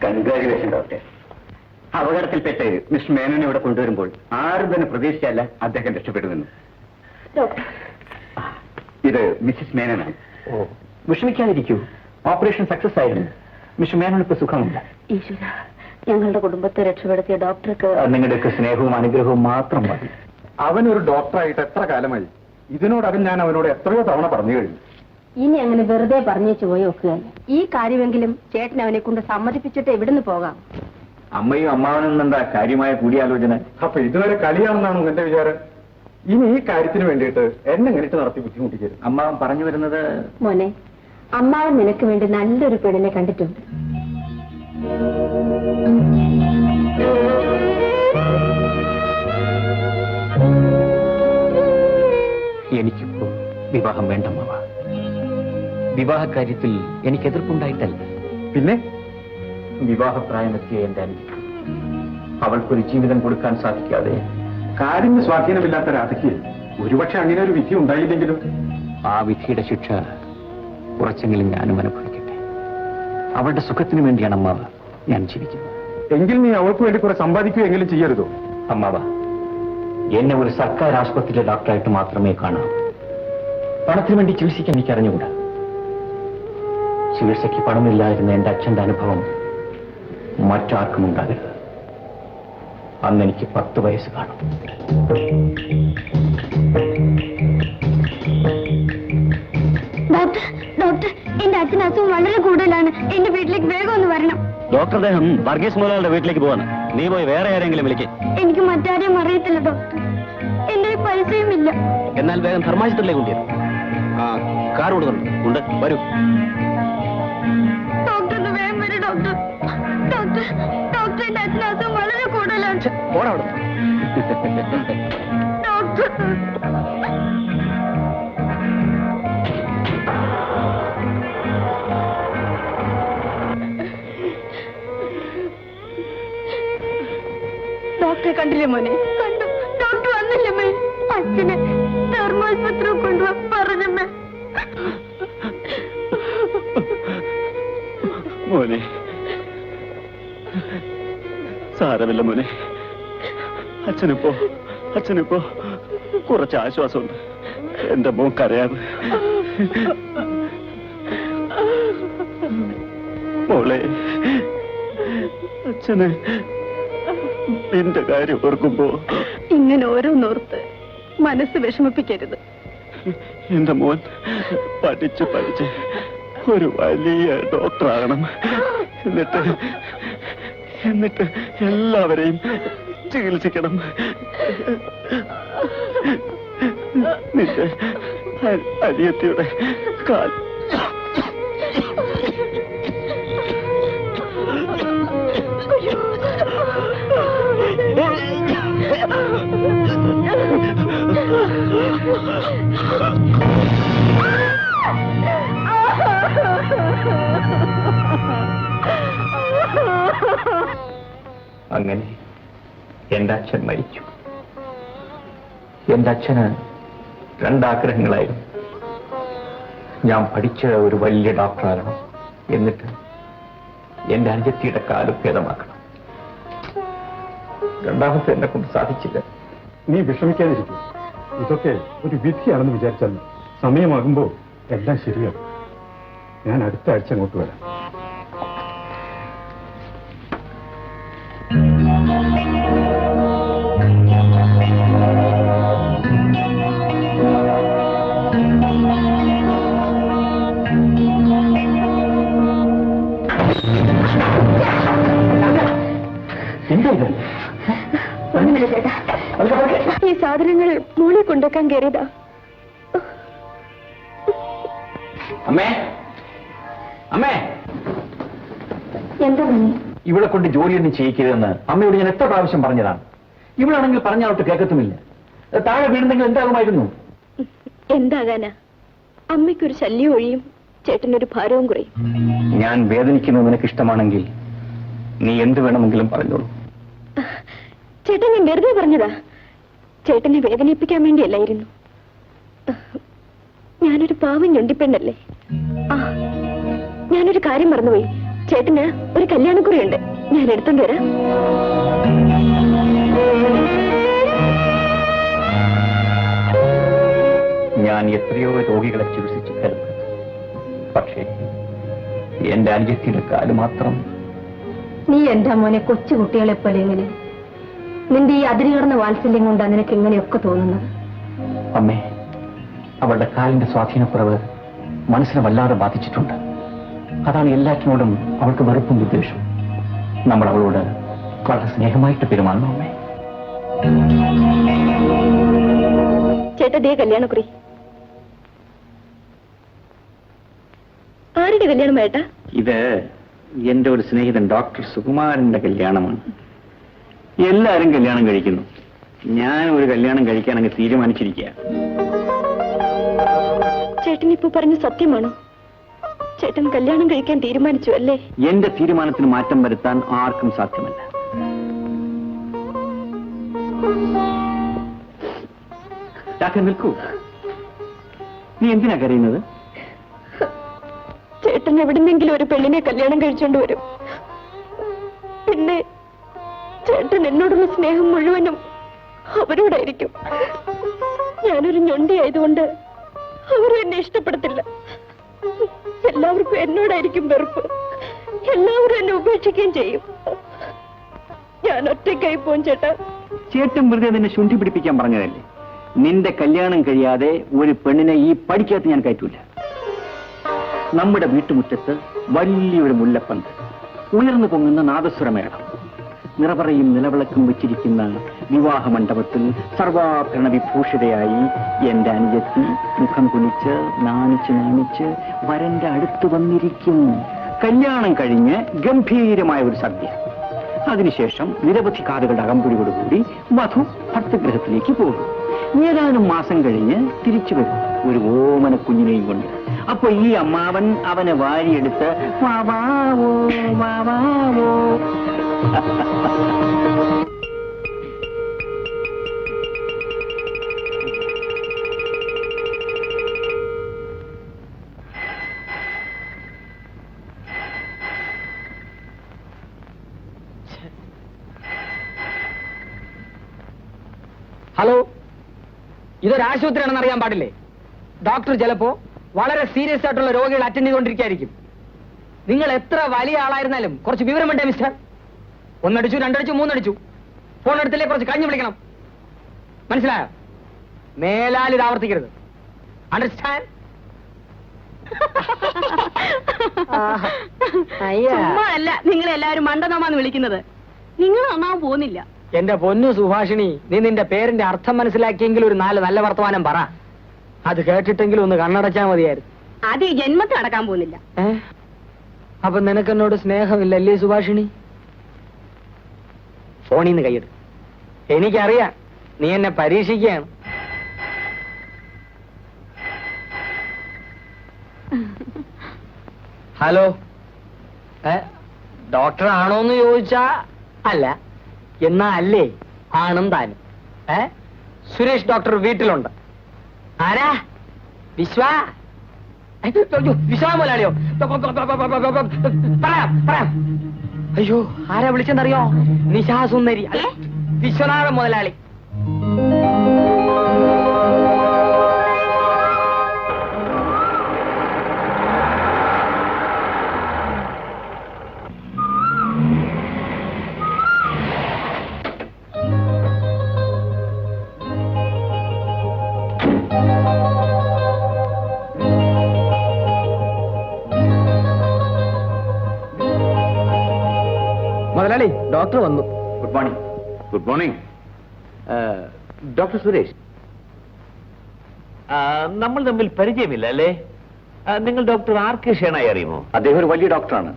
Congratulation doctor. അപകടത്തിൽപ്പെട്ട് mister മേനോനെ ഇവിടെ കൊണ്ടുവരുമ്പോൾ ആരും തന്നെ പ്രതീക്ഷിച്ചല്ല അദ്ദേഹം രക്ഷപ്പെടുമെന്ന്. ഇത് മിസ്സിസ് മേനോനാണ്. വിഷമിക്കാതിരിക്കൂ, ഓപ്പറേഷൻ സക്സസ് ആയിരുന്നു. മിസ്റ്റർ മേനോൻ ഇപ്പൊ സുഖമില്ല. ഈശ്വര, ഞങ്ങളുടെ കുടുംബത്തെ രക്ഷപ്പെടുത്തിയ ഡോക്ടർക്ക് നിങ്ങളുടെയൊക്കെ സ്നേഹവും അനുഗ്രഹവും മാത്രം മതി. അവനൊരു ഡോക്ടറായിട്ട് എത്ര കാലമായി? ഇതിനോടകം ഞാൻ അവനോട് എത്രയോ തവണ പറഞ്ഞു കഴിഞ്ഞു. ഇനി അങ്ങനെ വെറുതെ പറഞ്ഞേച്ചു പോയി ഒക്കുകയല്ല. ഈ കാര്യമെങ്കിലും ചേട്ടൻ അവനെ കൊണ്ട് സമ്മതിപ്പിച്ചിട്ട് ഇവിടുന്ന് പോകാം. അമ്മയും അമ്മാവനും എന്താ കാര്യമായ കൂടിയാലോചന? അപ്പൊ ഇതുവരെ കളിയാണെന്നാണോ എന്റെ വിചാരം? ഇനി ഈ കാര്യത്തിന് വേണ്ടിയിട്ട് എന്നെ എങ്ങനെ നടത്തി ബുദ്ധിമുട്ടിക്കരുത്. അമ്മാവൻ പറഞ്ഞു വരുന്നത്, മോനെ, അമ്മാവൻ നിനക്ക് വേണ്ടി നല്ലൊരു പെണ്ണിനെ കണ്ടിട്ടുണ്ട്. എനിക്കിപ്പോ വിവാഹം വേണ്ടമ്മാവ. വിവാഹകാര്യത്തിൽ എനിക്ക് എതിർപ്പുണ്ടായിട്ടല്ല. പിന്നെ വിവാഹപ്രായമെത്തിയ എന്റെ അനുജത്തി അവൾക്കൊരു ജീവിതം കൊടുക്കാൻ സാധിക്കാതെ കാര്യങ്ങൾ സ്വാധീനമില്ലാത്ത രാധയ്ക്ക് ഒരുപക്ഷെ അങ്ങനെ ഒരു വിധി ഉണ്ടായില്ലെങ്കിലും ആ വിധിയുടെ ശിക്ഷ കുറച്ചെങ്കിലും ഞാനും അനുഭവിക്കട്ടെ. അവളുടെ സുഖത്തിനു വേണ്ടിയാണ് അമ്മാവ ഞാൻ ജീവിക്കുന്നത്. എങ്കിൽ നീ അവൾക്ക് വേണ്ടി കുറെ സമ്പാദിക്കുകയെങ്കിലും ചെയ്യരുതോ? അമ്മാവ, എന്നെ ഒരു സർക്കാർ ആശുപത്രിയിലെ ഡോക്ടറായിട്ട് മാത്രമേ കാണാവൂ. പണത്തിനു വേണ്ടി ചികിത്സിക്കാൻ എനിക്ക് അറിഞ്ഞുകൂടാ. ചികിത്സയ്ക്ക് പണമില്ലായിരുന്ന എന്റെ അച്ഛന്റെ അനുഭവം മറ്റാർക്കും ഉണ്ടാകരുത്. അന്ന് എനിക്ക് 10 വയസ്സ് കാണും. ഡോക്ടർ, എന്റെ അച്ഛൻ അസുഖം വളരെ കൂടുതലാണ്. എന്റെ വീട്ടിലേക്ക് വേഗം ഒന്ന് വരണം. ഡോക്ടർ അദ്ദേഹം വർഗീസ് മുതലാളിയുടെ വീട്ടിലേക്ക് പോവാണ്. നീ പോയി വേറെ ആരെങ്കിലും വിളിക്കേ. എനിക്ക് മറ്റാരെയും അറിയത്തില്ല ഡോക്ടർ. എന്റെ പൈസയും ഇല്ല. എന്നാൽ വേഗം ധർമാശുപത്രിയിലേക്ക് കൊണ്ടുവരും. കാർ കൊടുക്കുന്നുണ്ട്, വരൂ. ഡോക്ടർ ഒന്ന് വേഗം വരും. ഡോക്ടർ, ഡോക്ടർ, ഡോക്ടർ, എന്റെ അച്ഛൻ അസുഖം വളരെ കൂടുതലാണ്. ഡോക്ടർ, ഡോക്ടറെ കണ്ടില്ലേ മോനെ? കണ്ടു. ഡോക്ടർ വന്നില്ലമ്മേ. അച്ഛനെ ധർമാശുപത്രി കൊണ്ടുപോകാൻ പറഞ്ഞമ്മേ. മോനെ, സാരമില്ല മോനെ. അച്ഛനിപ്പോ കുറച്ച് ആശ്വാസമുണ്ട്. എന്റെ മോൻ കരയാതെ. മോളെ, അച്ഛന് നിന്റെ കാര്യം ഓർക്കുമ്പോ ഇങ്ങനെ ഓരോന്നോർത്ത് മനസ്സ് വിഷമിപ്പിക്കരുത്. എന്റെ മോൻ പഠിച്ച് ഒരു വലിയ ഡോക്ടറാകണം. എന്നിട്ട് എല്ലാവരെയും ചികിത്സിക്കണം. നിന്റെ അനിയത്തിയുടെ കാൽ അങ്ങനെ എന്റെ അച്ഛൻ മരിച്ചു. എന്റെ അച്ഛന് 2 ആഗ്രഹങ്ങളായിരുന്നു. ഞാൻ പഠിച്ച ഒരു വലിയ ഡോക്ടറാകണം, എന്നിട്ട് എന്റെ അനുജത്തിയുടെ കാല് ഭേദമാക്കണം. രണ്ടാമത്തെ എന്നെ കൊണ്ട് സാധിച്ചില്ല. നീ വിഷമിക്കാതിരിക്കും. ഇതൊക്കെ ഒരു വിധിയാണെന്ന് വിചാരിച്ചാൽ സമയമാകുമ്പോ എല്ലാം ശരിയാകും. ഞാൻ അടുത്ത ആഴ്ച അങ്ങോട്ട് വരാം. ഈ സാധനങ്ങൾ മൂളി കൊണ്ടുവെക്കാൻ കയറിയതാ. അമ്മേ, അമ്മേ, എന്താ ഇവിടെ കൊണ്ട് ജോലിയൊന്നും ചെയ്യിക്കരുതെന്ന് അമ്മയോട് ഞാൻ എത്ര പ്രാവശ്യം പറഞ്ഞതാണ്. ഇവളാണെങ്കിൽ പറഞ്ഞാലോട്ട് കേൾക്കത്തുമില്ല. താഴെ വീണെന്നെങ്കിൽ എന്താകുമായിരുന്നു? എന്താകാനാ? അമ്മയ്ക്കൊരു ശല്യം ഒഴിയും, ചേട്ടനൊരു ഭാരവും കുറയും. ഞാൻ വേദനിക്കുന്നത് നിനക്ക് ഇഷ്ടമാണെങ്കിൽ നീ എന്ത് വേണമെങ്കിലും പറഞ്ഞോളൂ. ചേട്ടൻ ഞാൻ വെറുതെ പറഞ്ഞതാ. ചേട്ടനെ വേദനിപ്പിക്കാൻ വേണ്ടിയല്ലായിരുന്നു. ഞാനൊരു പാവം ഞൊണ്ടിപ്പെണ്ണല്ലേ. ഞാനൊരു കാര്യം മറന്നുപോയി. ചേട്ടന് ഒരു കല്യാണക്കുറിയുണ്ട്, ഞാൻ എടുത്തോണ്ട് വരാം. ഞാൻ എത്രയോ രോഗികളെ ചികിത്സിച്ച് കരുതുന്നു. പക്ഷേ എന്റെ അനുജത്തിയുടെ കാല് മാത്രം. നീ എന്റെ മോനെ കൊച്ചു കുട്ടികളെ പോലെ എങ്ങനെ? നിന്റെ ഈ അതിരുകടന്ന വാത്സല്യം കൊണ്ടാണ് നിനക്ക് ഇങ്ങനെയൊക്കെ തോന്നുന്നത്. അമ്മേ, അവളുടെ കാലിന്റെ സ്വാധീനക്കുറവ് മനസ്സിനെ വല്ലാതെ ബാധിച്ചിട്ടുണ്ട്. അതാണ് എല്ലാറ്റിനോടും അവൾക്ക് വെറുപ്പും വിദ്വേഷവും. നമ്മൾ അവളോട് വളരെ സ്നേഹമായിട്ട് പെരുമാറണം അമ്മേ. ചേട്ടാ, ദേ കല്യാണക്കുറി. ആരുടെ കല്യാണമായിട്ടാ? ഇത് എന്റെ ഒരു സ്നേഹിതൻ ഡോക്ടർ സുകുമാരന്റെ കല്യാണമാണ്. എല്ലാവരും കല്യാണം കഴിക്കുന്നു, ഞാൻ ഒരു കല്യാണം കഴിക്കാനങ്ങ് തീരുമാനിച്ചിരിക്കുക. ചേട്ടൻ ഇപ്പൊ പറഞ്ഞ സത്യമാണോ? ചേട്ടൻ കല്യാണം കഴിക്കാൻ തീരുമാനിച്ചു അല്ലേ? എന്റെ തീരുമാനത്തിന് മാറ്റം വരുത്താൻ ആർക്കും സാധ്യമല്ല. നിൽക്കൂ, നീ എന്തിനാ കരയുന്നത്? ചേട്ടൻ എവിടുന്നെങ്കിലും ഒരു പെണ്ണിനെ കല്യാണം കഴിച്ചോണ്ട് വരും. പിന്നെ ചേട്ടൻ എന്നോടുള്ള സ്നേഹം മുഴുവനും അവരോടായിരിക്കും. ഞാനൊരു ഞൊണ്ടി ആയതുകൊണ്ട് അവരും എന്നെ ഇഷ്ടപ്പെടത്തില്ല. എല്ലാവർക്കും എന്നോടായിരിക്കും വെറുപ്പ്. എല്ലാവരും എന്നെ ഉപേക്ഷിക്കുകയും ചെയ്യും. ഞാൻ ഒറ്റയ്ക്കായി പോവും ചേട്ടാ. ചേട്ടൻ വെറുതെ നിന്നെ ശുണ്ഠി പിടിപ്പിക്കാൻ പറഞ്ഞതല്ലേ? നിന്റെ കല്യാണം കഴിയാതെ ഒരു പെണ്ണിനെ ഈ പഠിക്കകത്ത് ഞാൻ കയറ്റൂല. നമ്മുടെ വീട്ടുമുറ്റത്ത് വലിയൊരു മുല്ലപ്പന്ത്, ഉയർന്നു പൊങ്ങുന്ന നാദസ്വരമേളം, നിറപറയും നിലവിളക്കും വെച്ചിരിക്കുന്ന വിവാഹ മണ്ഡപത്തിൽ സർവാഭരണ വിഭൂഷിതയായി എന്റെ അനുജത്തി മുഖം കുനിച്ച് നാണിച്ച് വരന്റെ അടുത്ത് വന്നിരിക്കും. കല്യാണം കഴിഞ്ഞ് ഗംഭീരമായ ഒരു സദ്യ. അതിനുശേഷം നിരവധി കാതുകളുടെ അകമ്പടിയോടുകൂടി വധു ഭർത്തൃഗൃഹത്തിലേക്ക് പോകും. ഏതാനും മാസം കഴിഞ്ഞ് തിരിച്ചു വരും ഒരു ഓമന കുഞ്ഞിനെയും കൊണ്ട്. അപ്പൊ ഈ അമ്മാവൻ അവനെ വാരിയെടുത്ത് വാവാവോ വാവാവോ. ഹലോ, ഇതൊരു ആശുപത്രിയാണെന്ന് അറിയാൻ പാടില്ലേ? ഡോക്ടർ ചിലപ്പോ വളരെ സീരിയസ് ആയിട്ടുള്ള രോഗികൾ അറ്റൻഡ് ചെയ്തുകൊണ്ടിരിക്കുകയായിരിക്കും. നിങ്ങൾ എത്ര വലിയ ആളായിരുന്നാലും കുറച്ച് വിവരം വേണ്ടേ മിസ്റ്റർ? 1 അടിച്ചു, 2 അടിച്ചു, 3 അടിച്ചു. ഫോൺ എടുത്തില്ലേ കുറച്ച് കഞ്ഞി വിളിക്കണം. മനസ്സിലായോ? മേലാൽ ഇത് ആവർത്തിക്കരുത്. അണ്ടർസ്റ്റാൻഡ്? അല്ല, നിങ്ങളെല്ലാവരും മണ്ടനമാന്ന് വിളിക്കുന്നത്. നിങ്ങൾ നന്നാവാൻ പോകുന്നില്ല. എന്റെ പൊന്നു സുഭാഷിണി, നീ നിന്റെ പേരിന്റെ അർത്ഥം മനസ്സിലാക്കിയെങ്കിൽ ഒരു 4 നല്ല വർത്തമാനം പറ. അത് കേട്ടിട്ടെങ്കിലും ഒന്ന് കണ്ണടച്ചാ മതിയായിരുന്നു. അത് ഈ ജന്മത്തിൽ നടക്കാൻ പോകുന്നില്ല. അപ്പൊ നിനക്കെന്നോട് സ്നേഹമില്ലല്ലേ സുഭാഷിണി? ഫോണിൽ നിന്ന് കൈയ്യെടു. എനിക്കറിയാം നീ എന്നെ പരീക്ഷിക്കുകയാണ്. ഹലോ, ഡോക്ടർ ആണോന്ന് ചോദിച്ചാ അല്ല, എന്നാ അല്ലേ ആണും താനും. സുരേഷ് ഡോക്ടർ വീട്ടിലുണ്ട്. ആരാ? വിശ്വാ? വിശ്വാ മുതലാളിയോ? പറയാം പറയാം. അയ്യോ, ആരാ വിളിച്ചെന്നറിയോ? നിശാസുന്ദരി, വിശ്വനാഥൻ മുതലാളി. മുതലാളി, ഡോക്ടർ വന്നു. Good morning. Good morning. Doctor Suresh, നമ്മൾ തമ്മിൽ പരിചയമില്ല അല്ലേ? നിങ്ങൾ ഡോക്ടർ ആർ കെ ഷേണായി അറിയുമോ? അദ്ദേഹം ഒരു വലിയ ഡോക്ടറാണ്.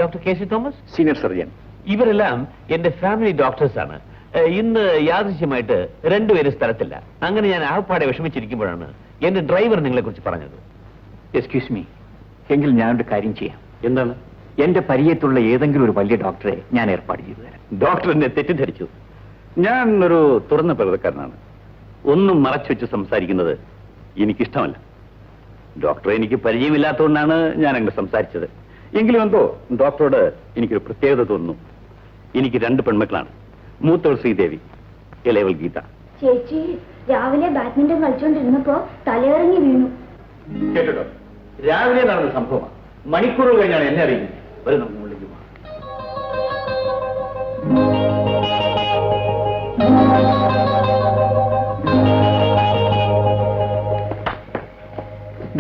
Doctor K C Thomas, senior surgeon. ഇവരെല്ലാം എന്റെ ഫാമിലി ഡോക്ടേഴ്സാണ്. ഇന്ന് യാദൃശ്യമായിട്ട് രണ്ടുപേരും സ്ഥലത്തില്ല. അങ്ങനെ ഞാൻ ആകപ്പാടെ വിഷമിച്ചിരിക്കുമ്പോഴാണ് എന്റെ ഡ്രൈവർ നിങ്ങളെ കുറിച്ച് പറഞ്ഞത്. എക്സ്ക്യൂസ് മീ, എങ്കിൽ ഞാനൊരു കാര്യം ചെയ്യാം. എന്താണ്? എന്റെ പരിചയത്തുള്ള ഏതെങ്കിലും ഒരു വലിയ ഡോക്ടറെ ഞാൻ ഏർപ്പാട് ചെയ്തു തരാം. ഡോക്ടർ എന്നെ തെറ്റിദ്ധരിച്ചു. ഞാൻ ഒരു തുറന്ന പ്രകൃതക്കാരനാണ്. ഒന്നും മറച്ചു വെച്ച് സംസാരിക്കുന്നത് എനിക്കിഷ്ടമല്ല. ഡോക്ടറെ എനിക്ക് പരിചയമില്ലാത്തതുകൊണ്ടാണ് ഞാൻ അങ്ങനെ സംസാരിച്ചത്. എങ്കിലും എന്തോ ഡോക്ടറോട് എനിക്കൊരു പ്രത്യേകത തോന്നുന്നു. എനിക്ക് 2 പെൺമക്കളാണ്. മൂത്തവൾ ശ്രീദേവി, ഇളയവൾ ഗീത. ചേച്ചി രാവിലെ ബാഡ്മിന്റൺ കളിച്ചോണ്ടിരുന്നപ്പോ തലയിറങ്ങി വീണു. കേട്ടോ, രാവിലെ നടന്ന സംഭവമാണ്. മണിക്കൂറുകൾ കഴിഞ്ഞാണ് എന്നെ അറിയുന്നത്. വരെ നമുക്ക് മുകളിലേക്ക് പോകാം.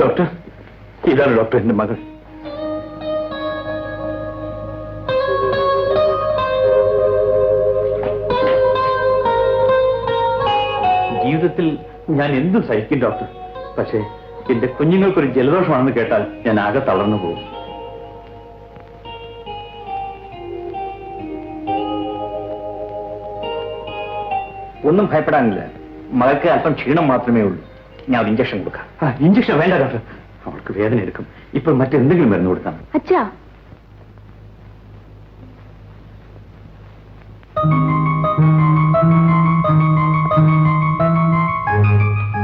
ഡോക്ടർ, ഇതാണ് ഡോക്ടർ, എന്റെ മകൾ. ജീവിതത്തിൽ ഞാൻ എന്തും സഹിക്കും ഡോക്ടർ. പക്ഷേ എന്റെ കുഞ്ഞുങ്ങൾക്കൊരു ജലദോഷമാണെന്ന് കേട്ടാൽ ഞാൻ ആകെ തളർന്നു പോകും. ഒന്നും ഭയപ്പെടാനില്ല. മകൾക്ക് അല്പം ക്ഷീണം മാത്രമേ ഉള്ളൂ. ഞാൻ ഒരു ഇഞ്ചക്ഷൻ കൊടുക്കാം. ഇഞ്ചക്ഷൻ വേണ്ട ഡോക്ടർ, അവൾക്ക് വേദന എടുക്കും. ഇപ്പോൾ മറ്റെന്തെങ്കിലും മരുന്ന് കൊടുക്കാം. അച്ഛാ,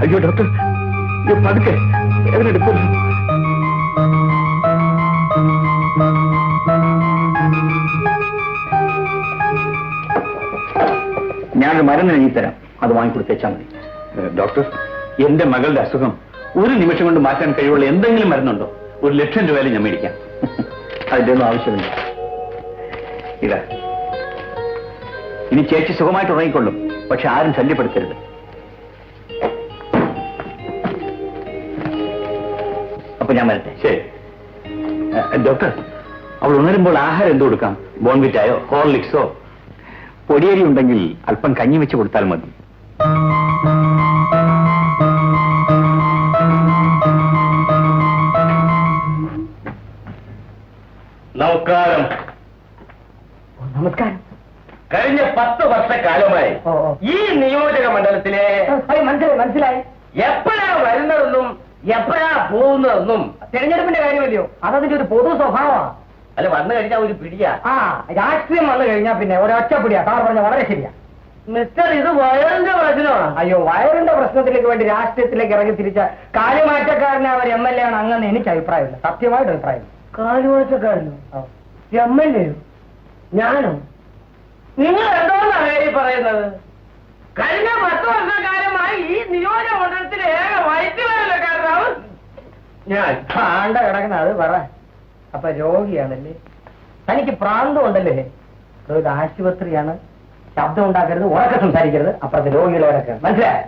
അയ്യോ ഡോക്ടർ, പതുക്കെ, വേദന എടുക്കും. ഞാനൊരു മരുന്ന് എഴുതിത്തരാം, അത് വാങ്ങിക്കൊടുത്തേച്ചാൽ മതി. ഡോക്ടർ, എന്റെ മകളുടെ അസുഖം ഒരു നിമിഷം കൊണ്ട് മാറ്റാൻ കഴിവുള്ള എന്തെങ്കിലും മരുന്നുണ്ടോ? 1,00,000 രൂപയിൽ ഞാൻ മേടിക്കാം. അതിന്റെ ഒന്നും ആവശ്യമില്ല. ഇതാ, ഇനി ചേച്ചി സുഖമായിട്ട് ഉറങ്ങിക്കൊള്ളും. പക്ഷെ ആരും ശല്യപ്പെടുത്തരുത്. അപ്പൊ ഞാൻ വരട്ടെ. ശരി ഡോക്ടർ, അവൾ ഉണരുമ്പോൾ ആഹാരം എന്ത് കൊടുക്കാം? ബോൺവിറ്റായോ ഹോർലിക്സോ? പൊടിയരി ഉണ്ടെങ്കിൽ അല്പം കഞ്ഞി വെച്ച് കൊടുത്താൽ മതി. നമസ്കാരം. നമസ്കാരം. കഴിഞ്ഞ 10 വർഷക്കാലമായി ഈ നിയോജക മണ്ഡലത്തിലെ മനസ്സിലായി. എപ്പോഴാ വരുന്നതെന്നും എപ്പോഴാ പോകുന്നതെന്നും തെരഞ്ഞെടുപ്പിന്റെ കാര്യമല്ലയോ, അതതിന്റെ ഒരു പൊതു സ്വഭാവമാണ്. അല്ല, വന്നു കഴിഞ്ഞാൽ ഒരു പിടിയാ. രാഷ്ട്രീയം വന്നു കഴിഞ്ഞാൽ പിന്നെ ഒരൊറ്റപ്പിടിയാ. സാർ പറഞ്ഞ വളരെ ശരിയാ. മിസ്റ്റർ, ഇത് വയറിന്റെ പ്രശ്നമാണ്. അയ്യോ, വയറിന്റെ പ്രശ്നത്തിലേക്ക് വേണ്ടി രാഷ്ട്രീയത്തിലേക്ക് ഇറങ്ങി തിരിച്ച കാര്യമാറ്റക്കാരനെ അവർ MLA ആണ് അങ്ങനെ എനിക്ക് അഭിപ്രായമില്ല. സത്യമായിട്ട് അഭിപ്രായമില്ല. കാലുമാറ്റക്കാരനോ? MLA? ഞാനോ? നിങ്ങൾ എന്തോന്നാണ് ഈ പറയുന്നത്? കഴിഞ്ഞ 10 വർഷക്കാലമായി ഈ നിയോജക മണ്ഡലത്തിലെ ഏക വൈദ്യുതകാരനാണ് ഞാൻ. ആണ്ട കിടക്കുന്ന അത് പറ. അപ്പൊ രോഗിയാണല്ലേ? തനിക്ക് പ്രാന്തം ഉണ്ടല്ലേ? ഒരു ആശുപത്രിയാണ്. ശബ്ദം ഉണ്ടാക്കരുത്, ഉറക്കെ സംസാരിക്കരുത്. അപ്പുറത്തെ രോഗികളോടൊക്കെ മനസ്സിലായി?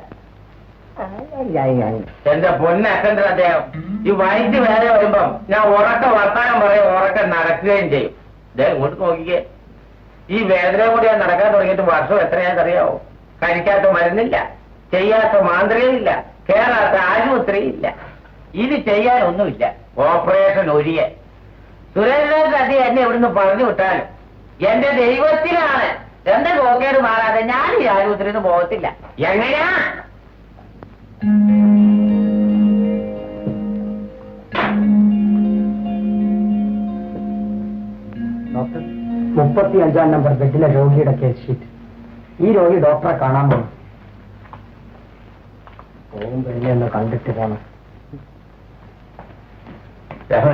എന്റെ പൊന്നക്കന്റെ അദ്ദേഹം ഈ വൈദ്യുതി വേറെ വരുമ്പം ഞാൻ ഉറക്ക വർത്താനം പറയും, ഉറക്കം നടക്കുകയും ചെയ്യും. ഇങ്ങോട്ട് നോക്കിക്കേ, ഈ വേദന കൂടി ഞാൻ നടക്കാൻ തുടങ്ങിയിട്ട് വർഷം എത്രയാണെന്നറിയാവോ? കഴിക്കാത്ത മരുന്നില്ല, ചെയ്യാത്ത മാന്ത്രികയില്ല, കേറാത്ത ആശുപത്രിയില്ല. ഇത് ചെയ്യാനൊന്നുമില്ല. ഓപ്പറേഷൻ ഒഴിയെ സുരേന്ദ്രനാഥ് അതി എന്നെ ഇവിടുന്ന് പറഞ്ഞു വിട്ടാലും എന്റെ ദൈവത്തിനാണ് എന്റെ നോക്കേട് മാറാതെ ഞാൻ ഈ ആശുപത്രിയിൽ പോകത്തില്ല. എങ്ങനെയാ? ഡോക്ടർ, 35-ാം നമ്പർ ബെഡിലെ രോഗിയുടെ കേസ് ഷീറ്റ്. ഈ രോഗി ഡോക്ടറെ കാണാൻ പോകും. പോകുമ്പോ എന്നെ ഒന്ന് കണ്ടിട്ട് പോണം.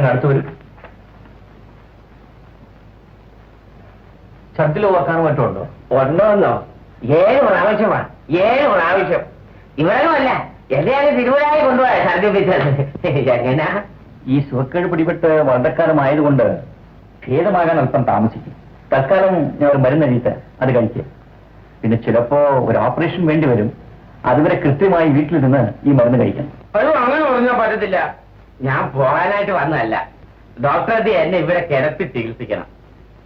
അടുത്ത് വരും. ഛർദിൽ ഓർക്കാൻ പറ്റുണ്ടോ? ഉണ്ടോന്നോ? 7 പ്രാവശ്യമാണ്. 7 പ്രാവശ്യം. ഇവരുമല്ല, എന്നെയാണ് തിരുവനായി കൊണ്ടുപോയ ഛർദിപ്പിച്ചത്. എങ്ങനാ? ഈ സുഖക്കേട് പിടിപെട്ട് വണ്ടക്കാലമായതുകൊണ്ട് ഭേദമാകാൻ അല്പം താമസിക്കും. തൽക്കാലം ഞാൻ ഒരു മരുന്ന് എഴുതിയിട്ട് അത് കഴിക്കുക. പിന്നെ ചിലപ്പോ ഒരു ഓപ്പറേഷൻ വേണ്ടി വരും. അതുവരെ കൃത്യമായി വീട്ടിലിരുന്ന് ഈ മരുന്ന് കഴിക്കണം. അയ്യോ, അങ്ങനെ പറഞ്ഞാൽ പറ്റത്തില്ല. ഞാൻ പോകാനായിട്ട് വന്നതല്ല. ഡോക്ടർ എന്നെ ഇവിടെ കിടത്തി ചികിത്സിക്കണം.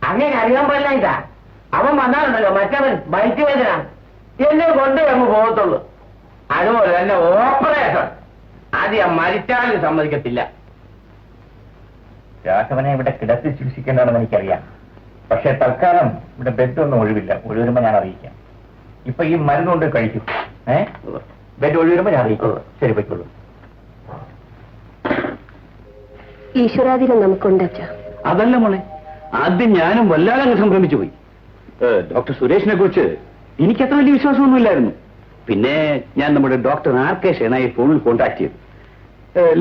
അങ്ങനെ അറിയാൻ പാടില്ല. ഇതാ അവൻ വന്നാലുണ്ടല്ലോ, മറ്റവൻ ബൈക്ക് വേദന എന്നെ കൊണ്ടേ അങ്ങ് പോകത്തുള്ളൂ. അതുപോലെ തന്നെ ഓപ്പറേഷൻ അത് ഞാൻ മരിച്ചാലും സമ്മതിക്കത്തില്ല. രാഘവനെ ഇവിടെ കിടത്തി ചികിത്സിക്കേണ്ടതാണെന്ന് എനിക്കറിയാം. പക്ഷെ തൽക്കാലം ഇവിടെ ബെഡൊന്നും ഒഴിവില്ല. ഒഴിവരുമ്പോ ഞാൻ അറിയിക്കാം. ഇപ്പൊ ഈ മരുന്നുകൊണ്ട് കഴിക്കും. ബെഡ് ഒഴിവരുമ്പോ ഞാൻ അറിയിക്കും. ശരി, പറ്റുള്ളൂ. ഈശ്വരാധീനം നമുക്കുണ്ട്. അതല്ല മോളെ, ആദ്യം ഞാനും വല്ലാതെ അങ്ങ് സംഭ്രമിച്ചു പോയി. ഡോക്ടർ സുരേഷിനെ കുറിച്ച് എനിക്കത്ര വലിയ വിശ്വാസമൊന്നുമില്ലായിരുന്നു. പിന്നെ ഞാൻ നമ്മുടെ ഡോക്ടർ RK ഷേനായി ഫോണിൽ കോൺടാക്ട് ചെയ്തു.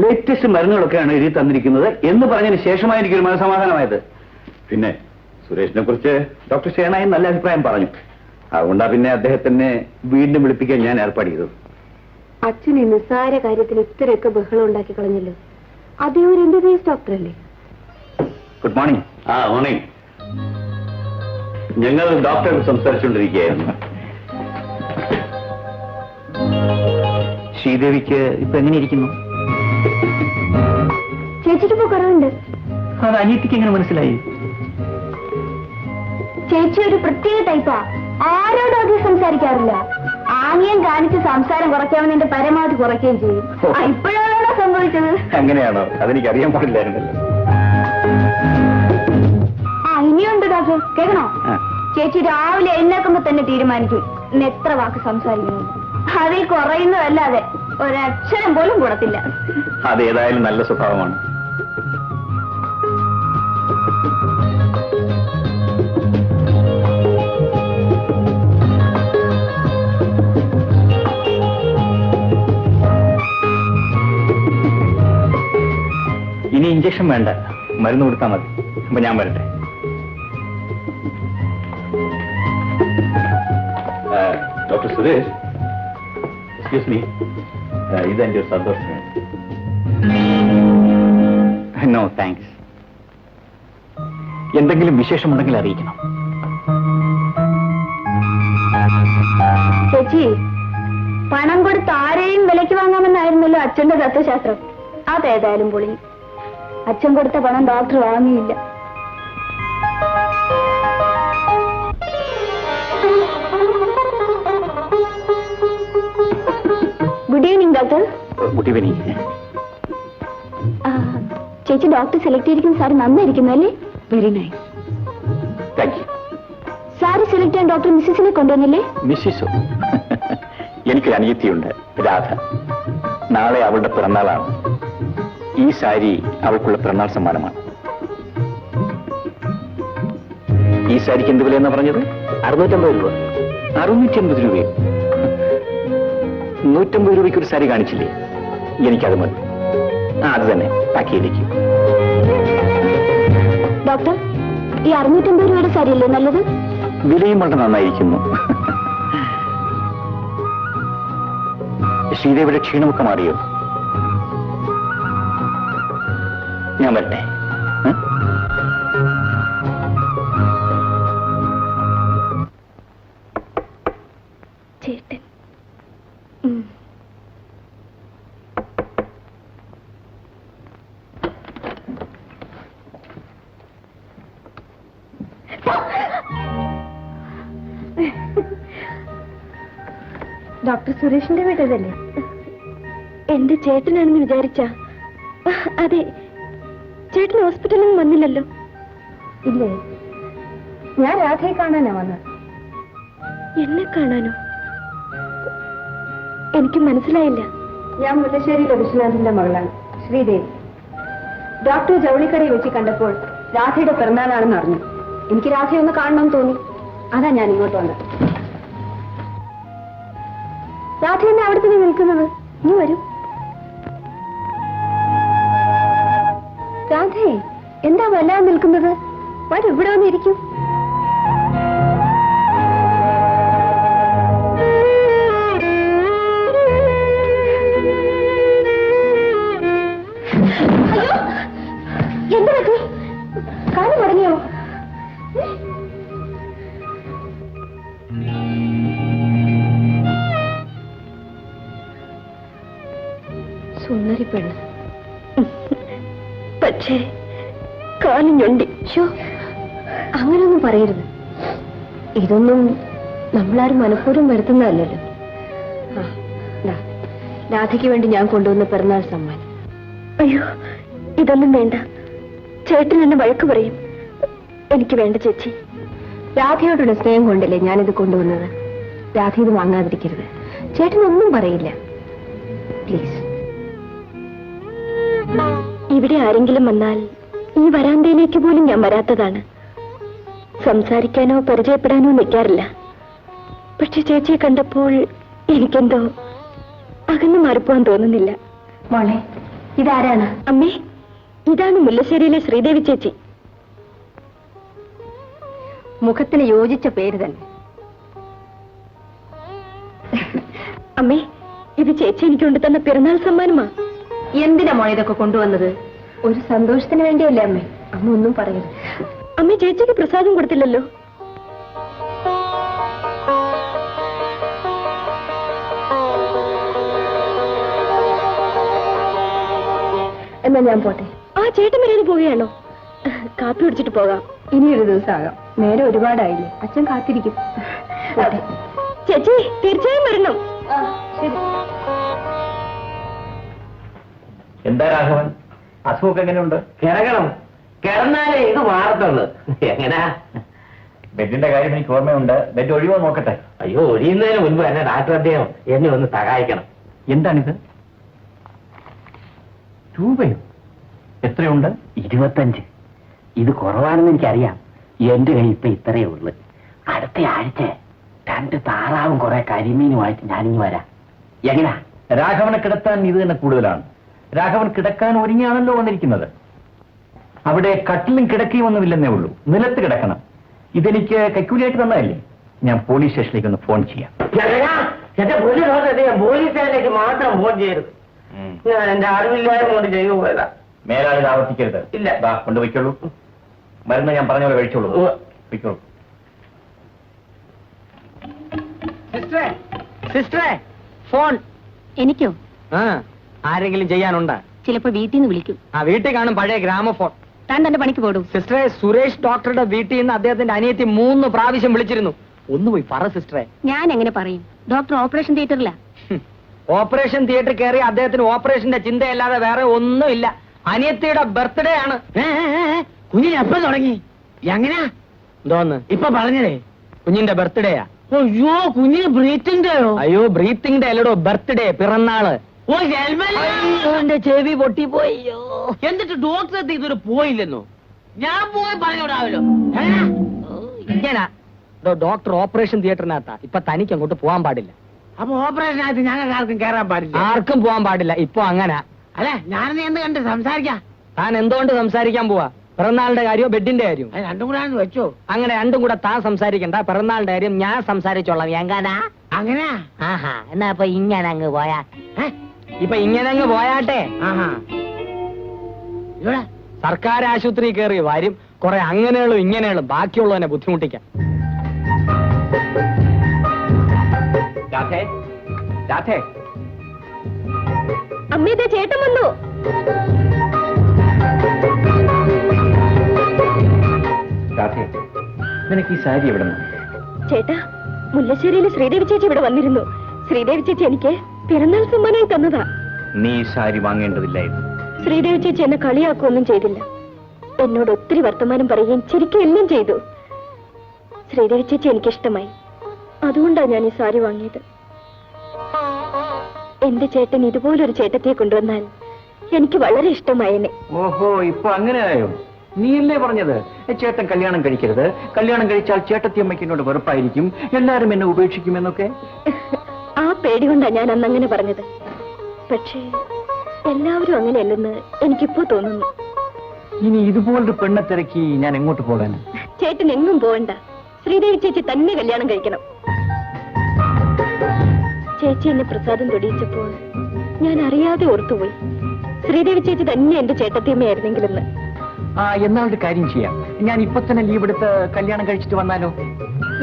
ലേറ്റസ്റ്റ് മരുന്നുകളൊക്കെയാണ് എഴുതി തന്നിരിക്കുന്നത് എന്ന് പറഞ്ഞതിന് ശേഷമായി എനിക്കൊരു മനസ്സമാധാനമായത്. പിന്നെ സുരേഷിനെ കുറിച്ച് ഡോക്ടർ ഷേണായി നല്ല അഭിപ്രായം പറഞ്ഞു. അതുകൊണ്ടാ പിന്നെ അദ്ദേഹത്തിനെ വീണ്ടും വിളിപ്പിക്കാൻ ഞാൻ ഏർപ്പാട് ചെയ്തത്. അച്ഛൻ ഈ നിസ്സാര കാര്യത്തിൽ ഇത്രയൊക്കെ ബഹളം ഉണ്ടാക്കി കളഞ്ഞല്ലോ. അദ്ദേഹം ഒരു MBBS ഡോക്ടറല്ലേ? Good morning. മോർണിംഗ്. ഞങ്ങൾ ഡോക്ടറെ സംസാരിച്ചുകൊണ്ടിരിക്കുകയായിരുന്നു. ശ്രീദേവിക്ക് ഇപ്പൊ എങ്ങനെയിരിക്കുന്നു? ചേച്ചിക്ക് ഇപ്പൊ കുറവുണ്ട്. അത് അനിയത്തിക്ക് എങ്ങനെ മനസ്സിലായി? ചേച്ചി ഒരു പ്രത്യേക ടൈപ്പാ. ആരോടും അധികം സംസാരിക്കാറില്ല. ആംഗ്യം കാണിച്ച് സംസാരം കുറയ്ക്കാമെന്ന് എന്റെ പരമാവധി കുറയ്ക്കുകയും ചെയ്യും. ഇപ്പോഴാണോ സംഭവിച്ചത്? അങ്ങനെയാണോ? അതെനിക്ക് അറിയാൻ പാടില്ലായിരുന്നല്ലോ. ഇനിയുണ്ട് ഡോക്ടർ, കേൾക്കണോ? ചേച്ചി രാവിലെ എഴുന്നേക്കുമ്പോ തന്നെ തീരുമാനിക്കും ഇന്ന് എത്ര വാക്ക് സംസാരിക്കുന്നു. അതിൽ കുറയുന്നതല്ലാതെ ഒരക്ഷരം പോലും കൂടത്തില്ല. അതേതായാലും നല്ല സ്വഭാവമാണ്. ഇനി ഇഞ്ചക്ഷൻ വേണ്ട, മരുന്ന് കൊടുത്താൽ മതി. അപ്പൊ ഞാൻ വരട്ടെ. ഡോക്ടർ സുരേഷ്, എക്സ്ക്യൂസ് മീ, ഇതെന്റെ ഒരു സന്തോഷം. No thanks. എന്തെങ്കിലും വിശേഷമുണ്ടെങ്കിൽ അറിയിക്കണം. ചേച്ചി, പണം കൊടുത്ത് ആരെയും വിലയ്ക്ക് വാങ്ങാമെന്നായിരുന്നല്ലോ അച്ഛന്റെ തത്വശാസ്ത്രം. അതേതായാലും പൊളി. അച്ഛൻ കൊടുത്ത പണം ഡോക്ടർ വാങ്ങിയില്ല. Good evening doctor. Good evening. ചേച്ചി ഡോക്ടർ സെലക്ട് ചെയ്തിരിക്കുന്ന സാരി നന്നായിരിക്കുന്നു അല്ലേ? Very nice. Thank you. Sari select ചെയ്യാൻ ഡോക്ടർ മിസ്സിസിനെ കൊണ്ടുവന്നില്ലേ? മിസ്സിസോ? എനിക്കൊരു അനിയത്തിയുണ്ട്, രാധ. നാളെ അവളുടെ പിറന്നാളാണ്. ഈ സാരി അവൾക്കുള്ള പിറന്നാൾ സമ്മാനമാണ്. ഈ സാരിക്ക് എന്ത് വിലയെന്നാ പറഞ്ഞത്? 650 രൂപ. 650 രൂപയോ? 150 രൂപയ്ക്ക് ഒരു സാരി കാണിച്ചില്ലേ? എനിക്കത് മതി. അത് തന്നെ പാക്ക് ചെയ്തേക്കും. ഡോക്ടർ, ഈ 650 രൂപയുടെ സാരിയല്ലേ നല്ലത്? വിലയും വളരെ നന്നായിരിക്കുന്നു. ശ്രീദേവിയുടെ ക്ഷീണമൊക്കെ മാറിയോ? ഞാൻ വരട്ടെ. ചേട്ടൻ ഡോക്ടർ സുരേഷിന്റെ വീട്ടതല്ലേ? എന്റെ ചേട്ടനാണെന്ന് വിചാരിച്ച? അതെ. ചേട്ടൻ ഹോസ്പിറ്റലിൽ നിന്ന് വന്നില്ലല്ലോ? ഇല്ലേ, ഞാൻ രാധയെ കാണാനാ വന്നത്. എന്നെ കാണാനോ? എനിക്ക് മനസ്സിലായില്ല. ഞാൻ മുല്ലശ്ശേരിയിലെ വിശ്വനാഥിന്റെ മകളാണ്, ശ്രീദേവി. ഡോക്ടർ ജൗളിക്കടയിൽ വെച്ച് കണ്ടപ്പോൾ രാധയുടെ പിറന്നാളാണെന്ന് അറിഞ്ഞു. എനിക്ക് രാധയെ ഒന്ന് കാണണമെന്ന് തോന്നി. അതാ ഞാൻ ഇങ്ങോട്ട് വന്നത്. രാധ എന്നെ അവിടെ തന്നെ നിൽക്കുന്നത്. നീ വരൂ. രാധേ, എന്താ വല്ലാതെ നിൽക്കുന്നത്? വരൂ, ഇവിടെ വന്നിരിക്കൂ. എന്താ പറ്റി? കാലം മടങ്ങിയോ? സുന്ദരി പെണ്ണ്, പക്ഷേ കാലം ഞൊണ്ടി. അങ്ങനൊന്നും പറയരുത്. ഇതൊന്നും നമ്മളാരും മനഃപൂർവ്വം വരുത്തുന്നതല്ലല്ലോ. രാധയ്ക്ക് വേണ്ടി ഞാൻ കൊണ്ടുവന്ന പിറന്നാൾ സമ്മാനം. അയ്യോ, ഇതൊന്നും വേണ്ട. ചേട്ടൻ എന്നെ വഴക്ക് പറയും. എനിക്ക് വേണ്ട ചേച്ചി. രാധയോടുള്ള സ്നേഹം കൊണ്ടല്ലേ ഞാനിത് കൊണ്ടുവന്നത്. രാധ ഇത് വാങ്ങാതിരിക്കരുത്. ചേട്ടനൊന്നും പറയില്ല, പ്ലീസ്. ഇവിടെ ആരെങ്കിലും വന്നാൽ ഈ വരാന്തയിലേക്ക് പോലും ഞാൻ വരാത്തതാണ്. സംസാരിക്കാനോ പരിചയപ്പെടാനോ നിൽക്കാറില്ല. പക്ഷെ ചേച്ചിയെ കണ്ടപ്പോൾ എനിക്കെന്തോ അകന്നു മാറിപ്പോവാൻ തോന്നുന്നില്ല. മോളെ, ഇതാരാണ്? അമ്മേ, ഇതാണ് മുല്ലശ്ശേരിയിലെ ശ്രീദേവി ചേച്ചി. മുഖത്തിന് യോജിച്ച പേര് തന്നെ. അമ്മേ, ഇത് ചേച്ചി എനിക്ക് കൊണ്ടുതന്ന പിറന്നാൾ സമ്മാനമാ. എന്തിനാ മോളെ ഇതൊക്കെ കൊണ്ടുവന്നത്? ഒരു സന്തോഷത്തിന് വേണ്ടിയല്ലേ അമ്മേ. അമ്മ ഒന്നും പറയരുത്. അമ്മ ചേച്ചിക്ക് പ്രസാദം കൊടുത്തില്ലല്ലോ. എന്നാ ഞാൻ പോട്ടെ. ആ ചേട്ടൻ വരെ പോവുകയാണോ? കാപ്പി കുടിച്ചിട്ട് പോകാം. ഇനിയൊരു ദിവസമാകാം. നേരെ ഒരുപാടായില്ലേ. അച്ഛൻ കാത്തിരിക്കും. പോട്ടെ. ചേച്ചി തീർച്ചയായും വരണം. ശരി. എന്താ രാഘവൻ, അസുഖമൊക്കെ എങ്ങനെയുണ്ട്? കിടക്കണം, കിടന്നാലേ ഇത് മാറത്തുള്ളൂ. എങ്ങനാ? ബെഡിന്റെ കാര്യം എനിക്ക് ഓർമ്മയുണ്ട്. ബെഡ് ഒഴിവോ നോക്കട്ടെ. അയ്യോ, ഒഴിയുന്നതിന് മുൻപ് എന്നെ ഡാക്ടർ അദ്ദേഹം എന്നെ ഒന്ന് സഹായിക്കണം. എന്താണിത്? രൂപയോ? എത്രയുണ്ട്? 25. ഇത് കുറവാണെന്ന് എനിക്കറിയാം. എന്റെ കൈ ഇപ്പൊ ഇത്രയേ ഉള്ളു. അടുത്ത ആഴ്ച 2 താറാവും കുറെ കരിമീനുമായിട്ട് ഞാനിങ്ങ് വരാം. എങ്ങനാ? രാഘവനെ കിടത്താൻ ഇത് തന്നെ കൂടുതലാണ്. രാഘവൻ കിടക്കാൻ ഒരുങ്ങിയാണല്ലോ വന്നിരിക്കുന്നത്. അവിടെ കട്ടിലും കിടക്കയും ഒന്നുമില്ലെന്നേ ഉള്ളൂ. നിലത്ത് കിടക്കണം. ഇതെനിക്ക് കൈക്കൂലിയായിട്ട് തന്നതല്ലേ. ഞാൻ പോലീസ് സ്റ്റേഷനിലേക്ക് ഒന്ന് ഫോൺ ചെയ്യാം. പോലീസ് സ്റ്റേഷനിലേക്ക് മാത്രം ഫോൺ ചെയ്യരുത്. ഞാൻ എന്റെ അറിവില്ലാതെ കൊണ്ട് ചെയ്തു പോയതാ. മേലാളിത് ആവർത്തിക്കരുത്. ഇല്ല, കൊണ്ടുപോയിക്കോളൂ. മരുന്ന് ഞാൻ പറഞ്ഞ പോലെ കഴിച്ചോളൂ. വയ്ക്കോളൂ. സിസ്റ്ററെ, സിസ്റ്ററെ, ഫോൺ. എനിക്കോ? ആരെങ്കിലും ചെയ്യാനുണ്ടോ? ചിലപ്പോ വീട്ടിൽ നിന്ന് വിളിക്കും. ആ, വീട്ടിൽ കാണും പഴയ ഗ്രാമഫോൺ. താൻ തന്റെ പണിക്ക് പോടും. സിസ്റ്ററെ, സുരേഷ് ഡോക്ടറുടെ വീട്ടിൽ നിന്ന് അദ്ദേഹത്തിന്റെ അനിയത്തി 3 പ്രാവശ്യം വിളിച്ചിരുന്നു. ഒന്ന് പോയി പറ സിസ്റ്ററെ. ഞാൻ എങ്ങനെ പറയും? ഡോക്ടർ ഓപ്പറേഷൻ തിയേറ്ററിലാ. ഓപ്പറേഷൻ തിയേറ്റർ കയറി അദ്ദേഹത്തിന് ഓപ്പറേഷന്റെ ചിന്തയല്ലാതെ വേറെ ഒന്നുമില്ല. അനിയത്തിയുടെ ബർത്ത്ഡേ ആണ്. കുഞ്ഞിന് എപ്പം തുടങ്ങി? എങ്ങനെയാ എന്തോന്ന് ഇപ്പൊ പറഞ്ഞതേ? കുഞ്ഞിന്റെ ബർത്ത്ഡേയാ. അയ്യോ, കുഞ്ഞിന് ബ്രീത്തിന്റെയോ? അയ്യോ, ബ്രീത്തിങ് ഡേ അല്ലടോ, ബർത്ത്ഡേ, പിറന്നാള്. ഓ, ഹെൽമെറ്റ്. എന്റെ ചെവി പൊട്ടിപ്പോയി. എന്നിട്ട് ഡോക്ടറെ ഇതുവരെ പോയില്ലെന്നോ? ഞാൻ പോയി പറഞ്ഞോടാവല്ലോ. ഇങ്ങനെ ഡോക്ടർ ഓപ്പറേഷൻ തിയേറ്ററിനകത്താ. ഇപ്പൊ തനിക്ക് അങ്ങോട്ട് പോകാൻ പാടില്ല. അപ്പൊ ഓപ്പറേഷനായിട്ട് ഞങ്ങൾക്ക് ആർക്കും കയറാൻ പാടില്ല? ആർക്കും പോകാൻ പാടില്ല. ഇപ്പൊ അങ്ങനെ. അല്ലെ, ഞാനെന്ന് എന്ത് കണ്ട് സംസാരിക്കാം? താൻ എന്തുകൊണ്ട് സംസാരിക്കാൻ പോവാ? പിറന്നാളിന്റെ കാര്യമോ ബെഡിന്റെ കാര്യമോ? അത് രണ്ടും കൂടെ വെച്ചോ. അങ്ങനെ രണ്ടും കൂടെ താൻ സംസാരിക്കണ്ട. പിറന്നാളിന്റെ കാര്യം ഞാൻ സംസാരിച്ചോളാം. എങ്ങനാ? അങ്ങനെ? ആഹാ, എന്നാ ഇപ്പൊ ഇങ്ങനെ അങ്ങ് പോയാ. ഇപ്പൊ ഇങ്ങനെ അങ്ങ് പോയാട്ടെ. ആഹാ. ഇവിടെ സർക്കാർ ആശുപത്രി കയറി വരും കുറെ അങ്ങനെയുള്ളൂ ഇങ്ങനെയുള്ളൂ. ബാക്കിയുള്ളവനെ ബുദ്ധിമുട്ടിക്കാം. അമ്മയുടെ ചേട്ടൻ വന്നു. നിനക്ക് ഈ സാരി എവിടെ നിന്ന്? ചേട്ടാ, മുല്ലശ്ശേരിയിലെ ശ്രീദേവി ചേച്ചി ഇവിടെ വന്നിരുന്നു. ശ്രീദേവി ചേച്ചി എനിക്ക് പിറന്നാൾ സമ്മാനമായി തന്നതാ. നീ ഈ സാരി വാങ്ങേണ്ടതില്ലായിരുന്നു. ശ്രീദേവി ചേച്ചി എന്നെ കളിയാക്കുകയൊന്നും ചെയ്തില്ല. എന്നോട് ഒത്തിരി വർത്തമാനം പറയുകയും ശരിക്കും എല്ലാം ചെയ്തു. ശ്രീദേവി ചേച്ചി എനിക്കിഷ്ടമായി. അതുകൊണ്ടാണ് ഞാൻ ഈ സാരി വാങ്ങിയത്. എന്റെ ചേട്ടൻ ഇതുപോലൊരു ചേട്ടത്തിയെ കൊണ്ടുവന്നാൽ എനിക്ക് വളരെ ഇഷ്ടമായേനെ. ഓഹോ, ഇപ്പൊ അങ്ങനെയായോ? നീയല്ലേ പറഞ്ഞത് ചേട്ടൻ കല്യാണം കഴിക്കരുത്, കല്യാണം കഴിച്ചാൽ ചേട്ടത്തിയമ്മയ്ക്ക് എന്നോട് വെറുപ്പായിരിക്കും, എല്ലാരും എന്നെ ഉപേക്ഷിക്കുമെന്നൊക്കെ? ആ പേടി കൊണ്ടാ ഞാൻ അന്നങ്ങനെ പറഞ്ഞത്. പക്ഷേ എല്ലാവരും അങ്ങനെയല്ലെന്ന് എനിക്കിപ്പോ തോന്നുന്നു. ഇനി ഇതുപോലൊരു പെണ്ണെ തിരക്കി ഞാൻ എങ്ങോട്ട് പോകാൻ? ചേട്ടൻ എങ്ങും പോകണ്ട. ശ്രീദേവി ചേച്ചി തന്നെ കല്യാണം കഴിക്കണം. ചേച്ചി എന്നെ പ്രസാദം തൊടിയിച്ചപ്പോൾ ഞാൻ അറിയാതെ ഓർത്തുപോയി, ശ്രീദേവി ചേച്ചി തന്നെ എന്റെ ചേട്ടത്തിയമ്മയായിരുന്നെങ്കിലെന്ന്. ആ, എന്നാളൊരു കാര്യം ചെയ്യാം. ഞാൻ ഇപ്പൊ തന്നെ ലീവ് എടുത്ത് കല്യാണം കഴിച്ചിട്ട് വന്നാലോ?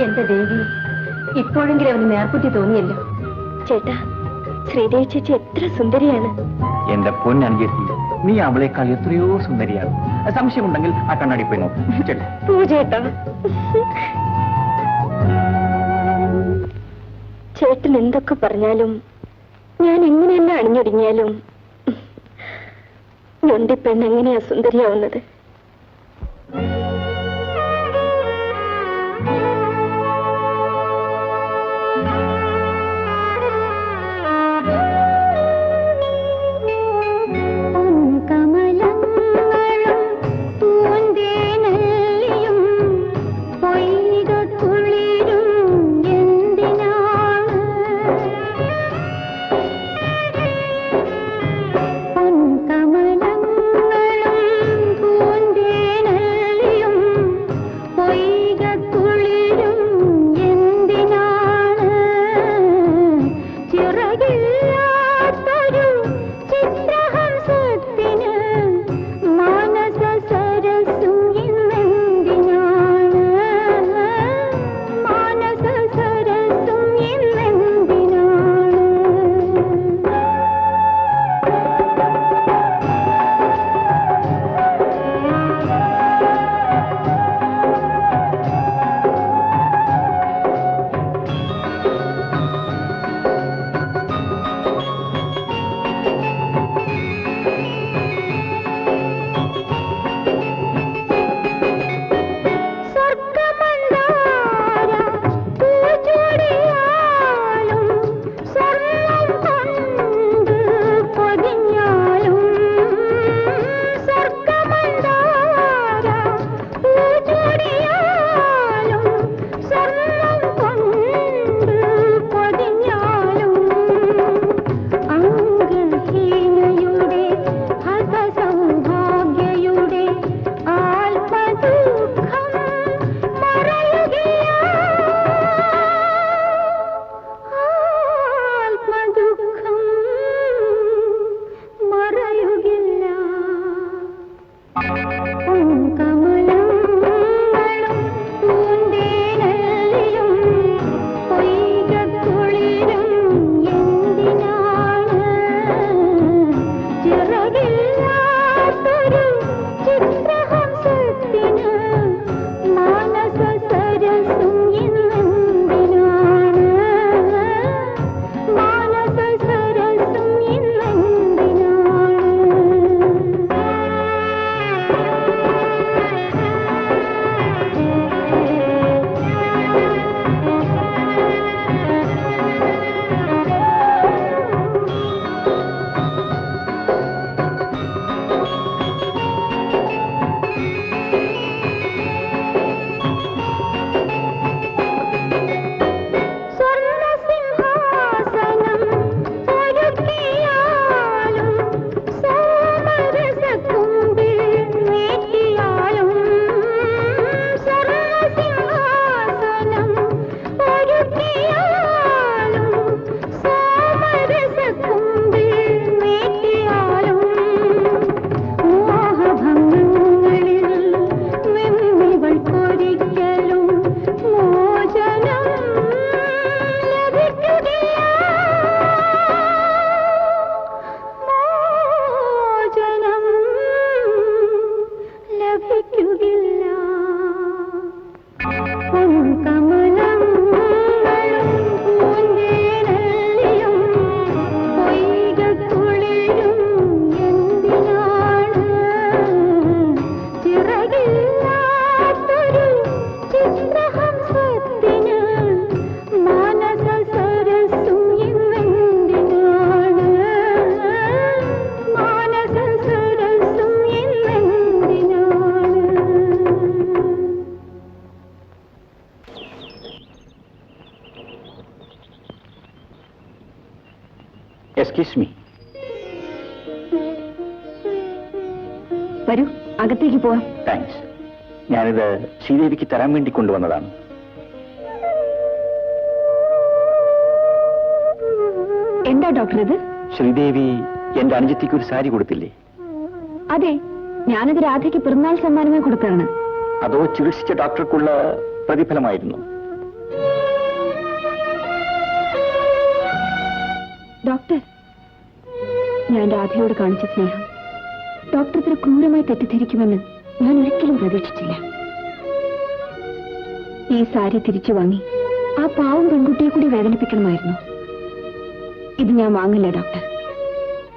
എന്റെ ദേവി, ഇപ്പോഴെങ്കിലും അവന് നേർക്കുറ്റി തോന്നിയല്ലോ. ചേട്ടാ, ശ്രീദേവി ചേച്ചി എത്ര സുന്ദരിയാണ്. എന്റെ പൊന്നനുജത്തി, നീ അവളെക്കാൾ എത്രയോ സുന്ദരിയാണ്. സംശയമുണ്ടെങ്കിൽ ആ കണ്ണാടി പോയി നോക്കും. പോ ചേട്ടാ. ചേട്ടൻ എന്തൊക്കെ പറഞ്ഞാലും, ഞാൻ എങ്ങനെയെല്ലാം അണിഞ്ഞൊരുങ്ങിയാലും ഞൊണ്ടിപ്പെണ്ണ് എങ്ങനെയാ സുന്ദരിയാവുന്നത്? കമ എക്സ്ക്യൂസ് മീ. വരൂ, അകത്തേക്ക് പോവാം. താങ്ക്സ്. ഞാനിത് ശ്രീദേവിക്ക് തരാൻ വേണ്ടി കൊണ്ടുവന്നതാണ്. എന്താ ഡോക്ടർ ഇത്? ശ്രീദേവി എന്റെ അനുജത്തിക്ക് ഒരു സാരി കൊടുത്തില്ലേ? അതെ, ഞാനത് രാധയ്ക്ക് പിറന്നാൾ സമ്മാനമായി കൊടുത്താണ്. അതോ ചികിത്സിച്ച ഡോക്ടർക്കുള്ള പ്രതിഫലമായിരുന്നു? ഡോക്ടർ, ഞാൻ രാധയോട് കാണിച്ച സ്നേഹം ഡോക്ടർ ഇത്ര ക്രൂരമായി തെറ്റിദ്ധരിക്കുമെന്ന് ഞാൻ ഒരിക്കലും പ്രതീക്ഷിച്ചില്ല. ഈ സാരി തിരിച്ചു വാങ്ങി ആ പാവം പെൺകുട്ടിയെ കൂടി വേദനിപ്പിക്കണമായിരുന്നു. ഇത് ഞാൻ വാങ്ങില്ല ഡോക്ടർ.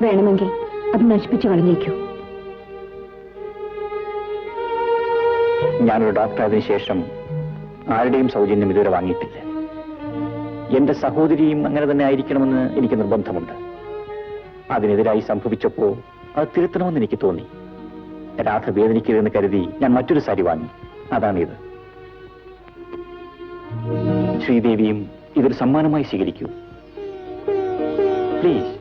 വേണമെങ്കിൽ അത് നശിപ്പിച്ചു കളഞ്ഞേക്കൂ. ഞാനൊരു ഡോക്ടർ ആയതിനു ശേഷം ആരുടെയും സൗജന്യം ഇതുവരെ വാങ്ങിയിട്ടില്ല. എന്റെ സഹോദരിയും അങ്ങനെ തന്നെ ആയിരിക്കണമെന്ന് എനിക്ക് നിർബന്ധമുണ്ട്. അതിനെതിരായി സംഭവിച്ചപ്പോ അത് തിരുത്തണമെന്ന് എനിക്ക് തോന്നി. രാധ വേദനിക്കരുതെന്ന് കരുതി ഞാൻ മറ്റൊരു സാരി വാങ്ങി. അതാണിത്. ശ്രീദേവിയും ഇതൊരു സമ്മാനമായി സ്വീകരിക്കൂ പ്ലീസ്.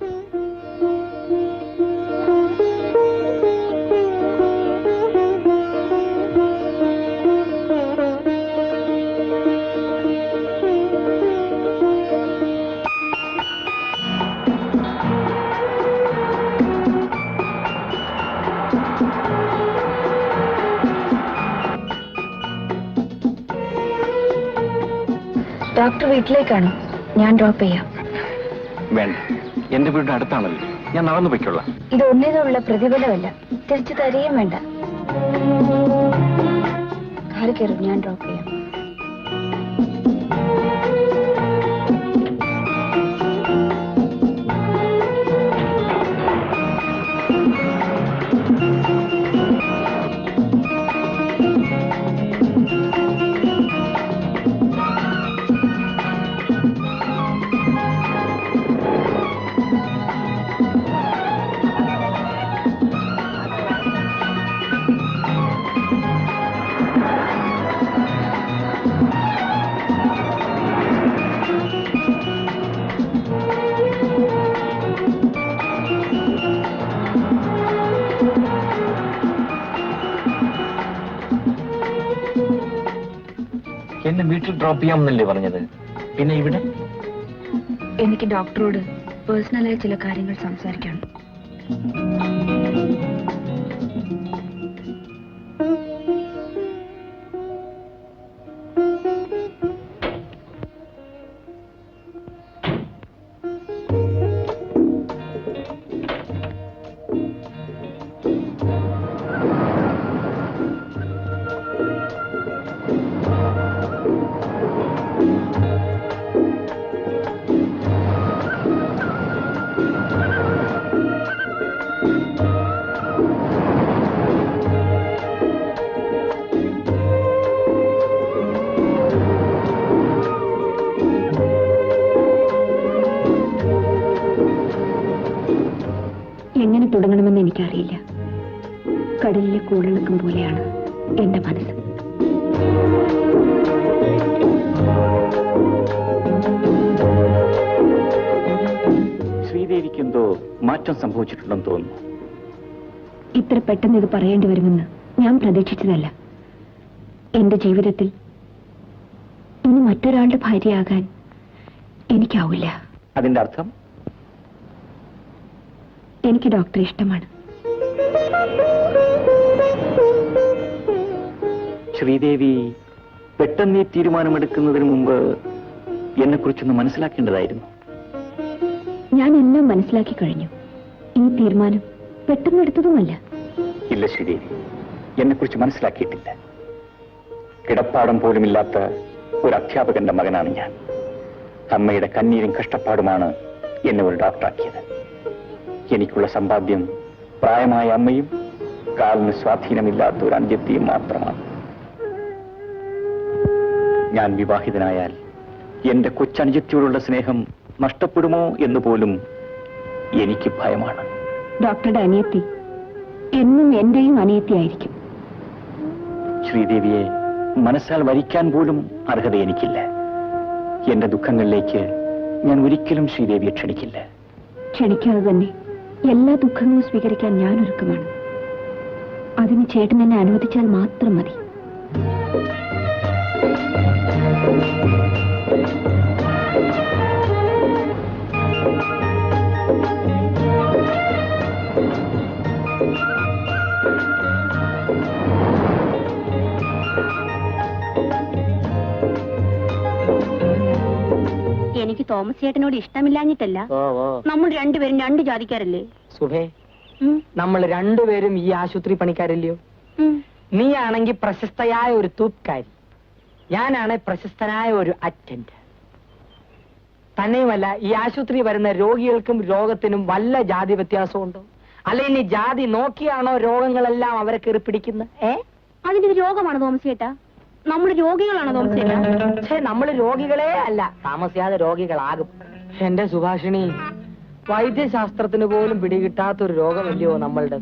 ഡോക്ടർ വീട്ടിലേക്കാണോ? ഞാൻ ഡ്രോപ്പ് ചെയ്യാം. വേണ്ട, എന്റെ വീടിന്റെ അടുത്താണല്ലോ, ഞാൻ നടന്നു പൊയ്ക്കൊള്ളാം. ഇത് ഒന്നിനുള്ള പ്രതിഫലമല്ല, തിരിച്ചു തരികയും വേണ്ട. കാറ് കയറും, ഞാൻ ഡ്രോപ്പ് ചെയ്യാം. എന്നെ വീട്ടിൽ ഡ്രോപ്പ് ചെയ്യാമെന്നല്ലേ പറഞ്ഞത്? പിന്നെ ഇവിടെ? എനിക്ക് ഡോക്ടറോട് പേഴ്സണലായ ചില കാര്യങ്ങൾ സംസാരിക്കണം. എങ്ങനെ തുടങ്ങണമെന്ന് എനിക്കറിയില്ല. കടലിലെ കൂളിളക്കം പോലെയാണ് എന്റെ മനസ്സ്. ശ്രീദേവിക്ക് എന്തോ മാറ്റം സംഭവിച്ചിട്ടുണ്ടെന്ന് തോന്നുന്നു. ഇത്ര പെട്ടെന്ന് ഇത് പറയേണ്ടി വരുമെന്ന് ഞാൻ പ്രതീക്ഷിച്ചതല്ല. എന്റെ ജീവിതത്തിൽ ഇനി മറ്റൊരാളുടെ ഭാര്യയാകാൻ എനിക്കാവില്ല. അതിന്റെ അർത്ഥം? എനിക്ക് ഡോക്ടറെ ഇഷ്ടമാണ്. ശ്രീദേവി പെട്ടെന്ന് ഈ തീരുമാനമെടുക്കുന്നതിന് മുമ്പ് എന്നെക്കുറിച്ചൊന്ന് മനസ്സിലാക്കേണ്ടതായിരുന്നു. ഞാൻ എല്ലാം മനസ്സിലാക്കി കഴിഞ്ഞു. ഈ തീരുമാനം പെട്ടെന്ന് എടുത്തതുമല്ല. ഇല്ല ശ്രീദേവി, എന്നെക്കുറിച്ച് മനസ്സിലാക്കിയിട്ടില്ല. കിടപ്പാടം പോലുമില്ലാത്ത ഒരു അധ്യാപകന്റെ മകനാണ് ഞാൻ. അമ്മയുടെ കണ്ണീരും കഷ്ടപ്പാടുമാണ് എന്നെ ഒരു ഡോക്ടറാക്കിയത്. എനിക്കുള്ള സമ്പാദ്യം പ്രായമായ അമ്മയും കാലിന് സ്വാധീനമില്ലാത്ത ഒരു അന്ത്യത്തെയും മാത്രമാണ്. ഞാൻ വിവാഹിതനായാൽ എന്റെ കൊച്ചനുജത്തിയോടുള്ള സ്നേഹം നഷ്ടപ്പെടുമോ എന്ന് പോലും എനിക്ക് ഭയമാണ്. ഡോക്ടറുടെ അനിയത്തി എന്നും എന്റെയും അനിയത്തിയായിരിക്കും. ശ്രീദേവിയെ മനസ്സാൽ വരിക്കാൻ പോലും അർഹത എനിക്കില്ല. എന്റെ ദുഃഖങ്ങളിലേക്ക് ഞാൻ ഒരിക്കലും ശ്രീദേവിയെ ക്ഷണിക്കില്ല. ക്ഷണിക്കാതെ തന്നെ എല്ലാ ദുഃഖങ്ങളും സ്വീകരിക്കാൻ ഞാൻ ഒരുക്കമാണ്. അതിന് ചേട്ടൻ എന്നെ അനുവദിച്ചാൽ മാത്രം മതി. എനിക്ക് തോമസ് ചേട്ടനോട് ഇഷ്ടമില്ലാഞ്ഞിട്ടല്ല. നമ്മൾ രണ്ടുപേരും രണ്ട് ജാതിക്കാരല്ലേ സുഭേ? നമ്മൾ രണ്ടുപേരും ഈ ആശുപത്രി പണിക്കാരല്ലയോ? നീ ആണെങ്കിൽ പ്രശസ്തയായ ഒരു തൂപ്പ്കാരി, ഞാനാണ് പ്രശസ്തനായ ഒരു അറ്റൻഡ്. തന്നെയുമല്ല, ഈ ആശുപത്രി വരുന്ന രോഗികൾക്കും രോഗത്തിനും വല്ല ജാതി വ്യത്യാസമുണ്ടോ? അല്ല ഇനി ജാതി നോക്കിയാണോ രോഗങ്ങളെല്ലാം അവരെ കയറി പിടിക്കുന്നത്? അതിന്റെ രോഗമാണ് തോമസ് ചേട്ടാ. നമ്മൾ രോഗികളാണോ തോമസ് ചേട്ടാ? പക്ഷേ നമ്മൾ രോഗികളെ അല്ല, താമസിയാതെ രോഗികളാകും. എന്റെ സുഭാഷിണി, വൈദ്യശാസ്ത്രത്തിന് പോലും പിടികിട്ടാത്തൊരു രോഗമല്ലയോ നമ്മളുടെ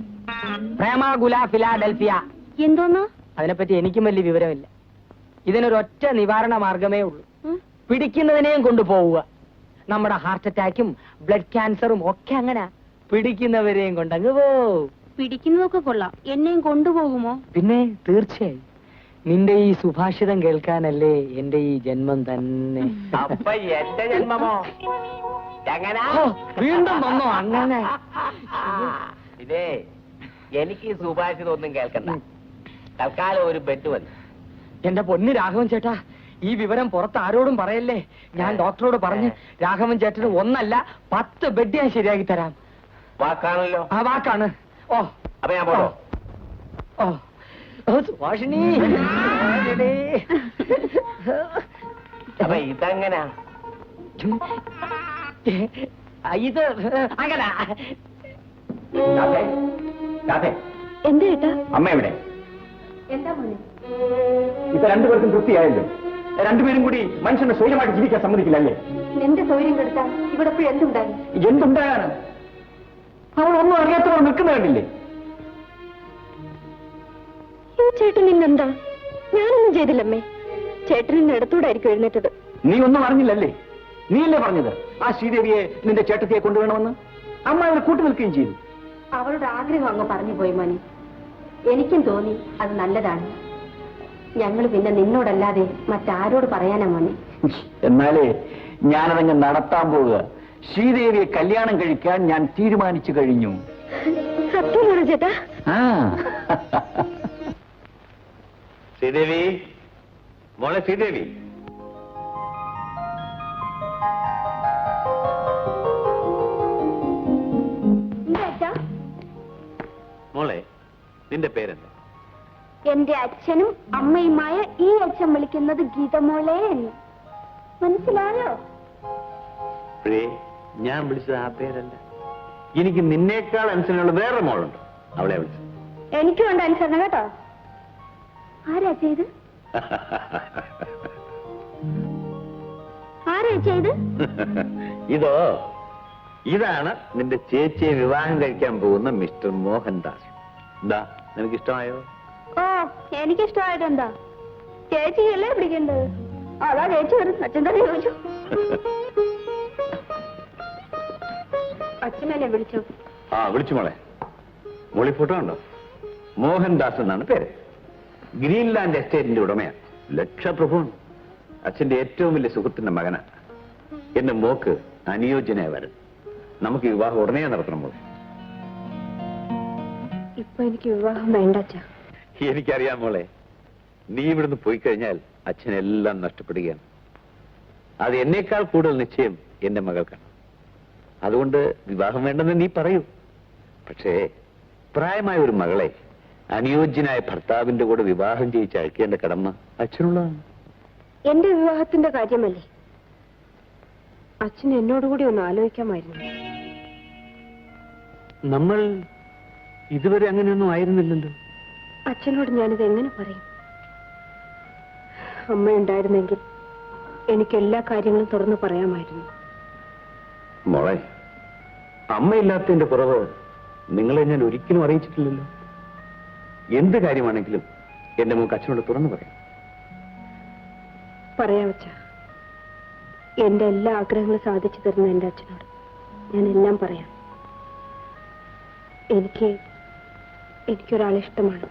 പ്രേമാകുല ഫിലാഡൽഫിയ. എന്തോന്നാ? അതിനെപ്പറ്റി എനിക്കും വലിയ വിവരമില്ല. ഇതിനൊരൊറ്റ നിവാരണ മാർഗമേ ഉള്ളൂ. പിടിക്കുന്നതിനെയും കൊണ്ടുപോവുക. നമ്മുടെ ഹാർട്ട് അറ്റാക്കും ബ്ലഡ് ക്യാൻസറും ഒക്കെ അങ്ങനെ പിടിക്കുന്നവരെയും കൊണ്ടങ്ങ് പോവും. പിടിക്കുന്നതൊക്കെ കൊള്ളാം, എന്നെയും കൊണ്ടുപോകുമോ? പിന്നെ തീർച്ചയായും. നിന്റെ ഈ സുഭാഷിതം കേൾക്കാനല്ലേ എന്റെ ഈ ജന്മം തന്നെ. അപ്പൊ എന്റെ ജന്മമോ വീണ്ടും വന്നോ അങ്ങനെ? ഇതേ എനിക്ക് ഈ സുഭാഷിതം ഒന്നും കേൾക്കണ്ട. തൽക്കാലം ഒരു ബെഡ് വന്നു. എന്റെ പൊന്ന് രാഘവൻ ചേട്ടാ, ഈ വിവരം പുറത്ത് ആരോടും പറയല്ലേ. ഞാൻ ഡോക്ടറോട് പറഞ്ഞ് രാഘവൻ ചേട്ടന് 1 അല്ല 10 ബെഡ് ഞാൻ ശരിയാക്കി തരാം. വാക്കാണല്ലോ. ആ വാക്കാണ്. ഓ അപ്പൊ ഞാൻ പോണോ? ഓ സുഭാഷിണി, അപ്പൊ ഇതെങ്ങനാ? ഇത് അങ്ങനെ. എന്താ ചേട്ടാ? അമ്മ എവിടെ? എന്താ മോനെ? ഇപ്പൊ രണ്ടുപേർക്കും തൃപ്തിയായല്ലോ. രണ്ടുപേരും കൂടി മനുഷ്യനെ സ്വയമായിട്ട് ജീവിക്കാൻ സമ്മതിക്കില്ലല്ലേ? നിന്റെ സൗകര്യം കെടുത്താൻ ഇവിടെ ഇപ്പോൾ എന്തുണ്ടായി? എന്തുണ്ടായാണ്? അവൾ ഒന്നും അറിയാത്തവർ നിൽക്കുന്ന കണ്ടില്ലേ? ചേട്ടൻ ഇന്നെന്താ? ഞാനൊന്നും ചെയ്തില്ലമ്മേ. ചേട്ടൻ ഇന്ന് ഇടത്തോടായിരിക്കും എഴുന്നേറ്റത്. നീ ഒന്നും അറിഞ്ഞില്ലല്ലേ? നീയല്ലേ പറഞ്ഞത് ആ ശ്രീദേവിയെ നിന്റെ ചേട്ടത്തിയെ കൊണ്ടുവേണമെന്ന്? അമ്മ അവരെ കൂട്ടി നിൽക്കുകയും ചെയ്തു. അവളുടെ ആഗ്രഹം അങ്ങ് പറഞ്ഞു പോയി മോനെ. എനിക്കും തോന്നി അത് നല്ലതാണ്. ഞങ്ങൾ പിന്നെ നിന്നോടല്ലാതെ മറ്റാരോട് പറയാനാ മോനെ? എന്നാലേ ഞാനതങ്ങ് നടത്താൻ പോവുക. ശ്രീദേവിയെ കല്യാണം കഴിക്കാൻ ഞാൻ തീരുമാനിച്ചു കഴിഞ്ഞു. സത്യമാണോ ചേട്ടാ? ആ ശ്രീദേവി, മോളെ ശ്രീദേവി. മോളെ, നിന്റെ പേരെന്താ? എന്റെ അച്ഛനും അമ്മയുമായ ഈ അച്ഛൻ വിളിക്കുന്നത് ഗീതമോളെ എന്ന്. മനസ്സിലായോ? ഞാൻ വിളിച്ചത് ആ പേരല്ല. എനിക്ക് നിന്നേക്കാൾ അനുസരണയുള്ള വേറെ മോളുണ്ട്, അവളെ വിളിച്ചത്. എനിക്കും ഉണ്ട് അനുസരണം കേട്ടോ. ആരാ ചെയ്ത്? ആരാ ചെയ്ത്? ഇതാണ് നിന്റെ ചേച്ചിയെ വിവാഹം കഴിക്കാൻ പോകുന്ന മിസ്റ്റർ മോഹൻദാസ്. എന്താ, നിനക്ക് ഇഷ്ടമായോ? ഓ, എനിക്കിഷ്ടമായിട്ട് എന്താ? ചേച്ചിയല്ലേ പിടിക്കേണ്ടത്. അതാ ചേച്ചി വരും. അച്ഛൻ തന്നെ ചോദിച്ചു. അച്ഛനല്ലേ വിളിച്ചു? ആ, വിളിച്ചു മോളെ. മോളി ഫോട്ടോ ഉണ്ടോ? മോഹൻദാസ് എന്നാണ് പേര്. ഗ്രീൻലാൻഡ് എസ്റ്റേറ്റിന്റെ ഉടമയാണ്. ലക്ഷപ്രഭുവാണ്. അച്ഛന്റെ ഏറ്റവും വലിയ സുഹൃത്തിന്റെ മകനാണ്. എന്റെ മോക്ക് അനുയോജ്യനായ വരൻ. നമുക്ക് വിവാഹം ഉടനെ നടത്തണം മോളെ. ഇപ്പൊ എനിക്ക് വിവാഹം വേണ്ട അച്ഛാ. എനിക്കറിയാം മോളെ, നീ ഇവിടുന്ന് പോയി കഴിഞ്ഞാൽ അച്ഛനെല്ലാം നഷ്ടപ്പെടുകയാണ്. അത് എന്നേക്കാൾ കൂടുതൽ നിശ്ചയം എന്റെ മകൾക്കാണ്. അതുകൊണ്ട് വിവാഹം വേണ്ടെന്ന് നീ പറയൂ. പക്ഷേ പ്രായമായ ഒരു മകളെ അനുയോജ്യനായ ഭർത്താവിന്റെ കൂടെ വിവാഹം ചെയ്യിച്ച് അയക്കേണ്ട കടമ അച്ഛനുള്ളതാണ്. എന്റെ വിവാഹത്തിന്റെ കാര്യമല്ലേ? അച്ഛൻ എന്നോടുകൂടി ഒന്ന് ആലോചിക്കാമായിരുന്നു. നമ്മൾ ഇതുവരെ അങ്ങനെയൊന്നും ആയിരുന്നില്ലല്ലോ. അച്ഛനോട് ഞാനിത് എങ്ങനെ പറയും? അമ്മയുണ്ടായിരുന്നെങ്കിൽ എനിക്ക് എല്ലാ കാര്യങ്ങളും തുറന്നു പറയാമായിരുന്നു. മോളെ, അമ്മയില്ലാത്തതിന്റെ കുറവ് നിങ്ങളെ ഞാൻ ഒരിക്കലും അറിയിച്ചിട്ടില്ലല്ലോ. എന്ത് കാര്യമാണെങ്കിലും എന്റെ മോക്ക് അച്ഛനോട് തുറന്നു പറയാം. പറയാം അച്ഛാ. എന്റെ എല്ലാ ആഗ്രഹങ്ങളും സാധിച്ചു തരുന്ന എന്റെ അച്ഛനോട് ഞാൻ എല്ലാം പറയാം. എനിക്കൊരാളെ ഇഷ്ടമാണ്.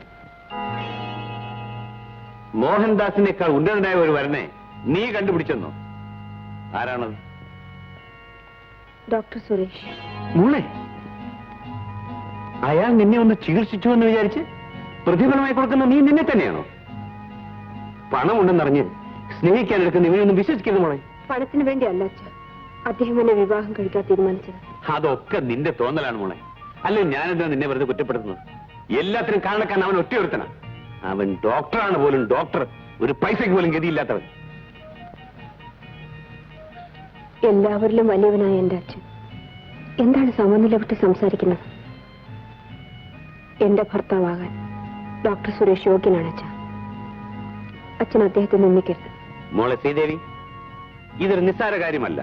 മോഹൻദാസിനേക്കാൾ ഉന്നതനായ ഒരു വരനെ നീ കണ്ടുപിടിച്ചെന്നോ? ആരാണത്? ഡോക്ടർ സുരേഷ്. മോളെ, അയാൾ നിന്നെ ഒന്ന് ചികിത്സിച്ചു എന്ന് വിചാരിച്ച് പ്രതിഫലമായി കൊടുക്കുന്ന നീ നിന്നെ തന്നെയാണോ? പണമുണ്ടെന്നറിഞ്ഞ് സ്നേഹിക്കാൻ എടുക്കുന്ന ഇവനൊന്നും വിശ്വസിക്കരുത് മോളെ. പണത്തിന് വേണ്ടിയല്ല അച്ഛ അദ്ദേഹം എന്നെ വിവാഹം കഴിക്കാൻ തീരുമാനിച്ചത്. അതൊക്കെ നിന്റെ തോന്നലാണ് മോളെ. അല്ലെ ഞാനെന്താ നിന്നെ വെറുതെ കുറ്റപ്പെടുത്തുന്നത്? എല്ലാത്തിനും കാരണക്കാൻ അവൻ ഒറ്റയൊരുത്തനാ. അവൻ ഡോക്ടറാണ് പോലും ഡോക്ടർ. ഒരു പൈസയ്ക്ക് പോലും ഗതിയില്ലാത്തവൻ. എല്ലാവരിലും വലിയവനായ എന്റെ അച്ഛൻ എന്താണ് സമനില വിട്ട് സംസാരിക്കുന്നത്? എന്റെ ഭർത്താവാകാൻ ഡോക്ടർ സുരേഷ് യോഗ്യനാണ് അച്ഛൻ. അച്ഛൻ അദ്ദേഹത്തെ നിന്ദിക്കരുത്. മോളെ ശ്രീദേവി, ഇതൊരു നിസ്സാര കാര്യമല്ല.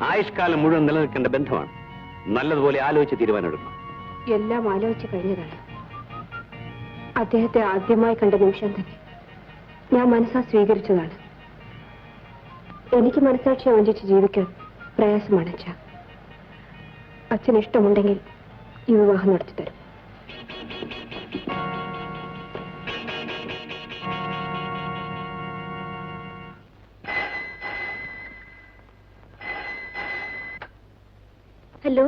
ആയുഷ്കാലം മുഴുവൻ നിലനിൽക്കേണ്ട ബന്ധമാണ്. നല്ലതുപോലെ ആലോചിച്ച് തീരുമാനമെടുക്കണം. എല്ലാം ആലോചിച്ച് കഴിഞ്ഞതാണ്. അദ്ദേഹത്തെ ആദ്യമായി കണ്ട നിമിഷം തന്നെ ഞാൻ മനസ്സാ സ്വീകരിച്ചതാണ്. എനിക്ക് മനസ്സാക്ഷിയെ വഞ്ചിച്ച് ജീവിക്കാൻ പ്രയാസമാണ് അച്ഛ. അച്ഛന് ഇഷ്ടമുണ്ടെങ്കിൽ ഈ വിവാഹം നടത്തി തരും. ഹലോ,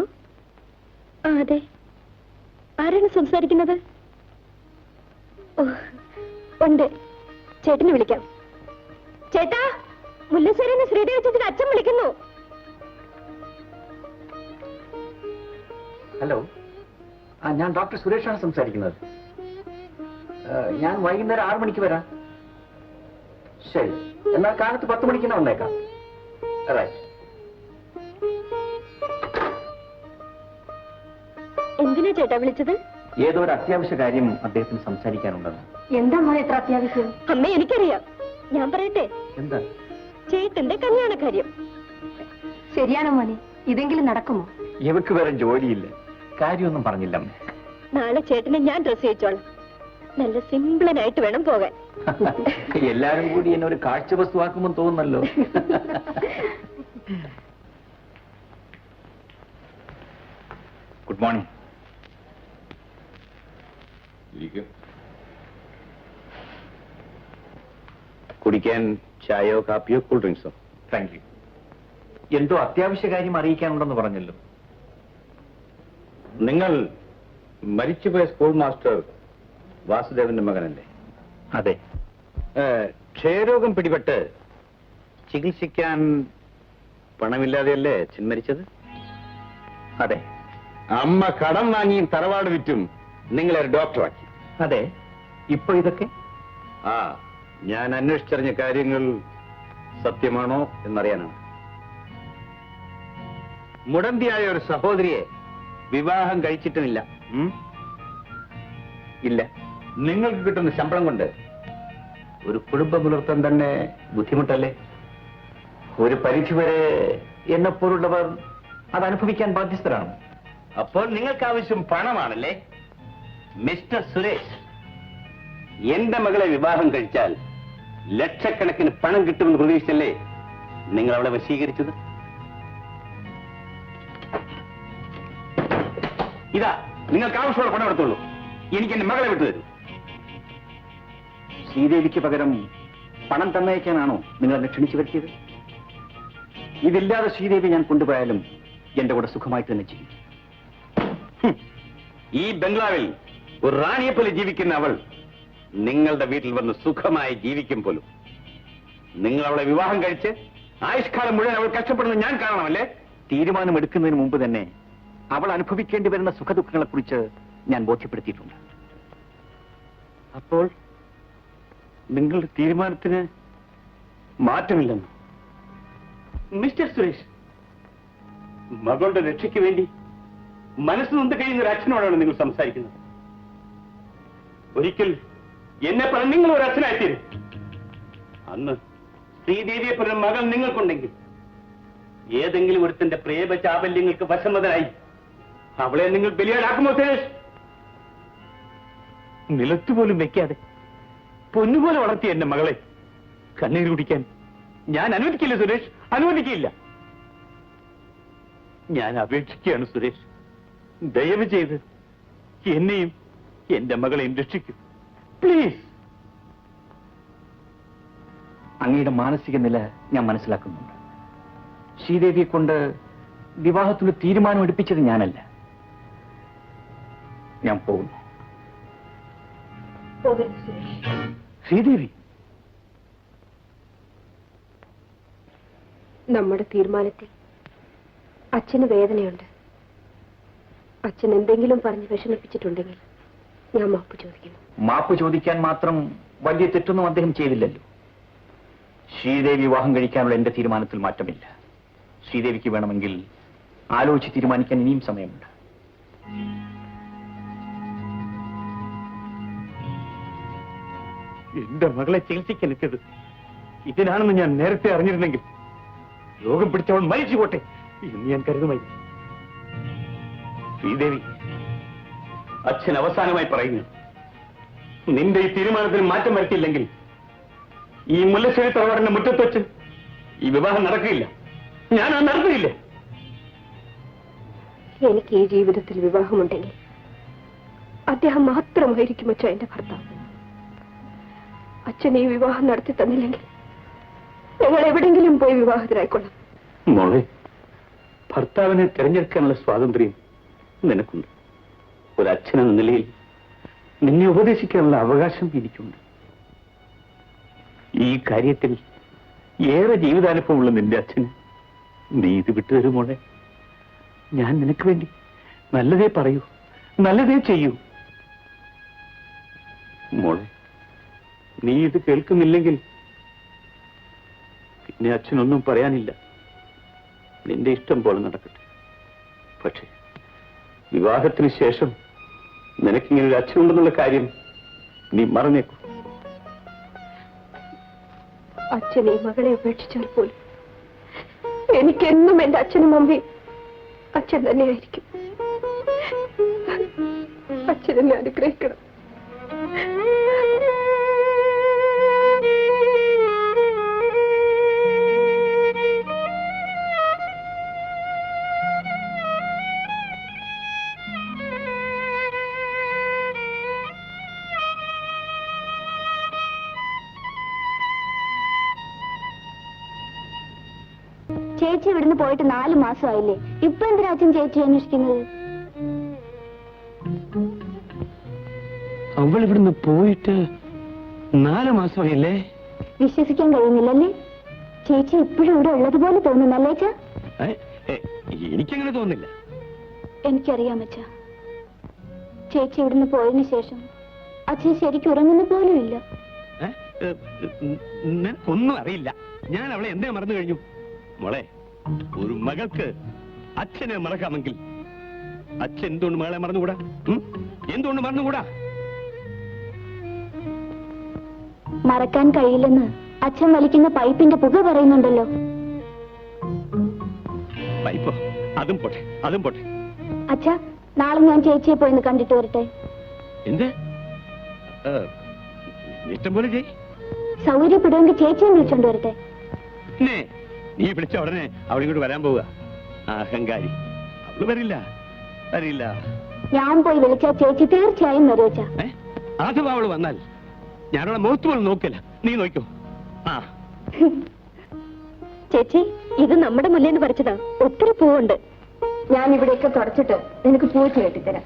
ആ അതെ, ആരാണ് സംസാരിക്കുന്നത്? ഓ ഉണ്ട്, ചേട്ടനെ വിളിക്കാം. ചേട്ടാ, മുല്ലശ്ശേരിന്ന് ശ്രീദേവി ചേച്ചിയുടെ അച്ഛൻ വിളിക്കുന്നു. ഹലോ, ഞാൻ ഡോക്ടർ സുരേഷാണ് സംസാരിക്കുന്നത്. ഞാൻ വൈകുന്നേരം 6 മണിക്ക് വരാം. ശരി, എന്നാൽ കാലത്ത് 10 മണിക്ക് തന്നെ വന്നേക്കാം. റൈറ്റ്. എന്തിനാ ചേട്ടാ വിളിച്ചത്? ഏതോ ഒരു അത്യാവശ്യ കാര്യം അദ്ദേഹത്തിന് സംസാരിക്കാനുണ്ടെന്ന്. എന്താ മോനെ ഇത്ര അത്യാവശ്യം? അമ്മേ, എനിക്കറിയാം. ഞാൻ പറയട്ടെ? എന്താ? ചേട്ടന്റെ കല്യാണ കാര്യം. ശരിയാണോ മോനെ? ഇതെങ്കിലും നടക്കുമോ? ഇവക്ക് വേറെ ജോലിയില്ല, കാര്യമൊന്നും പറഞ്ഞില്ല. നാളെ ചേട്ടനെ ഞാൻ ഡ്രസ് ചെയ്യിച്ചോളാം. നല്ല സിംപിളനായിട്ട് വേണം പോകാൻ. എല്ലാരും കൂടി എന്നെ ഒരു കാഴ്ച വസ്തുവാക്കുമ്പോൾ തോന്നുന്നല്ലോ. Good morning. കുടിക്കാൻ ചായയോ കാപ്പിയോ കൂൾ ഡ്രിങ്ക്സോ? Thank you. എന്തോ അത്യാവശ്യ കാര്യം അറിയിക്കാനുണ്ടെന്ന് പറഞ്ഞല്ലോ. നിങ്ങൾ മരിച്ചുപോയ സ്കൂൾ മാസ്റ്റർ വാസുദേവന്റെ മകനല്ലേ? അതെ. ക്ഷയരോഗം പിടിപെട്ട് ചികിത്സിക്കാൻ പണമില്ലാതെയല്ലേ അച്ഛൻ മരിച്ചത്? അതെ. അമ്മ കടം വാങ്ങിയും തറവാട് വിറ്റും നിങ്ങളെ ഒരു ഡോക്ടറാക്കി. അതെ. ഇപ്പൊ ഇതൊക്കെ ഞാൻ അന്വേഷിച്ചറിഞ്ഞ കാര്യങ്ങൾ സത്യമാണോ എന്നറിയാനാണ്. മുടന്തിയായ ഒരു സഹോദരിയെ വിവാഹം കഴിച്ചിട്ടുമില്ല. ഇല്ല. നിങ്ങൾക്ക് കിട്ടുന്ന ശമ്പളം കൊണ്ട് ഒരു കുടുംബം പുലർത്താൻ തന്നെ ബുദ്ധിമുട്ടല്ലേ? ഒരു പരിധിവരെ എന്നെപ്പോലുള്ളവർ അത് അനുഭവിക്കാൻ ബാധ്യസ്ഥരാണ്. അപ്പോൾ നിങ്ങൾക്ക് ആവശ്യം പണമാണല്ലേ? മിസ്റ്റർ സുരേഷ്, എന്റെ മകളെ വിവാഹം കഴിച്ചാൽ ലക്ഷക്കണക്കിന് പണം കിട്ടുമെന്ന് പ്രതീക്ഷിച്ചല്ലേ നിങ്ങൾ അവളെ വശീകരിച്ചത്? ഇതാ, നിങ്ങൾക്ക് ആവശ്യമുള്ള പണം എടുത്തോളൂ. എനിക്ക് എന്റെ മകളെ വിട്ടുതരൂ. ശ്രീദേവിക്ക് പകരം പണം തന്നയക്കാനാണോ നിങ്ങൾ എന്നെ ക്ഷണിച്ചു വരുത്തിയത്? ഇതില്ലാതെ ശ്രീദേവി ഞാൻ കൊണ്ടുപോയാലും എന്റെ കൂടെ സുഖമായിട്ട് തന്നെ ചെയ്യും. ഈ ബംഗ്ലാവിൽ ഒരു റാണിയെ പോലെ ജീവിക്കുന്ന അവൾ നിങ്ങളുടെ വീട്ടിൽ വന്ന് സുഖമായി ജീവിക്കും പോലും. നിങ്ങൾ അവളെ വിവാഹം കഴിച്ച് ആയുഷ്കാലം മുഴുവൻ അവൾ കഷ്ടപ്പെടുന്നത് ഞാൻ കാണണമല്ലേ? തീരുമാനമെടുക്കുന്നതിന് മുമ്പ് തന്നെ അവൾ അനുഭവിക്കേണ്ടി വരുന്ന സുഖദുഃഖങ്ങളെ കുറിച്ച് ഞാൻ ബോധ്യപ്പെടുത്തിയിട്ടുണ്ട്. അപ്പോൾ നിങ്ങളുടെ തീരുമാനത്തിന് മാറ്റമില്ലെന്ന്? മിസ്റ്റർ സുരേഷ്, മകളുടെ രക്ഷയ്ക്ക് വേണ്ടി മനസ്സ് നൊന്ത് കഴിയുന്ന ഒരു അച്ഛനോടാണ് നിങ്ങൾ സംസാരിക്കുന്നത്. ഒരിക്കൽ എന്നെ പറഞ്ഞ് നിങ്ങൾ ഒരു അച്ഛനായിത്തീരും. അന്ന് ശ്രീദേവിയെ പറഞ്ഞ മകൾ നിങ്ങൾക്കുണ്ടെങ്കിൽ ഏതെങ്കിലും ഒരുത്തന്റെ പ്രേമ ചാബല്യങ്ങൾക്ക് വശമതനായി അവളെ നിങ്ങൾ ബലിയാടാക്കുമോ സുരേഷ്? നിലത്തുപോലും വെക്കാതെ പൊന്നുപോലെ വളർത്തിയ എന്റെ മകളെ കണ്ണീര് കുടിക്കാൻ ഞാൻ അനുവദിക്കില്ല സുരേഷ്, അനുവദിക്കില്ല. ഞാൻ അപേക്ഷിക്കുകയാണ് സുരേഷ്, ദയവ് ചെയ്ത് എന്നെയും എന്റെ മകളെയും രക്ഷിക്കൂ പ്ലീസ്. അങ്ങയുടെ മാനസിക നില ഞാൻ മനസ്സിലാക്കുന്നുണ്ട്. ശ്രീദേവിയെ കൊണ്ട് വിവാഹത്തിന് തീരുമാനം എടുപ്പിച്ചത് ഞാനല്ല. ഞാൻ പോകുന്നു. ശ്രീദേവി, നമ്മുടെ തീരുമാനത്തിൽ അച്ഛന് വേദനയുണ്ട്. അച്ഛൻ എന്തെങ്കിലും പറഞ്ഞ് വിഷമിപ്പിച്ചിട്ടുണ്ടെങ്കിൽ ഞാൻ മാപ്പ് ചോദിക്കുന്നു. മാപ്പ് ചോദിക്കാൻ മാത്രം വലിയ തെറ്റൊന്നും അദ്ദേഹം ചെയ്തില്ലല്ലോ. ശ്രീദേവി വിവാഹം കഴിക്കാനുള്ള എന്റെ തീരുമാനത്തിൽ മാറ്റമില്ല. ശ്രീദേവിക്ക് വേണമെങ്കിൽ ആലോചിച്ച് തീരുമാനിക്കാൻ ഇനിയും സമയമുണ്ട്. എന്റെ മകളെ ചികിത്സിക്കാൻ എത്തിയത് ഇതിനാണെന്ന് ഞാൻ നേരത്തെ അറിഞ്ഞിരുന്നെങ്കിൽ രോഗം പിടിച്ചവൾ മരിച്ചു പോട്ടെ എന്ന് ഞാൻ കരുതുമായി. ശ്രീദേവി, അച്ഛൻ അവസാനമായി പറയുന്നു, നിന്റെ ഈ തീരുമാനത്തിന് മാറ്റം വരുത്തിയില്ലെങ്കിൽ ഈ മുല്ലശ്ശേരി തറവാടിന്റെ മുറ്റത്ത് വെച്ച് ഈ വിവാഹം നടക്കില്ല. ഞാനത് നടത്തിയില്ല. എനിക്ക് ഈ ജീവിതത്തിൽ വിവാഹമുണ്ടെങ്കിൽ അദ്ദേഹം മാത്രമായിരിക്കും അച്ഛൻ എന്റെ ഭർത്താവ്. അച്ഛൻ ഈ വിവാഹം നടത്തി തന്നില്ലെങ്കിൽ ഞങ്ങൾ എവിടെങ്കിലും പോയി വിവാഹത്തിനായിക്കൊള്ളാം. മോളെ, ഭർത്താവിനെ തിരഞ്ഞെടുക്കാനുള്ള സ്വാതന്ത്ര്യം നിനക്കുണ്ട്. ഒരു അച്ഛനെന്ന നിലയിൽ നിന്നെ ഉപദേശിക്കാനുള്ള അവകാശം എനിക്കുണ്ട്. ഈ കാര്യത്തിൽ ഏറെ ജീവിതാനുഭവമുള്ള നിന്റെ അച്ഛന് നീ ഇത് വിട്ടുതരൂ മോളെ. ഞാൻ നിനക്ക് വേണ്ടി നല്ലതേ പറയൂ, നല്ലതേ ചെയ്യൂ. മോളെ, നീ ഇത് കേൾക്കുന്നില്ലെങ്കിൽ പിന്നെ അച്ഛനൊന്നും പറയാനില്ല. നിന്റെ ഇഷ്ടം പോലെ നടക്കട്ടെ. പക്ഷേ വിവാഹത്തിന് ശേഷം നിനക്കിങ്ങനെ ഒരു അച്ഛനുണ്ടെന്നുള്ള കാര്യം നീ മറന്നേക്കൂ. അച്ഛൻ ഈ മകളെ ഉപേക്ഷിച്ചാൽ പോലും എനിക്കെന്നും എന്റെ അച്ഛനും അമ്മയും അച്ഛൻ തന്നെയായിരിക്കും. അച്ഛനെന്നെ അനുഗ്രഹിക്കണം. ചേച്ചി ഇവിടുന്ന് പോയിട്ട് 4 മാസമായില്ലേ? ഇപ്പൊ എന്തിനാ അച്ഛൻ ചേച്ചി അന്വേഷിക്കുന്നത്? അവൾ ഇവിടുന്ന് പോയിട്ട് 4 മാസമായില്ലേ? വിശ്വസിക്കാൻ കഴിയുന്നില്ലല്ലേ? ചേച്ചി ഇപ്പോഴും ഇവിടെ ഉള്ളതുപോലെ തോന്നുന്നല്ലേ അച്ഛാ? എനിക്കങ്ങനെ തോന്നില്ല. എനിക്കറിയാം അച്ഛാ. ചേച്ചി ഇവിടുന്ന് പോയതിനു ശേഷം അച്ഛൻ ശരിക്കും ഉറങ്ങുന്ന പോലും ഇല്ല. ഒന്നും അറിയില്ല. ഞാൻ അവളെ എന്തേ മറന്നു കഴിഞ്ഞു? മോളെ, ഒരു മകൾക്ക് അച്ഛനെ മറക്കാമെങ്കിൽ അച്ഛൻ എന്തുകൊണ്ട് മകളെ മറന്നുകൂടാ? എന്തുകൊണ്ട് മറന്നുകൂടാ? മറക്കാൻ കഴിയില്ലെന്ന് അച്ഛൻ വലിക്കുന്ന പൈപ്പിന്റെ പുക പറയുന്നുണ്ടല്ലോ. പൈപ്പോ? അതും പോട്ടെ, അതും പോട്ടെ. അച്ഛാ, നാളെ ഞാൻ ചേച്ചിയെ പോയി കണ്ടിട്ട് വരട്ടെ. എന്ത്? ഇഷ്ടം പോലെ ചെയ്. സൗകര്യപ്പെടുമെങ്കിൽ ചേച്ചിയെ വിളിച്ചോണ്ട് വരട്ടെ. പിന്നെ നീ വിളിച്ച ഉടനെ അവൾ ഇങ്ങോട്ട് വരാൻ പോവുക? അഹങ്കാരി. അവള് വരില്ല, വരില്ല. ഞാൻ പോയി വിളിച്ചാ ചേച്ചി തീർച്ചയായും വരും അച്ഛാ. അഥവാ അവള് വന്നാൽ ഞാനവളെ മുഖത്ത് പോലും നോക്കില്ല. നീ നോക്കോ? ചേച്ചി, ഇത് നമ്മുടെ മുല്ലേന്ന് പറിച്ചതാ. ഒത്തിരി പൂവുണ്ട്. ഞാൻ ഇവിടെയൊക്കെ തുടച്ചിട്ട് നിനക്ക് പൂച്ച് കെട്ടിത്തരാം.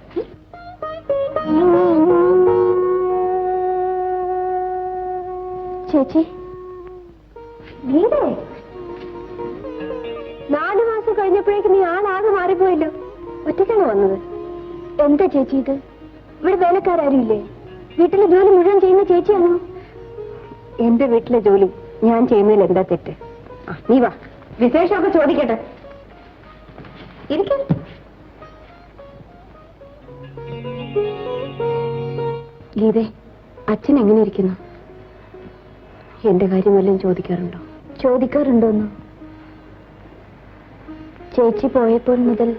ചേച്ചി, ഗീതേ, 4 മാസം കഴിഞ്ഞപ്പോഴേക്ക് നീ ആളാകെ മാറിപ്പോയല്ലോ. ഒറ്റയ്ക്കാണ് വന്നത്. എന്താ ചേച്ചി ഇത്? ഇവിടെ വേലക്കാരും ഇല്ലേ? വീട്ടിലെ ജോലി മുഴുവൻ ചെയ്യുന്ന ചേച്ചിയാണോ? എന്റെ വീട്ടിലെ ജോലി ഞാൻ ചെയ്യുന്നതിൽ എന്താ തെറ്റ്? നീ വാ, വിശേഷമൊക്കെ ചോദിക്കട്ടെ. ഇരിക്ക. ഗീതേ, അച്ഛൻ എങ്ങനെ ഇരിക്കുന്നു? എന്റെ കാര്യം വല്ലതും ചോദിക്കാറുണ്ടോ? ചോദിക്കാറുണ്ടോന്നോ? ചേച്ചി പോയപ്പോൾ മുതൽ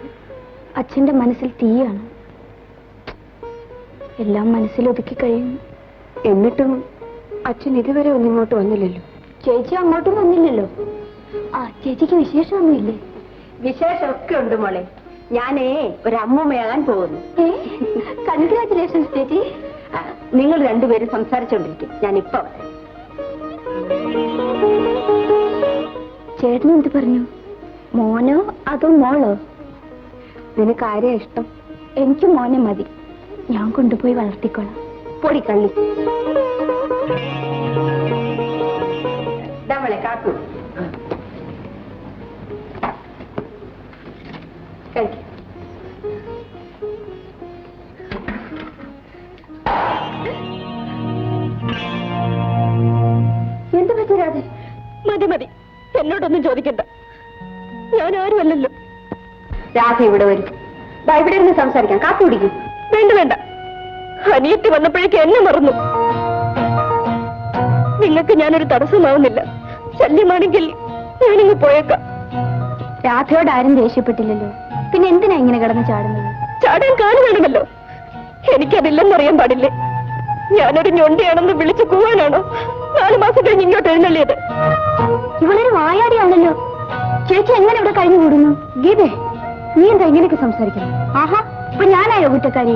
അച്ഛന്റെ മനസ്സിൽ തീയാണ്. എല്ലാം മനസ്സിലൊതുക്കി കഴിയുന്നു. എന്നിട്ടും അച്ഛൻ ഇതുവരെ ഒന്നും ഇങ്ങോട്ട് വന്നില്ലല്ലോ. ചേച്ചി അങ്ങോട്ടും വന്നില്ലല്ലോ. ചേച്ചിക്ക് വിശേഷമൊന്നുമില്ലേ? വിശേഷമൊക്കെ ഉണ്ട് മോളെ. ഞാനേ ഒരു അമ്മൂമ്മയാകാൻ പോകുന്നു. കൺഗ്രാറ്റുലേഷൻസ് ചേച്ചി. നിങ്ങൾ രണ്ടുപേരും സംസാരിച്ചോണ്ടിരിക്കും, ഞാനിപ്പോ. ചേട്ടൻ എന്ത് പറഞ്ഞു? മോനോ അതോ മോളോ? നിനക്ക് ആരെയാ ഇഷ്ടം? എനിക്ക് മോനെ മതി. ഞാൻ കൊണ്ടുപോയി വളർത്തിക്കോളാം. പൊടി കള്ളി. നമ്മളെ കാക്കൂ കഴിക്കും. എന്ത് പറ്റി രാധ? മതി മതി, എന്നോടൊന്നും ചോദിക്കണ്ട. ഞാൻ ആരുമല്ലല്ലോ. രാധ ഇവിടെ വരും. ഇവിടെ ഇരുന്ന് സംസാരിക്കാം. കാപ്പി കുടിക്കും. വേണ്ട വേണ്ട, അനിയത്തി വന്നപ്പോഴേക്ക് എന്നെ മറന്നു. നിങ്ങൾക്ക് ഞാനൊരു തടസ്സമാവുന്നില്ല. ശല്യമാണെങ്കിൽ ഞാനിങ്ങ് പോയേക്കാം. രാധയോട് ആരും ദേഷ്യപ്പെട്ടില്ലല്ലോ, പിന്നെ എന്തിനാ ഇങ്ങനെ കിടന്ന് ചാടുന്നത്? ചാടാൻ കാര്യം വേണമല്ലോ. എനിക്കതില്ലെന്നറിയാൻ പാടില്ലേ? ഞാനൊരു ഞൊണ്ടിയാണെന്ന് വിളിച്ചു കൂവാനാണോ 4 മാസം കഴിഞ്ഞ് ഇങ്ങോട്ട് എഴുന്നള്ളിയത്? ഇവളൊരു വായാടിയാണല്ലോ. ചേച്ചി എങ്ങനെ ഇവിടെ കഴിഞ്ഞു കൂടുന്നു? ഗീതേ, നീ എന്താ ഇങ്ങനെയൊക്കെ സംസാരിക്കണം? ആഹാ, ഇപ്പൊ ഞാനായോ കുറ്റക്കാരി?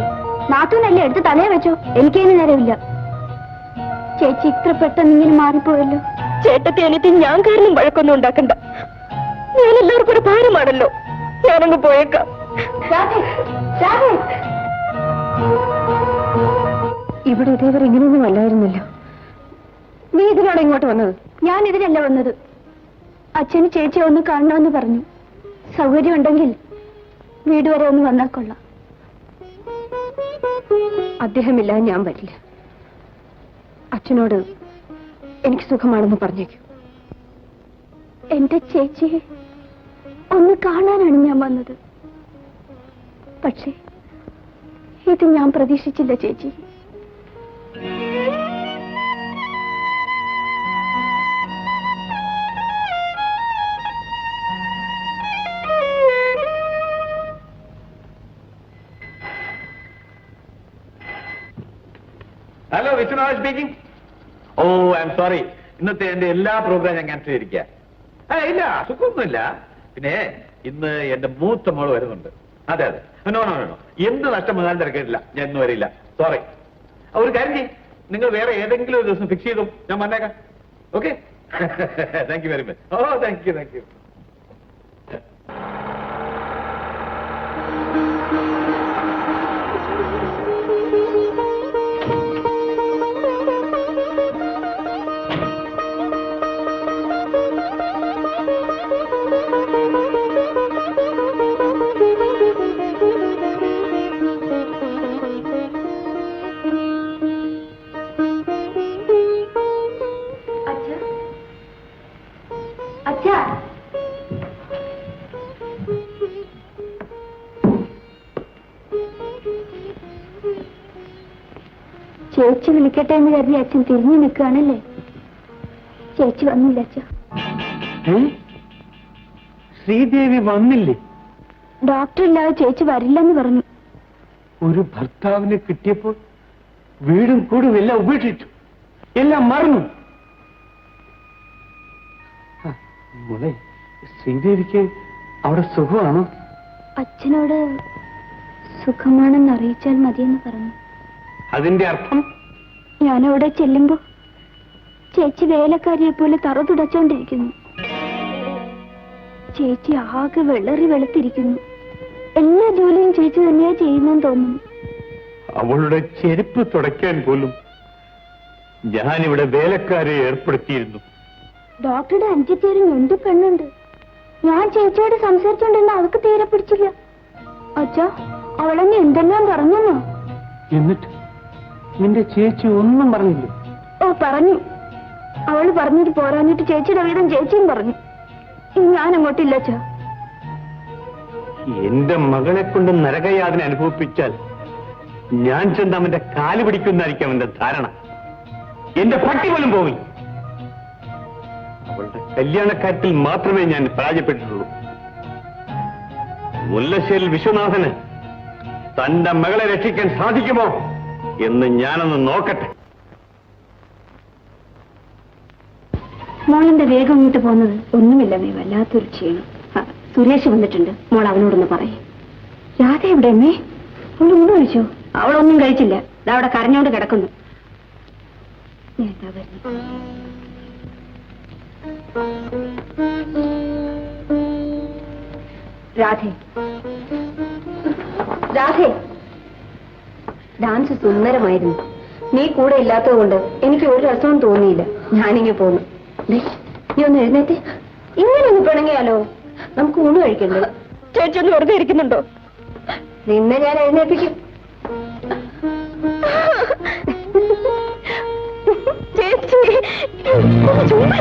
നാത്തൂനല്ലേ എടുത്ത് തലയെ വെച്ചോ. എനിക്കതിന് നേരമില്ല. ചേച്ചി ഇത്ര പെട്ടെന്ന് ഇങ്ങനെ മാറിപ്പോയല്ലോ. ചേട്ടത്തി അനിയത്തി ഞാൻ കാരണം വഴക്കൊന്നും ഉണ്ടാക്കണ്ട. ഞാൻ എല്ലാവർക്കും ഒരു ഭാരമാണല്ലോ. ഞാനങ്ങ് പോയേക്കാം. ഇവിടെ ഇതേവരെ ഇങ്ങനെയൊന്നും അല്ലായിരുന്നല്ലോ. നീ ഇതിനാണ് ഇങ്ങോട്ട് വന്നത്? ഞാൻ ഇതിനല്ല വന്നത്. അച്ഛന് ചേച്ചിയെ ഒന്ന് കാണണമെന്ന് പറഞ്ഞു. സൗകര്യം ഉണ്ടെങ്കിൽ വീട് വരെ ഒന്ന് വന്നാൽ കൊള്ളാം. അദ്ദേഹമില്ല, ഞാൻ വരില്ല. അച്ഛനോട് എനിക്ക് സുഖമാണെന്ന് പറഞ്ഞേക്കും. എന്റെ ചേച്ചിയെ ഒന്ന് കാണാനാണ് ഞാൻ വന്നത്. പക്ഷേ ഇത് ഞാൻ പ്രതീക്ഷിച്ചില്ല ചേച്ചി. Hello, Viswanath speaking. Oh, I am sorry, ഇന്നത്തെ എന്റെ എല്ലാ പ്രോഗ്രാം ഞാൻ ക്യാൻസൽ ചെയ്തിരിക്കുക. ഇല്ല, സുഖമൊന്നുമില്ല. പിന്നെ ഇന്ന് എന്റെ മൂത്ത മോള് വരുന്നുണ്ട്. അതെ അതെ, നോ നോ നോ, എന്ത് നഷ്ടം വന്നാലും തിരക്കില്ല, ഞാൻ ഇന്ന് വരില്ല. സോറി. ഒരു കാര്യം ചെയ്യും, നിങ്ങൾ വേറെ ഏതെങ്കിലും ഒരു ദിവസം ഫിക്സ് ചെയ്തു, ഞാൻ വന്നേക്കാം. Okay, thank you very much. Oh, thank you thank you. ചേച്ചി വിളിക്കട്ടെ എന്ന് കരുതി അച്ഛൻ തിരിഞ്ഞു നിൽക്കുകയാണല്ലേ? ചേച്ചി വന്നില്ല അച്ഛ. ശ്രീദേവി വന്നില്ലേ? ഡോക്ടർ ഇല്ലാതെ ചേച്ചി വരില്ലെന്ന് പറഞ്ഞു. ഒരു ഭർത്താവിനെ കിട്ടിയപ്പോൾ വീടും കൂടും എല്ലാം ഉപേക്ഷിച്ചു, എല്ലാം മറന്നു. മോളെ, ശ്രീദേവിക്ക് അവിടെ സുഖമാണോ? അച്ഛനോട് സുഖമാണെന്ന് അറിയിച്ചാൽ മതിയെന്ന് പറഞ്ഞു. അതിന്റെ അർത്ഥം? ഞാനവിടെ ചെല്ലുമ്പോ ചേച്ചി വേലക്കാരിയെ പോലെ തറ തുടച്ചോണ്ടിരിക്കുന്നു. ചേച്ചി ആകെ വെള്ളറി വെളുത്തിരിക്കുന്നു. എല്ലാ ജോലിയും ചേച്ചി തന്നെയാ ചെയ്യുന്നെന്ന് തോന്നുന്നു. അവളുടെ ചെരുപ്പ് തുടയ്ക്കാൻ പോലും ഞാനിവിടെ വേലക്കാരെ ഏർപ്പെടുത്തിയിരുന്നു. ഡോക്ടറുടെ അഞ്ചെത്തിയൊരു ഞൊണ്ട് പെണ്ണുണ്ട്. ഞാൻ ചേച്ചിയോട് സംസാരിച്ചോണ്ടിരുന്ന അവൾക്ക് തീരെ പിടിച്ചില്ല. അച്ഛാ, അവളെന്നെ എന്തെല്ലാം പറഞ്ഞെന്നോ? എന്നിട്ട് നിന്റെ ചേച്ചി ഒന്നും പറഞ്ഞില്ലേ? ഓ പറഞ്ഞു. അവള് പറഞ്ഞിട്ട് പോരാഞ്ഞിട്ട് ചേച്ചിയുടെ വീതം ചേച്ചിയും പറഞ്ഞു. ഞാൻ അങ്ങോട്ടില്ല അച്ഛാ. എന്റെ മകളെ കൊണ്ട് നരകയാതന അനുഭവിപ്പിച്ചാൽ ഞാൻ ചെന്ന് അവന്റെ കാല് പിടിക്കുന്നതായിരിക്കും അവന്റെ ധാരണ. എന്റെ പട്ടി പോലും പോവില്ല. അവളുടെ കല്യാണക്കാര്യത്തിൽ മാത്രമേ ഞാൻ പരാജയപ്പെട്ടിട്ടുള്ളൂ. മുല്ലശ്ശേരിൽ വിശ്വനാഥന് തന്റെ മകളെ രക്ഷിക്കാൻ സാധിക്കുമോ എന്ന് ഞാനൊന്ന് നോക്കട്ടെ. മോളെന്താ വേഗം ഇങ്ങോട്ട് പോകുന്നത്? ഒന്നുമില്ല മേ, വല്ലാത്തൊരു ക്ഷീണം. സുരേഷ് വന്നിട്ടുണ്ട്, മോൾ അവനോടൊന്ന് പറയും. രാധ എവിടെ അമ്മേ? അവൾ ഊണ് കഴിച്ചോ? അവളൊന്നും കഴിച്ചില്ല, അവിടെ കരഞ്ഞോണ്ട് കിടക്കുന്നു. രാധേ, രാധേ, ഡാൻസ് സുന്ദരമായിരുന്നു. നീ കൂടെ ഇല്ലാത്തത് കൊണ്ട് എനിക്ക് ഒരു രസവും തോന്നിയില്ല. ഞാനിങ്ങനെ പോന്നു. നീ ഒന്ന് എഴുന്നേറ്റ്. ഇങ്ങനെ ഒന്ന് പിണങ്ങിയാലോ? നമുക്ക് ഊണ് കഴിക്കണ്ടേ? ചേച്ചി ഒന്ന് വെറുതെ ഇരിക്കുന്നുണ്ടോ? നിന്നെ ഞാൻ എഴുന്നേൽപ്പിക്കും. ചേച്ചി ചുമ്മാ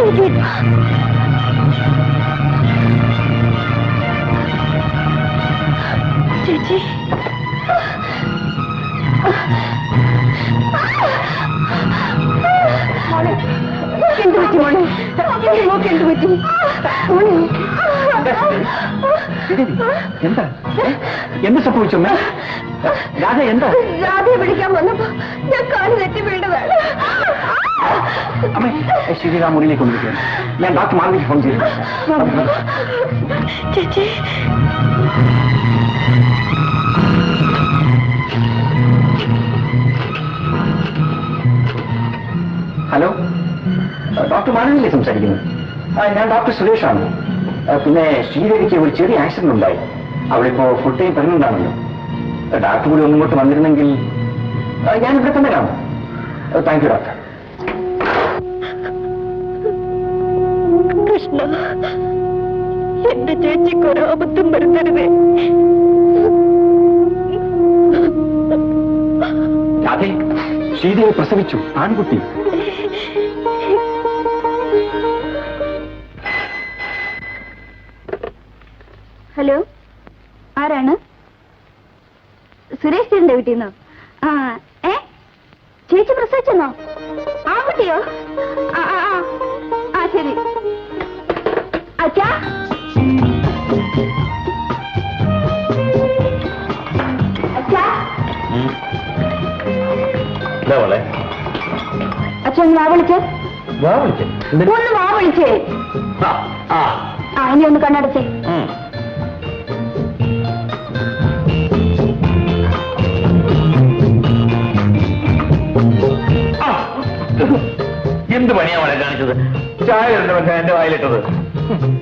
ചേച്ചി എന്ത് പറ്റി മോളെ? മോക്ക് എന്ത് പറ്റി മോളെ? എന്താ എന്ത് സംഭവിച്ചു? രാധ എന്താ? രാധയെ വിളിക്കാൻ വന്നപ്പോ ഞാൻ കാല് തെറ്റി വീണതാണ്. അമ്മേ, ശ്രീരാം മുറിയിലേക്ക് കൊണ്ടിരിക്കുകയാണ്. ഞാൻ ഡോക്ടർ മാർഗിക്ക് ഫോൺ ചെയ്തു. ചേച്ചി ഹലോ, ഡോക്ടർ മാനവില്ലേ സംസാരിക്കുന്നത്? ഞാൻ ഡോക്ടർ സുരേഷാണ്. പിന്നെ ശ്രീദേവിക്ക് ഒരു ചെറിയ ആക്സിഡന്റ് ഉണ്ടായി. അവളിപ്പോ ഫുൾ ടൈം പ്രഗ്നന്റാണല്ലോ. ഡോക്ടർ കൂടി ഒന്നിങ്ങോട്ട് വന്നിരുന്നെങ്കിൽ ഞാനിവിടെ തന്നെ കാണും. Thank you doctor. കൃഷ്ണ, എന്റെ ചേച്ചിക്ക് ഒരു ആപത്തും വരുത്തരുതേ. രാധേ, ശ്രീദേവി പ്രസവിച്ചു, ആൺകുട്ടി. ഹലോ, ആരാണ്? സുരേഷ് ചേട്ടന്റെ വീട്ടിൽ നിന്നോ? ചേച്ചി പ്രസവിച്ചെന്നോ? ആൺകുട്ടിയോ? ശരി. അച്ഛാ, അച്ഛാ, അച്ഛൻ വാ വിളിച്ചേ. ഒന്ന് വാ വിളിച്ചേ. ഇനി ഒന്ന് കണ്ണടച്ചേ. എന്ത് പണിയാ മോളെ കാണിച്ചത്? ചായ എന്റെ വായിലിട്ടത്.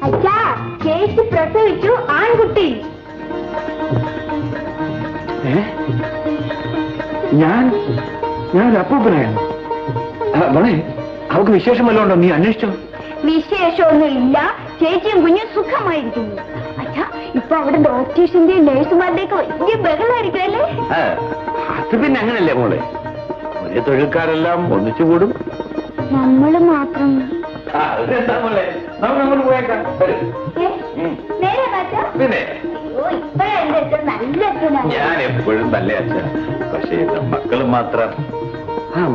അച്ഛാ, ചേച്ചി പ്രസവിച്ചു, ആൺകുട്ടി. ഞാനൊരു അപ്പൂപ്പനായിരുന്നു. മോളെ, അവൾക്ക് വിശേഷം വല്ലതും ഉണ്ടോ? നീ അന്വേഷിച്ചോ? വിശേഷമൊന്നും ഇല്ല, ചേച്ചിയും കുഞ്ഞും സുഖമായിരിക്കുന്നു. അച്ഛാ, ഇപ്പൊ അവിടെ ഡോക്ടേഴ്സിന്റെയും നേഴ്സുമാരുടെയൊക്കെ വലിയ ബഹളമായിരിക്കും അല്ലേ? അത് പിന്നെ അങ്ങനല്ലേ മോളെ, ഒരേ തൊഴിൽക്കാരെല്ലാം ഒന്നിച്ചുകൂടും. നമ്മള് മാത്രം. പിന്നെ ഞാൻ എപ്പോഴും നല്ല അച്ഛ, പക്ഷേ മക്കള് മാത്രം.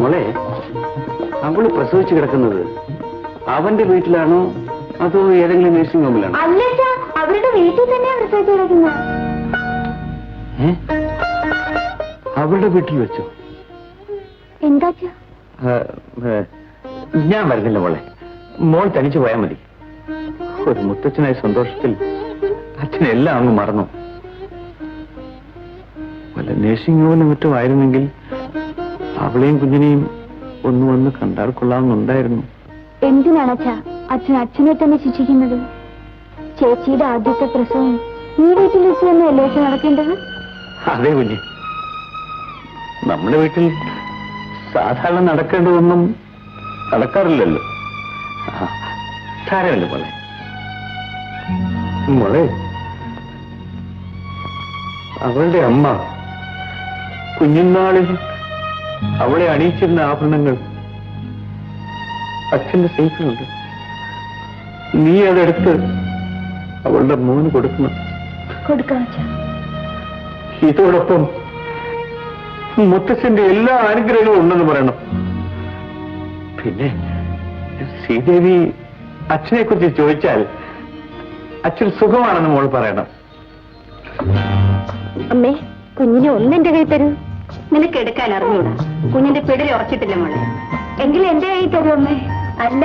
മോളെ, അവള് പ്രസവിച്ചു കിടക്കുന്നത് അവന്റെ വീട്ടിലാണോ അതോ ഏതെങ്കിലും നഴ്സിംഗ് ഹോമിലാണോ? അല്ല, അവരുടെ വീട്ടിൽ തന്നെയാണ് പ്രസവിച്ചു കിടക്കുന്നത്. അവളുടെ വീട്ടിൽ വെച്ചോ? എന്താ? ഞാൻ വരുന്നില്ല മോളെ, മോൾ തനിച്ചു പോയാൽ മതി. ഒരു മുത്തച്ഛനായ സന്തോഷത്തിൽ അച്ഛനെല്ലാം അങ്ങ് മറന്നു. വല്ല നഴ്സിംഗ് ഹോമിനും മറ്റും ആയിരുന്നെങ്കിൽ അവളെയും കുഞ്ഞിനെയും ഒന്ന് വന്ന് കണ്ടാൽ കൊള്ളാമെന്നുണ്ടായിരുന്നു. എന്തിനാണ് അച്ഛനെ തന്നെ ശിക്ഷിക്കുന്നത്? ചേച്ചിയുടെ ആദ്യത്തെ പ്രസവം ഈ വീട്ടിൽ വെച്ച് തന്നെയല്ലേ അച്ഛൻ നടക്കേണ്ടത്? അതെ കുഞ്ഞ്, നമ്മുടെ വീട്ടിൽ സാധാരണ നടക്കേണ്ടതൊന്നും നടക്കാറില്ലല്ലോ. സാരമില്ല മോളെ. മോളെ, അവളുടെ അമ്മ കുഞ്ഞുനാളിൽ അവളെ അണിയിച്ചിരുന്ന ആഭരണങ്ങൾ അച്ഛന്റെ സേഫിലുണ്ട്. നീ അതെടുത്ത് അവളുടെ മോന് കൊടുക്കണം. കൊടുക്കാം അച്ഛാ. ഇതോടൊപ്പം മുത്തച്ഛന്റെ എല്ലാ അനുഗ്രഹങ്ങളും ഉണ്ടെന്ന് പറയണം. പിന്നെ ശ്രീദേവി അച്ഛനെ കുറിച്ച് ചോദിച്ചാൽ അച്ഛൻ സുഖമാണെന്ന് മോൾ പറയണം. അമ്മേ, കുഞ്ഞിനെ ഒന്നെന്റെ കൈ തരൂ. നിനക്ക് എടുക്കാൻ അറിഞ്ഞൂടാ. കുഞ്ഞിന്റെ പിടിൽ ഉറച്ചിട്ടില്ല മോളെ. എങ്കിൽ എന്റെ കൈ തരൂ അമ്മേ. അല്ല,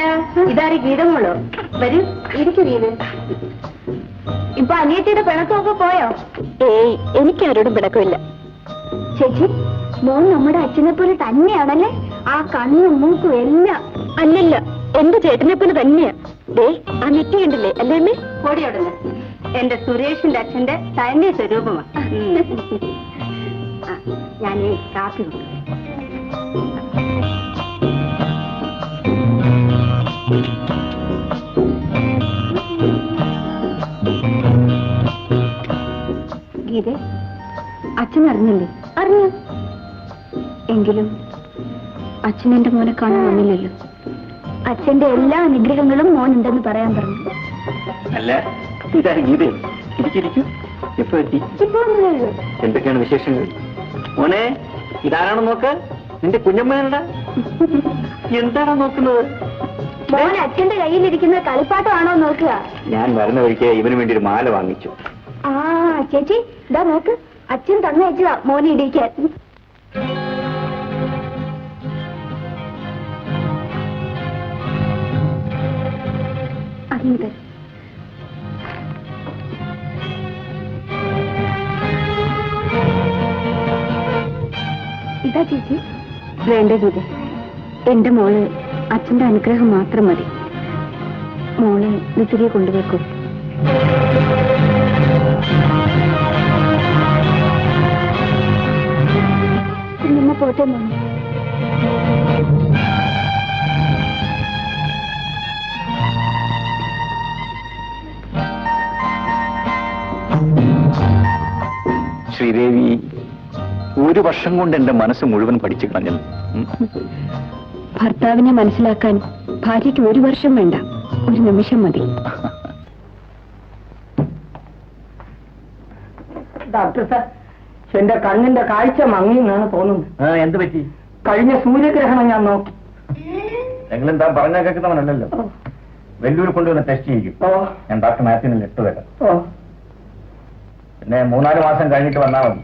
ഇതാര് ഗീതമോളോ? വരൂ, ഇരിക്കൂ ഗീത. ഇപ്പൊ അനിയത്തിയുടെ പിണക്കമൊക്കെ പോയോ? ഏയ്, എനിക്ക് ആരോടും പിണക്കമില്ല. ചേച്ചി, മോൻ നമ്മുടെ അച്ഛനെ പോലെ തന്നെയാണല്ലേ? ആ കണ്ണും മൂക്കും എല്ലാം. അല്ലല്ല, എന്റെ ചേട്ടനെ പോലെ തന്നെയാ. ദേ, ആ നെറ്റി കണ്ടില്ലേ? അല്ലേ അമ്മേ? ഓടിയോടുന്നു. എന്റെ സുരേഷിന്റെ അച്ഛന്റെ തന്റെ സ്വരൂപമാണ്. ഞാൻ കാപ്പി കൊടുക്കും. ഗീതേ, അച്ഛൻ അറിഞ്ഞില്ലേ? അറിഞ്ഞു. എങ്കിലും അച്ഛൻ എന്റെ മോനെ കാണാൻ വന്നില്ലല്ലോ. അച്ഛന്റെ എല്ലാ അനുഗ്രഹങ്ങളും മോനുണ്ടെന്ന് പറയാൻ പറഞ്ഞു. അല്ല, ഇതാണ് ഗീത. ഇരിക്കും. എപ്പോ എത്തി? എന്തൊക്കെയാണ് വിശേഷങ്ങൾ? മോനെ, ഇതാരാണോ നോക്ക്? നിന്റെ കുഞ്ഞമ്മേനടാ. എന്താണോ നോക്കുന്നത്? മോൻ അച്ഛന്റെ കയ്യിലിരിക്കുന്ന കളിപ്പാട്ടമാണോ നോക്കുക? ഞാൻ വരുന്ന വഴിക്ക് ഇവന് വേണ്ടി ഒരു മാല വാങ്ങിച്ചു. ആ ചേച്ചി, ഇതാ നോക്ക്, അച്ഛൻ തന്നയച്ചതാ മോനെ ഇടിക്കാൻ. അറിഞ്ഞത് ഇതാ ചേച്ചി. വേണ്ടത് ഇത്. എന്റെ മോള് അച്ഛന്റെ അനുഗ്രഹം മാത്രം മതി. മോളെ ഇത് തിരികെ കൊണ്ടുപോയിക്കോ. നിമ്മ പോട്ടെ മോനെ. ശ്രീദേവി, ഒരു വർഷം കൊണ്ട് എന്റെ മനസ്സ് മുഴുവൻ പഠിച്ചു കളഞ്ഞു. ഭർത്താവിനെ മനസ്സിലാക്കാൻ ഭാര്യയ്ക്ക് ഒരു വർഷം വേണ്ട, ഒരു നിമിഷം മതി. ഡോക്ടർ സാർ, എന്റെ കണ്ണിന്റെ കാഴ്ച മങ്ങിയെന്നാണ് തോന്നുന്നത്. എന്ത് പറ്റി? കഴിഞ്ഞ സൂര്യഗ്രഹണം ഞാൻ നോക്കി. നിങ്ങളെന്താ പറഞ്ഞാൽ കേൾക്കുന്നവനല്ലോ. വെല്ലൂർ കൊണ്ടുവന്ന് ടെസ്റ്റ് ചെയ്യും. ഞാൻ ഡോക്ടർ മാത്യുവിന് ലെറ്റർ തരാം. പിന്നെ 3-4 മാസം കഴിഞ്ഞിട്ട് വന്നാൽ മതി.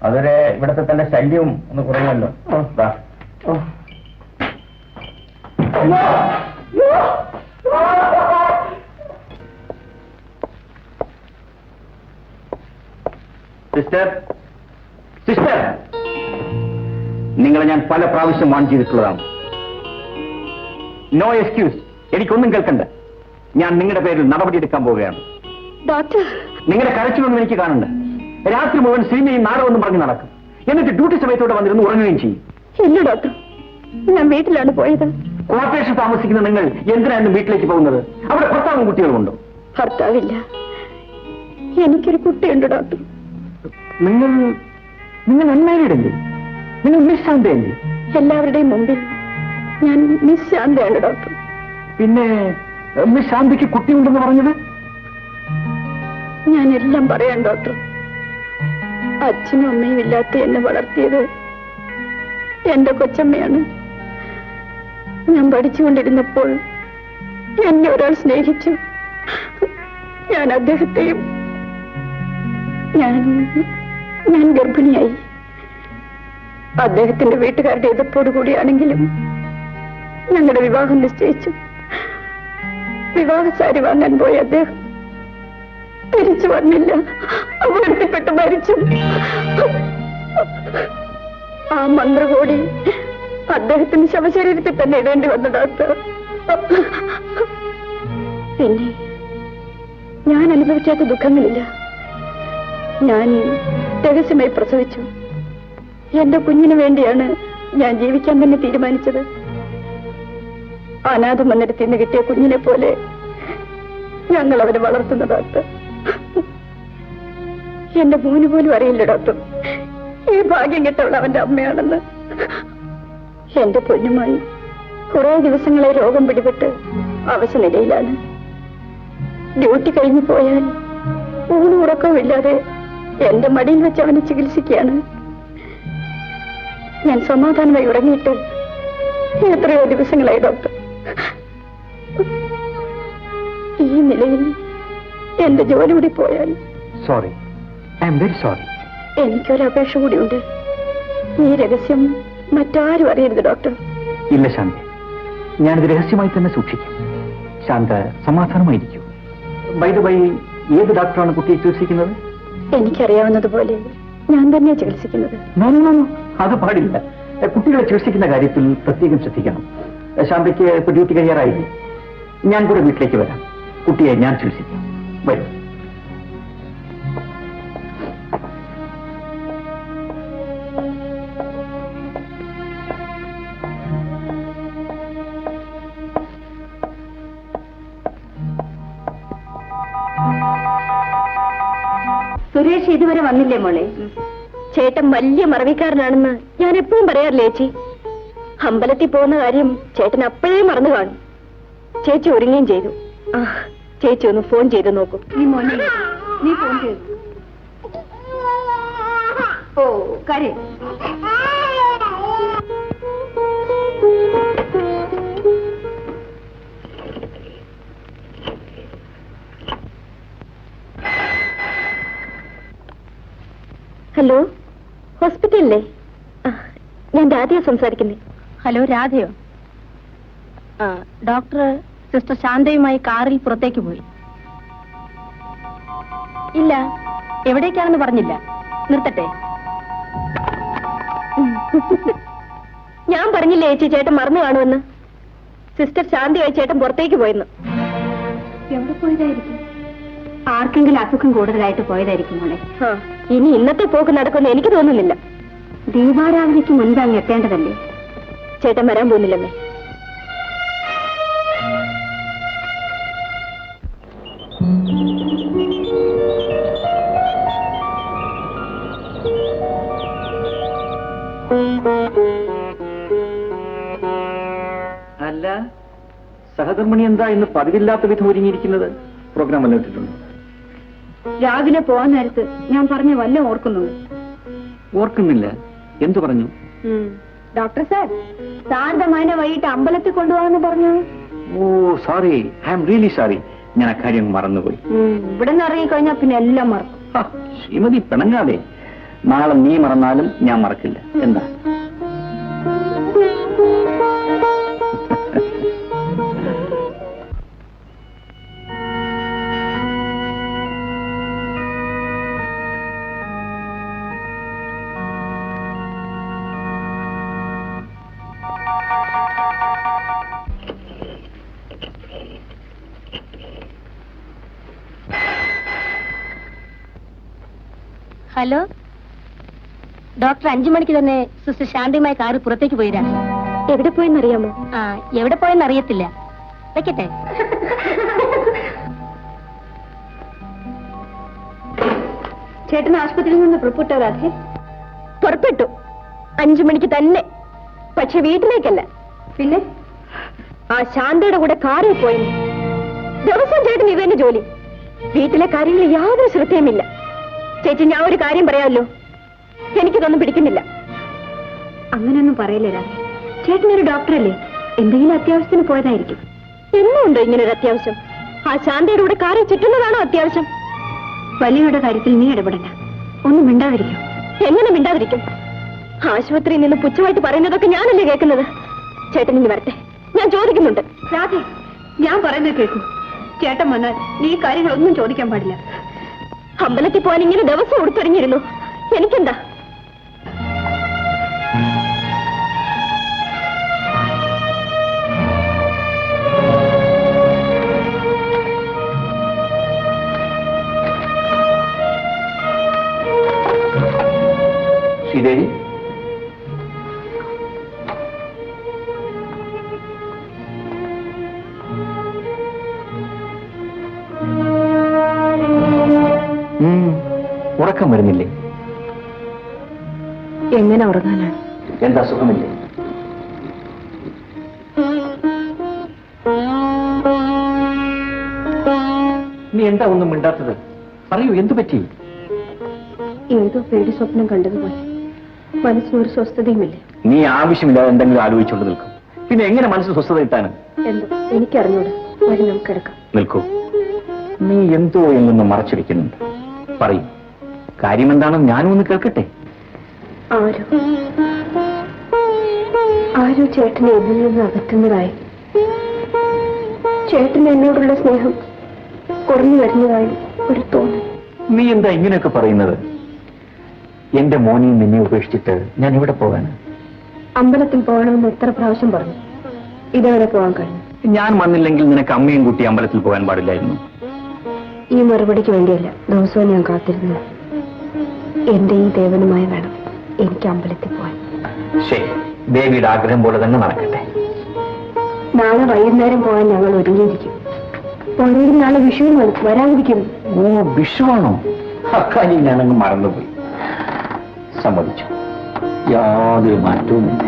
അതുവരെ ഇവിടത്തെ തന്റെ ശല്യവും ഒന്ന് കുറയുമല്ലോ. സിസ്റ്റർ, സിസ്റ്റർ, നിങ്ങളെ ഞാൻ പല പ്രാവശ്യം വാൺ ചെയ്തിട്ടുള്ളതാണ്. No excuse. എനിക്കൊന്നും കേൾക്കണ്ട. ഞാൻ നിങ്ങളുടെ പേരിൽ നടപടിയെടുക്കാൻ പോവുകയാണ്. ഡോക്ടർ, നിങ്ങളുടെ കരച്ചിലൊന്നും എനിക്ക് കാണണ്ട. രാത്രി മുഴുവൻ സിനിമയും നാടകമൊന്നും പറഞ്ഞ് നടക്കും. എന്നിട്ട് ഡ്യൂട്ടി സമയത്തോടെ വന്നിരുന്ന് ഉറങ്ങുകയും ചെയ്യും. ഇല്ല ഡോക്ടർ, ഞാൻ വീട്ടിലാണ് പോയത്. ക്വാർട്ടേഴ്സിൽ താമസിക്കുന്ന നിങ്ങൾ എന്തിനാണ് വീട്ടിലേക്ക് പോകുന്നത്? അവിടെ ഭർത്താവും കുട്ടികളുമുണ്ടോ? ഭർത്താവില്ല, എനിക്കൊരു കുട്ടിയുണ്ട് ഡോക്ടർ. നിങ്ങൾ അൺമാരീഡ് അല്ലേ? നിങ്ങൾ മിസ് ശാന്തയല്ലേ? എല്ലാവരുടെയും മുമ്പിൽ ഞാൻ മിസ് ശാന്തയാണ് ഡോക്ടർ. പിന്നെ മിസ് ശാന്തയ്ക്ക് കുട്ടിയുണ്ടെന്ന് പറഞ്ഞത്? ഞാൻ എല്ലാം പറയാം ഡോക്ടർ. അച്ഛനും അമ്മയും ഇല്ലാത്ത എന്നെ വളർത്തിയത് എന്റെ കൊച്ചമ്മയാണ്. ഞാൻ പഠിച്ചുകൊണ്ടിരുന്നപ്പോൾ എന്നെ ഒരാൾ സ്നേഹിച്ചു. ഞാൻ അദ്ദേഹത്തെയും ഞാൻ ഗർഭിണിയായി. അദ്ദേഹത്തിന്റെ വീട്ടുകാരുടെ എതിർപ്പോടുകൂടിയാണെങ്കിലും ഞങ്ങളുടെ വിവാഹം നിശ്ചയിച്ചു. വിവാഹസാരി വാങ്ങാൻ പോയ അദ്ദേഹം തിരിച്ചു വന്നില്ല. അപകടത്തിൽപ്പെട്ട് മരിച്ചു. ആ മന്ത്രകോടി അദ്ദേഹത്തിന് ശവശരീരത്തിൽ തന്നെ ഇടേണ്ടി വന്നു ഡോക്ടർ. പിന്നെ ഞാൻ അനുഭവിക്കാത്ത ദുഃഖങ്ങളില്ല. ഞാൻ രഹസ്യമായി പ്രസവിച്ചു. എന്റെ കുഞ്ഞിന് വേണ്ടിയാണ് ഞാൻ ജീവിക്കാൻ തന്നെ തീരുമാനിച്ചത്. അനാഥ മന്ദിരത്തിൽ നിന്ന് കിട്ടിയ കുഞ്ഞിനെ പോലെ ഞങ്ങൾ അവനെ വളർത്തുന്ന ഡോക്ടർ. എന്റെ മോന് പോലും അറിയില്ല ഡോക്ടർ. ഈ ഭാഗ്യം കെട്ടുള്ള അവന്റെ അമ്മയാണെന്ന്. എന്റെ പൊന്നുമായി കുറെ ദിവസങ്ങളെ രോഗം പിടിപെട്ട് അവശനിലയിലാണ്. ഡ്യൂട്ടി കഴിഞ്ഞു പോയാൽ ഊണും ഉറക്കവുമില്ലാതെ എന്റെ മടിയിൽ വെച്ച് അവനെ ചികിത്സിക്കുകയാണ്. ഞാൻ സമാധാനമായി ഉറങ്ങിയിട്ട് എത്രയോ ദിവസങ്ങളായി ഡോക്ടർ. ഈ നിലയിൽ എന്റെ ജോലി കൂടി പോയാൽ. Sorry, I am very sorry. എനിക്കൊരപേക്ഷ കൂടിയുണ്ട്. ഈ രഹസ്യം മറ്റാരും അറിയരുത് ഡോക്ടർ. ഇല്ല ശാന്ത, ഞാനിത് രഹസ്യമായി തന്നെ സൂക്ഷിക്കും. ശാന്ത സമാധാനമായിരിക്കൂ. ബൈ ദ ബൈ, ഏത് ഡോക്ടറാണ് കുട്ടിയെ ചികിത്സിക്കുന്നത്? എനിക്കറിയാവുന്നതുപോലെ ഞാൻ തന്നെയാണ് ചികിത്സിക്കുന്നത്. നോ നോ നോ, അത് പാടില്ല. കുട്ടികളെ ചികിത്സിക്കുന്ന കാര്യത്തിൽ പ്രത്യേകം ശ്രദ്ധിക്കണം. ശാന്തയ്ക്ക് ഇപ്പൊ ഡ്യൂട്ടി കഴിയാറായില്ലേ? ഞാൻ കൂടെ വീട്ടിലേക്ക് വരാം. കുട്ടിയെ ഞാൻ ചികിത്സിക്കാം. വരും. സുരേഷ് ഇതുവരെ വന്നില്ലേ മോളെ? ചേട്ടൻ വലിയ മറവിക്കാരനാണെന്ന് ഞാൻ എപ്പോഴും പറയാറില്ലേ ചേച്ചി? അമ്പലത്തിൽ പോകുന്ന കാര്യം ചേട്ടൻ അപ്പോഴേ മറന്നു കാണും. ചേച്ചി ഒരുങ്ങുകയും ചെയ്തു. ആ, ചേച്ചി ഒന്ന് ഫോൺ ചെയ്ത് നോക്കൂ. നീ ഫോൺ ചെയ്തു. ഓ കാര്യം ഹലോ, ഹോസ്പിറ്റലിലെ? ഞാൻ രാധയോ സംസാരിക്കുന്നേ. ഹലോ, രാധയോ? ഡോക്ടർ സിസ്റ്റർ ശാന്തയുമായി കാറിൽ പുറത്തേക്ക് പോയി. ഇല്ല, എവിടേക്കാണെന്ന് പറഞ്ഞില്ല. നിർത്തട്ടെ? ഞാൻ പറഞ്ഞില്ലേ ചേച്ചി, ചേട്ടൻ മറന്നു കാണുമെന്ന്. സിസ്റ്റർ ശാന്തയായി ചേട്ടൻ പുറത്തേക്ക് പോയെന്ന്. എവിടെ പോയതായിരിക്കും? ആർക്കെങ്കിലും അസുഖം കൂടുതലായിട്ട് പോയതായിരിക്കും മോളെ. ഇനി ഇന്നത്തെ പോക്ക് നടക്കുമെന്ന് എനിക്ക് തോന്നുന്നില്ല. ദീപാരാധനയ്ക്ക് മുൻപ് അങ്ങ് എത്തേണ്ടതല്ലേ? ചേട്ടൻ വരാൻ പോകുന്നില്ലമ്മേ. അല്ല, സഹധർമ്മിണി എന്താ ഇന്ന് പതിവില്ലാത്ത വിധം ഒരുങ്ങിയിരിക്കുന്നത്? പ്രോഗ്രാം വല്ല ഇട്ടിട്ടുണ്ട്? രാവിലെ പോവാൻ നേരത്ത് ഞാൻ പറഞ്ഞ വല്ല ഓർക്കുന്നുണ്ട്? ഓർക്കുന്നില്ല. എന്തു പറഞ്ഞു? ഡോക്ടർ സാർ, ശാന്തമായനെ വൈകിട്ട് അമ്പലത്തിൽ കൊണ്ടുപോകാന്ന് പറഞ്ഞു. Oh sorry, I am really sorry. ഞാൻ അക്കാര്യം മറന്നുപോയി. ഇവിടെ നിന്ന് ഇറങ്ങിക്കഴിഞ്ഞാൽ പിന്നെ എല്ലാം മറക്കും. ശ്രീമതി പിണങ്ങാതെ. നാളെ നീ മറന്നാലും ഞാൻ മറക്കില്ല. എന്താ? ഹലോ, ഡോക്ടർ 5 മണിക്ക് തന്നെ സിസ്റ്റർ ശാന്തയുമായി കാറ് പുറത്തേക്ക് പോയിരാ. എവിടെ പോയെന്നറിയാമോ? എവിടെ പോയെന്ന് അറിയത്തില്ല. വെക്കട്ടെ? ചേട്ടൻ ആശുപത്രിയിൽ നിന്ന് പുറപ്പെട്ടു രാധേ? പുറപ്പെട്ടു 5 മണിക്ക് തന്നെ. പക്ഷെ വീട്ടിലേക്കല്ല. പിന്നെ ആ ശാന്തയുടെ കൂടെ കാറിൽ പോയി. ദിവസം ചേട്ടൻ ഇത് തന്നെ ജോലി. വീട്ടിലെ കാര്യങ്ങളിൽ യാതൊരു ശ്രദ്ധയുമില്ല. ചേച്ചി, ഞാൻ ഒരു കാര്യം പറയാമല്ലോ, എനിക്കിതൊന്നും പിടിക്കുന്നില്ല. അങ്ങനെയൊന്നും പറയില്ല രാധേ. ചേട്ടനൊരു ഡോക്ടറല്ലേ? എന്തെങ്കിലും അത്യാവശ്യത്തിന് പോയതായിരിക്കും. എന്നുണ്ടോ ഇങ്ങനൊരു അത്യാവശ്യം? ആ ശാന്തയുടെ കൂടെ കാറിൽ ചുറ്റുന്നതാണോ അത്യാവശ്യം? വലിയയുടെ കാര്യത്തിൽ നീ ഇടപെടണ്ട. ഒന്നും മിണ്ടാതിരിക്കും. എങ്ങനെ മിണ്ടാതിരിക്കും? ആശുപത്രിയിൽ നിന്ന് പുച്ഛമായിട്ട് പറയുന്നതൊക്കെ ഞാനല്ലേ കേൾക്കുന്നത്. ചേട്ടൻ ഇനി വരട്ടെ, ഞാൻ ചോദിക്കുന്നുണ്ട്. രാധേ, ഞാൻ പറയുന്നത് കേൾക്കൂ. ചേട്ടൻ വന്നാൽ നീ കാര്യങ്ങളൊന്നും ചോദിക്കാൻ പാടില്ല. അമ്പലത്തിൽ പോകാൻ ഇങ്ങനെ ദിവസം ഉടുത്തൊരിഞ്ഞിരുന്നു. എനിക്കെന്താ? ശ്രീദേവി, ഉറക്കം വരുന്നില്ലേ? എങ്ങനെ ഉറങ്ങാനാണ്? എന്താ സുഖമില്ലേ? നീ എന്താ ഒന്നും മിണ്ടാത്തത്? പറയൂ, എന്തു പറ്റി? ഏതോ പേടി സ്വപ്നം കണ്ടതുപോലെ മനസ്സിനൊരു സ്വസ്ഥതയുമില്ല. നീ ആവശ്യമില്ലാതെ എന്തെങ്കിലും ആലോചിച്ചുകൊണ്ട് നിൽക്കും. പിന്നെ എങ്ങനെ മനസ്സിൽ സ്വസ്ഥത കിട്ടാന്? എന്തോ എനിക്കറിഞ്ഞൂടാ. വരി നമുക്ക് കിടക്കാം. നിൽക്കൂ. നീ എന്തോ എന്നൊന്ന് മറച്ചു വെക്കുന്നുണ്ട്. പറയൂ, കാര്യം എന്താണെന്ന് ഞാനും ഒന്ന് കേൾക്കട്ടെ. ആരോ ചേട്ടനെ എന്നിൽ നിന്ന് അകറ്റുന്നതായി, ചേട്ടന് എന്നോടുള്ള സ്നേഹം കുറഞ്ഞു വരുന്നതായി ഒരു തോന്നൽ. നീ എന്താ ഇങ്ങനെയൊക്കെ പറയുന്നത്? എന്റെ മോനെയും നിന്നെ ഉപേക്ഷിച്ചിട്ട് ഞാൻ ഇവിടെ പോകാന്? അമ്പലത്തിൽ പോകണമെന്ന് എത്ര പ്രാവശ്യം പറഞ്ഞു, ഇതുവരെ പോകാൻ കഴിഞ്ഞു. ഞാൻ വന്നില്ലെങ്കിൽ നിനക്ക് അമ്മയും കുട്ടി അമ്പലത്തിൽ പോകാൻ പാടില്ലായിരുന്നു? ഈ മറുപടിക്ക് വേണ്ടിയല്ല ദിവസവും ഞാൻ കാത്തിരുന്നു. എന്റെ ഈ ദേവനുമായി വേണം എനിക്ക് അമ്പലത്തിൽ പോകാൻ. ശരി, ദേവിയുടെ ആഗ്രഹം പോലെ തന്നെ നടക്കട്ടെ. നാളെ വൈകുന്നേരം പോകാൻ ഞങ്ങൾ ഒരുങ്ങിയിരിക്കും. പോരെങ്കിൽ നാളെ വിഷുവിനാണ്, വരാതിരിക്കുന്നു. ഓ, വിഷുവാണോ? അക്കാര്യം ഞാനങ്ങ് മറന്നുപോയി. സമ്മതിച്ചു, യാതൊരു മാറ്റവുമില്ല.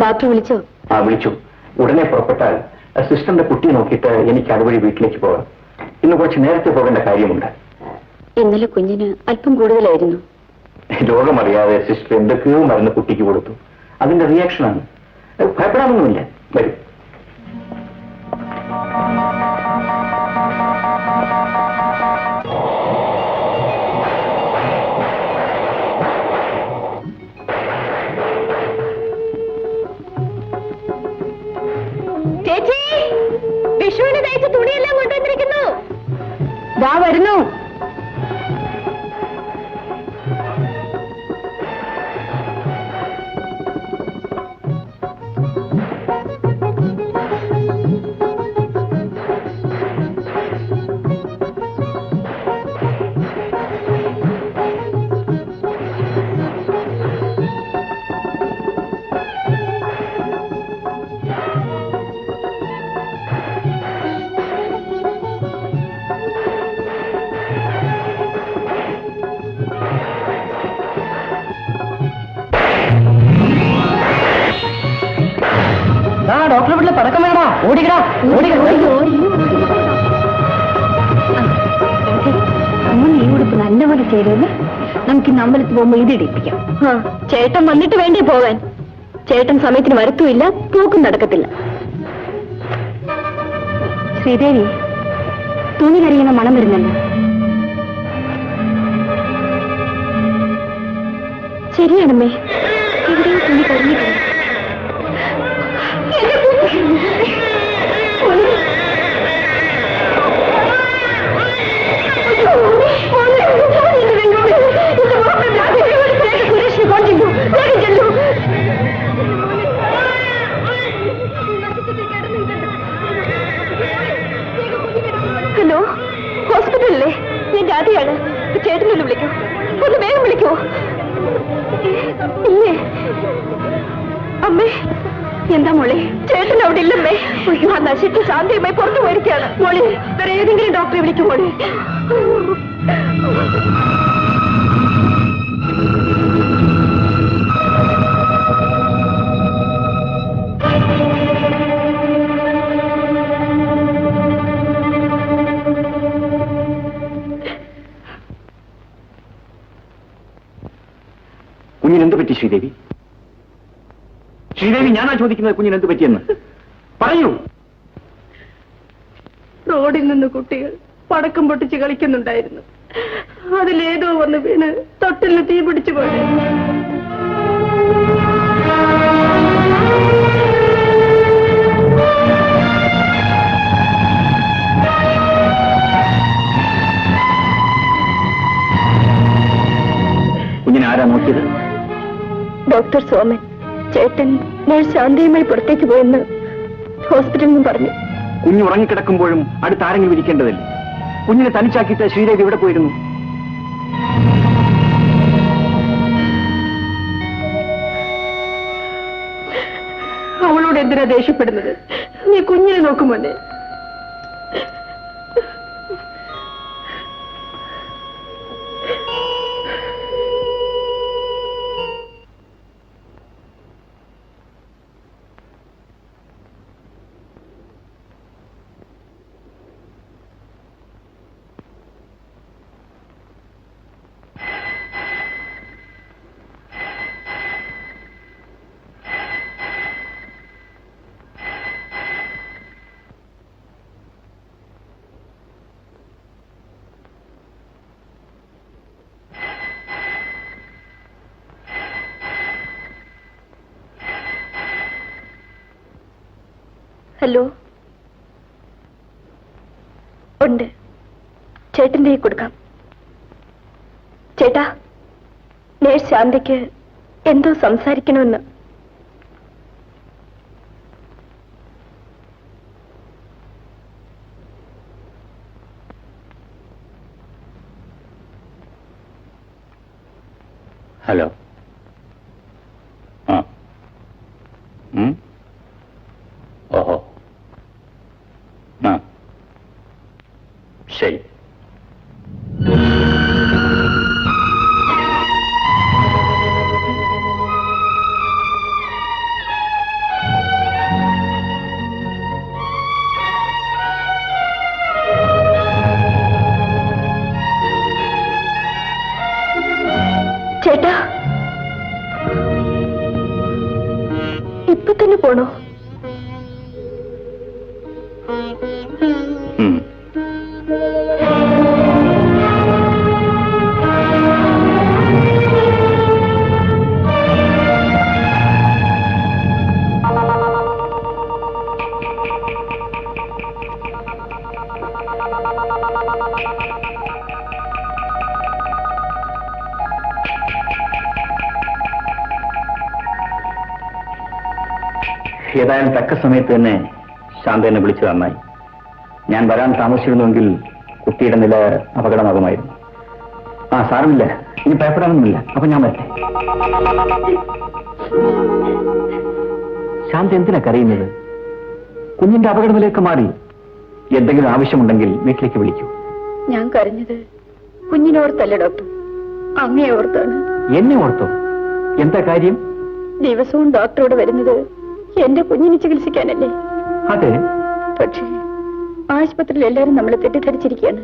ഡോക്ടർ വിളിച്ചോ? വിളിച്ചു. ഉടനെ പുറപ്പെട്ടാൽ സിസ്റ്ററിന്റെ കുട്ടിയെ നോക്കിയിട്ട് എനിക്ക് അതുവഴി വീട്ടിലേക്ക് പോകാം. ഇന്ന് കുറച്ച് നേരത്തെ പോകേണ്ട കാര്യമുണ്ട്. ഇന്നലെ കുഞ്ഞിന് അല്പം കൂടുതലായിരുന്നു. രോഗമറിയാതെ സിസ്റ്റർ എന്തൊക്കെയോ മരുന്ന് കുട്ടിക്ക് കൊടുത്തു. അതിന്റെ റിയാക്ഷനാണ്. ഭയപ്പെടാനൊന്നുമില്ല. വരും. ചേച്ചി, വിഷുവിന് തയ്ച്ച തുണിയെല്ലാം കൊണ്ടുവന്നിരിക്കുന്നു. ദാ വരുന്നു. ഡോക്ടറെ വീട്ടിലെ പടക്കം വേണോ? ഓടിക്കടാ, അമ്മ ഈ ഉടുപ്പ് നല്ലപോലെ ചേരുമല്ലേ? നമുക്ക് ഇന്ന് അമ്പലത്തിൽ പോകുമ്പോ ഇത് ഇടിപ്പിക്കാം. ചേട്ടൻ വന്നിട്ട് വേണ്ടേ പോകാൻ? ചേട്ടൻ സമയത്തിന് വരത്തുമില്ല, പോക്കും നടക്കത്തില്ല. ശ്രീദേവി, തുണി കരിയുന്ന മണം വരുന്നല്ലോ. ശരിയാണമ്മേ, എവിടെയോ തുണി കരിഞ്ഞിട്ടുണ്ട്. ഹലോ, ഹോസ്പിറ്റലല്ലേ? ഞാൻ ജാതിയാണ്. ചേട്ടനൊന്ന് വിളിക്കൂ, ഒന്ന് വേഗം വിളിക്കൂ. ഇല്ലേ അമ്മേ? എന്താ മോളെ? ചേട്ടൻ അവിടെ ഇല്ലമ്മേ. ആ നശിച്ച് ശാന്തിയുമായി പുറത്തു പോയിരിക്കുകയാണ്. മോളെ, വേറെ ഏതെങ്കിലും ഡോക്ടറെ വിളിക്കും മോളെ. കുഞ്ഞിനെന്ത് പറ്റി ശ്രീദേവി? ശ്രീദേവി, ഞാനാ ചോദിക്കുന്നത് കുഞ്ഞിനെന്ത് പറ്റിയെന്ന് പറയൂ. റോഡിൽ നിന്ന് കുട്ടികൾ പടക്കം പൊട്ടിച്ച് കളിക്കുന്നുണ്ടായിരുന്നു. അതിലേതോ വന്ന് വീണ് തൊട്ടിലിന് തീ പിടിച്ചു പോയി. കുഞ്ഞിനെ ആരാ നോക്കിയത്? ഡോക്ടർ സോമൻ. ചേട്ടൻ നേഴ്സ് ശാന്തിയുമായി പുറത്തേക്ക് പോയെന്ന് ഹോസ്പിറ്റലിൽ നിന്ന് പറഞ്ഞു. കുഞ്ഞ് ഉറങ്ങിക്കിടക്കുമ്പോഴും അടുത്ത് ആരെങ്കിലും ഇരിക്കേണ്ടതല്ലേ? കുഞ്ഞിനെ തനിച്ചാക്കിയിട്ട് ശ്രീദേവി എവിടെ പോയിരുന്നു? അവളോട് എന്തിനാ ദേഷ്യപ്പെടുന്നത്? നീ കുഞ്ഞിനെ നോക്കുമോനെ? ഹലോ, ഉണ്ട്. ചേട്ടൻ്റെ കൊടുക്കാം. ചേട്ടാ, നേഴ്സ് ശാന്തയ്ക്ക് എന്തോ സംസാരിക്കണമെന്ന്. ഹലോ. ആ. ഓഹോ. ആ, ശരി. ചേട്ടാ, ഇപ്പൊ തന്നെ പോണോ? ഏതായാലും തക്ക സമയത്ത് തന്നെ ശാന്ത എന്നെ വിളിച്ചു നന്നായി. ഞാൻ വരാൻ താമസിച്ചിരുന്നുവെങ്കിൽ കുട്ടിയുടെ നില അപകടമാകുമായിരുന്നു. ആ, സാരമില്ല, ഇനി ഭയപ്പെടാനൊന്നുമില്ല. അപ്പൊ ഞാൻ വരട്ടെ. ശാന്ത എന്തിനാ കരയുന്നത്? കുഞ്ഞിന്റെ അപകടനിലയൊക്കെ മാറി. എന്തെങ്കിലും ആവശ്യമുണ്ടെങ്കിൽ വീട്ടിലേക്ക് വിളിക്കൂ. ഞാൻ കരഞ്ഞത് കുഞ്ഞിനോർത്തല്ല ഡോക്ടർ, അങ്ങേ ഓർത്താണ്. എന്നെ ഓർത്തോ? എന്താ കാര്യം? ദിവസവും ഡോക്ടറോട് വരുന്നത് എന്റെ കുഞ്ഞിനെ ചികിത്സിക്കാനല്ലേ? അതെ. പക്ഷേ ആശുപത്രിയിൽ എല്ലാവരും നമ്മളെ തെറ്റിദ്ധരിച്ചിരിക്കുകയാണ്.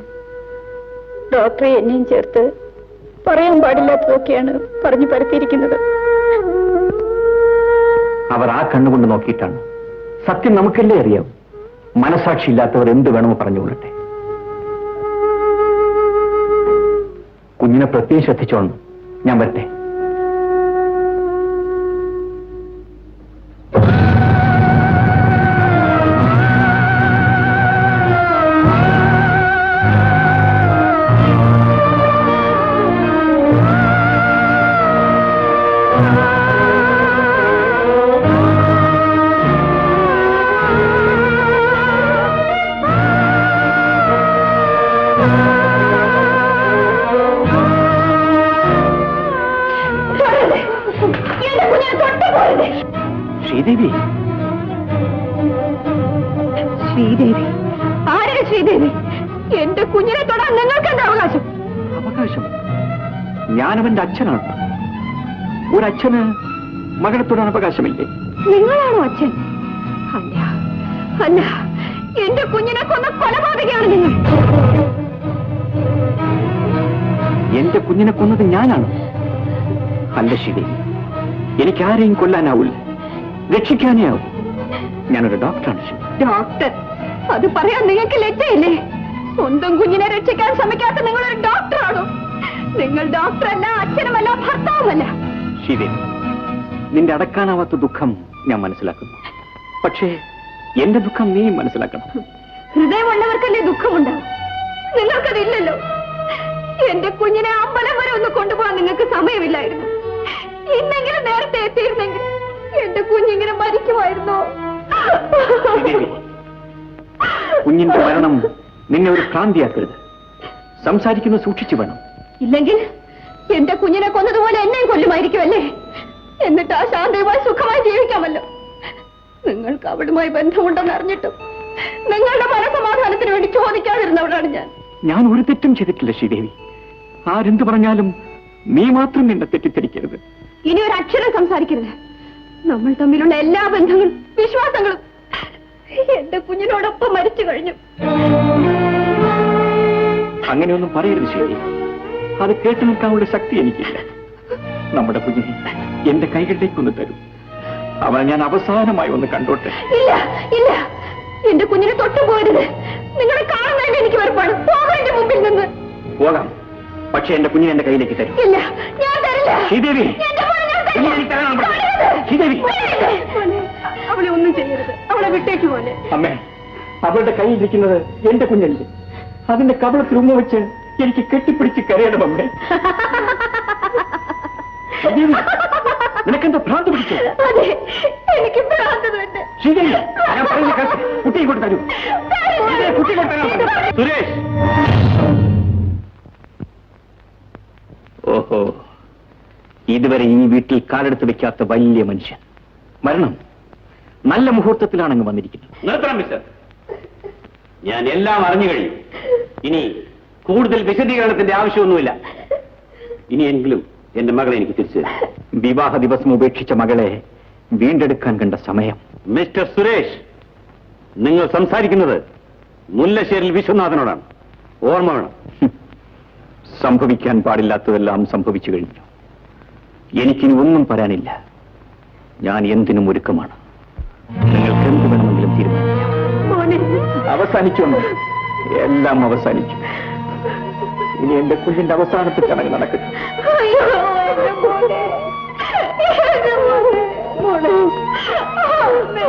ഡോക്ടറെ എന്നെയും ചേർത്ത് പറയാൻ പാടില്ലാത്തതൊക്കെയാണ് പറഞ്ഞു പരത്തിയിരിക്കുന്നത്. അവർ ആ കണ്ണുകൊണ്ട് നോക്കിയിട്ടാണ്. സത്യം നമുക്കല്ലേ അറിയാം. മനസാക്ഷി ഇല്ലാത്തവർ എന്ത് വേണമോ പറഞ്ഞുകൊള്ളട്ടെ. കുഞ്ഞിനെ പ്രത്യേകം ശ്രദ്ധിച്ചോണം. ഞാൻ വരട്ടെ. ശ്രീദേവി. ശ്രീദേവി? ആരാണ് ശ്രീദേവി? എന്റെ കുഞ്ഞിനെ തൊടാൻ നിങ്ങൾക്ക് എന്താ അവകാശം? അവകാശം? ഞാനവന്റെ അച്ഛനാണ്. ഒരച്ഛന് മകളെ തൊടാൻ അവകാശമില്ലേ? നിങ്ങളാണോ അച്ഛൻ? അല്ല അല്ല, എന്റെ കുഞ്ഞിനെ കൊന്ന കൊലപാതകയാണ് നിങ്ങൾ. എന്റെ കുഞ്ഞിനെ കൊന്നത് ഞാനാണ്. അല്ല ശ്രീദേവി, എനിക്ക് ആരെയും കൊല്ലാനാവില്ല, രക്ഷിക്കാനേ ആവും. ഞാനൊരു ഡോക്ടറാണ്. ഡോക്ടർ? അത് പറയാൻ നിങ്ങൾക്ക് ലജ്ജയില്ലേ? സ്വന്തം കുഞ്ഞിനെ രക്ഷിക്കാൻ ശ്രമിക്കാത്ത നിങ്ങളൊരു ഡോക്ടറാണോ? നിങ്ങൾ ഡോക്ടറല്ല, അച്ഛനുമല്ല, ഭർത്താവുമല്ല. ശ്രീദേവി, നിന്റെ അടക്കാനാവാത്ത ദുഃഖം ഞാൻ മനസ്സിലാക്കുന്നു. പക്ഷേ എന്റെ ദുഃഖം നീ മനസ്സിലാക്കണം. ഹൃദയമുള്ളവർക്കല്ലേ ദുഃഖമുണ്ടാവും, നിങ്ങൾക്കതില്ലല്ലോ. എന്റെ കുഞ്ഞിനെ അമ്പലം വരെ ഒന്ന് കൊണ്ടുപോകാൻ നിങ്ങൾക്ക് സമയമില്ലായിരുന്നു. ഇന്നെങ്കിലും നേരത്തെ എത്തിയിരുന്നെങ്കിൽ എന്റെ കുഞ്ഞിങ്ങനെ മരിക്കുമായിരുന്നോ? കുഞ്ഞിന്റെ മരണം നിന്നെ ഒരു ഭ്രാന്തിയാക്കരുത്. സംസാരിക്കുന്നത് സൂക്ഷിച്ചു വേണം. ഇല്ലെങ്കിൽ എന്റെ കുഞ്ഞിനെ കൊന്നതുപോലെ എന്നെയും കൊല്ലുമായിരിക്കുമല്ലേ? എന്നിട്ട് ആ ശാന്തയുമായി സുഖമായി ജീവിക്കാമല്ലോ. നിങ്ങൾക്ക് അവളുമായി ബന്ധമുണ്ടെന്ന് അറിഞ്ഞിട്ടും നിങ്ങളുടെ മനസമാധാനത്തിന് വേണ്ടി ചോദിക്കാതിരുന്നവളാണ് ഞാൻ. ഞാൻ ഒരു തെറ്റും ചെയ്തിട്ടില്ല ശ്രീദേവി. ആരെന്ത് പറഞ്ഞാലും നീ മാത്രം എന്നെ തെറ്റിദ്ധരിക്കരുത്. ഇനി ഒരു അക്ഷരം സംസാരിക്കരുത്. നമ്മൾ തമ്മിലുള്ള എല്ലാ ബന്ധങ്ങളും വിശ്വാസങ്ങളും എന്റെ കുഞ്ഞിനോടൊപ്പം മരിച്ചു കഴിഞ്ഞു. അങ്ങനെയൊന്നും പറയരുത് ശ്രീദേവി. അത് കേട്ടു നിൽക്കാനുള്ള ശക്തി എനിക്കില്ല. നമ്മുടെ കുഞ്ഞിനെ എന്റെ കൈകളിലേക്ക് ഒന്ന് തരൂ. അവൻ ഞാൻ അവസാനമായി ഒന്ന് കണ്ടോട്ടെ. ഇല്ല ഇല്ല, എന്റെ കുഞ്ഞിനെ തൊട്ടു പോകരുത്. നിങ്ങളെ കാണുന്നതിന് എനിക്ക് വെറുപ്പാണ്. പോകാം എന്റെ മുമ്പിൽ നിന്ന്. പോകാം, പക്ഷെ എന്റെ കുഞ്ഞിനെ എന്റെ കയ്യിലേക്ക് തരും. ഇല്ല, ഞാൻ തരില്ല. ശ്രീദേവി, എന്റെ മോനെ ഞാൻ തരില്ല. ശ്രീദേവി, മോനെ. അവളെ ഒന്നും ചെയ്യരുത്. അവളെ വിട്ടേക്ക് പോലെ. അമ്മേ, അവളുടെ കയ്യിലിരിക്കുന്നത് എന്റെ കുഞ്ഞല്ലേ. അതിന്റെ കവളത്തിൽ ഉമ്മ വെച്ച് എനിക്ക് കെട്ടിപ്പിടിച്ച് കരയണം അമ്മേ. നിനക്കെന്താ ഭ്രാന്ത് പിടിച്ചു? അതെ, എനിക്ക് ഭ്രാന്ത് തന്നെ. ശരിയല്ല, ഞാൻ പറയുന്ന കുട്ടിയെ കൊണ്ട് തരൂ. കുട്ടി കൊണ്ട് തരാം. സുരേഷ്, ഓഹോ, ഇതുവരെ ഈ വീട്ടിൽ കാലെടുത്ത് വെക്കാത്ത വലിയ മനുഷ്യൻ മരണം നല്ല മുഹൂർത്തത്തിലാണങ്ങ് വന്നിരിക്കുന്നത്. നിർത്തണം മിസ്റ്റർ, ഞാൻ എല്ലാം അറിഞ്ഞു കഴിഞ്ഞു. ഇനി കൂടുതൽ വിശദീകരണത്തിന്റെ ആവശ്യമൊന്നുമില്ല. ഇനിയെങ്കിലും എന്റെ മകളെ എനിക്ക് തിരിച്ചു തരും. വിവാഹ ദിവസം ഉപേക്ഷിച്ച മകളെ വീണ്ടെടുക്കാൻ കണ്ട സമയം. മിസ്റ്റർ സുരേഷ്, നിങ്ങൾ സംസാരിക്കുന്നത് മുല്ലശ്ശേരിൽ വിശ്വനാഥനോടാണ്. ഓർമ്മ വേണം. സംഭവിക്കാൻ പാടില്ലാത്തതെല്ലാം സംഭവിച്ചു കഴിഞ്ഞു. എനിക്കിനി ഒന്നും പറയാനില്ല. ഞാൻ എന്തിനും ഒരുക്കമാണ്. നിങ്ങൾക്ക് എന്ത് വേണമെങ്കിലും തീരുമാനിക്കാം. അവസാനിച്ചു, എല്ലാം അവസാനിച്ചു. ഇനി എന്റെ കുഞ്ഞിന്റെ അവസാനത്തെ ചടങ്ങ് നടക്കും. അയ്യോ, എന്റെ മോനെ, എന്റെ മോനെ, മോനെ. അമ്മേ.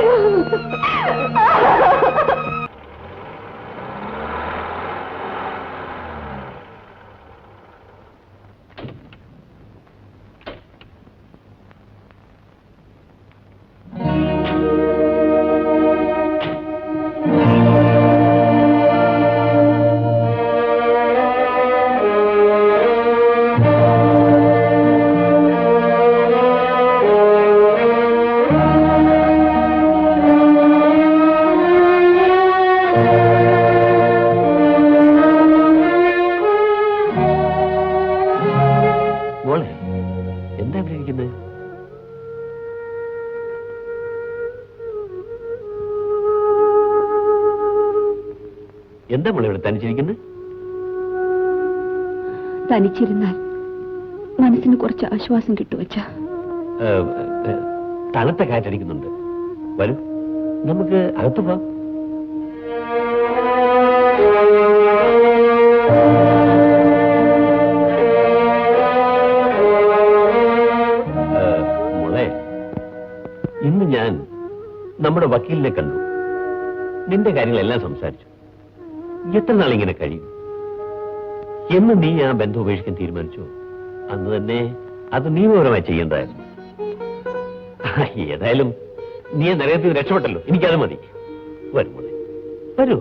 എന്താ മോളെ ഇവിടെ തനിച്ചിരിക്കുന്നത്? തനിച്ചിരുന്നാൽ മനസ്സിന് കുറച്ച് ആശ്വാസം കിട്ടുവച്ച. തണുത്ത കാറ്റടിക്കുന്നുണ്ട്. വരൂ, നമുക്ക് അകത്ത് പോവാം. മോളെ, ഇന്ന് ഞാൻ നമ്മുടെ വക്കീലിനെ കണ്ടു. നിന്റെ കാര്യങ്ങളെല്ലാം സംസാരിച്ചു. എത്ര നാളിങ്ങനെ കഴിയും? എന്ന് നീ ആ ബന്ധം ഉപേക്ഷിക്കാൻ തീരുമാനിച്ചു, അന്ന് തന്നെ അത് നിയമപരമായി ചെയ്യേണ്ടതായിരുന്നു. ഏതായാലും നീ നരകത്തിൽ രക്ഷപ്പെട്ടല്ലോ, എനിക്കത് മതി. വരൂ മോളെ, വരൂ.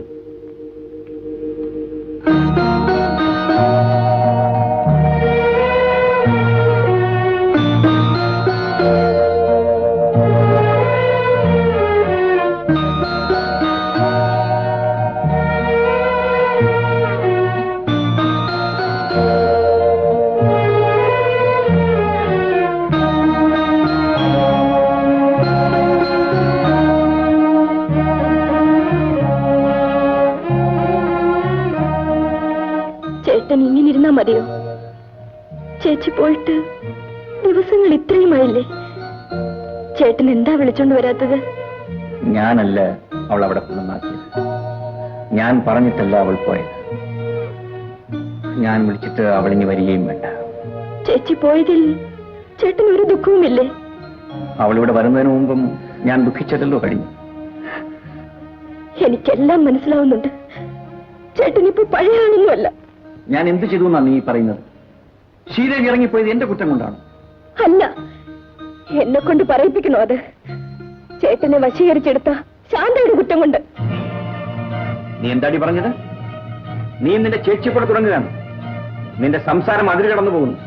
ചേട്ടൻ ഇങ്ങനെ ഇരുന്നാ മതിയോ? ചേച്ചി പോയിട്ട് ദിവസങ്ങൾ ഇത്രയുമായില്ലേ? ചേട്ടൻ എന്താ വിളിച്ചോണ്ട് വരാത്തത്? ഞാനല്ല അവൾ അവിടെ കൊണ്ടുവന്നാക്കിയത്. ഞാൻ പറഞ്ഞിട്ടല്ല അവൾ പോയത്. ഞാൻ വിളിച്ചിട്ട് അവൾ ഇനി വരികയും വേണ്ട. ചേച്ചി പോയതിൽ ചേട്ടൻ ഒരു ദുഃഖവുമില്ലേ? അവളിവിടെ വരുന്നതിന് മുമ്പും ഞാൻ ദുഃഖിച്ചതല്ലോ കഴിഞ്ഞു. എനിക്കെല്ലാം മനസ്സിലാവുന്നുണ്ട്. ചേട്ടൻ ഇപ്പൊ പഴയ ആളൊന്നുമല്ല. ഞാൻ എന്ത് ചെയ്തു എന്നാ നീ പറയുന്നത്? ശീലം ഇറങ്ങിപ്പോയത് എന്റെ കുറ്റം കൊണ്ടാണ്. അല്ല, എന്നെ കൊണ്ട് പറയിപ്പിക്കണോ അത്? ചേട്ടനെ വശീകരിച്ചെടുത്ത ശാന്തയുടെ കുറ്റം കൊണ്ട്. നീ എന്താടി പറഞ്ഞത്? നീ നിന്റെ ചേച്ചിയോടെ തുടങ്ങുകയാണ്. നിന്റെ സംസാരം അതിര് കടന്നു പോകുന്നു.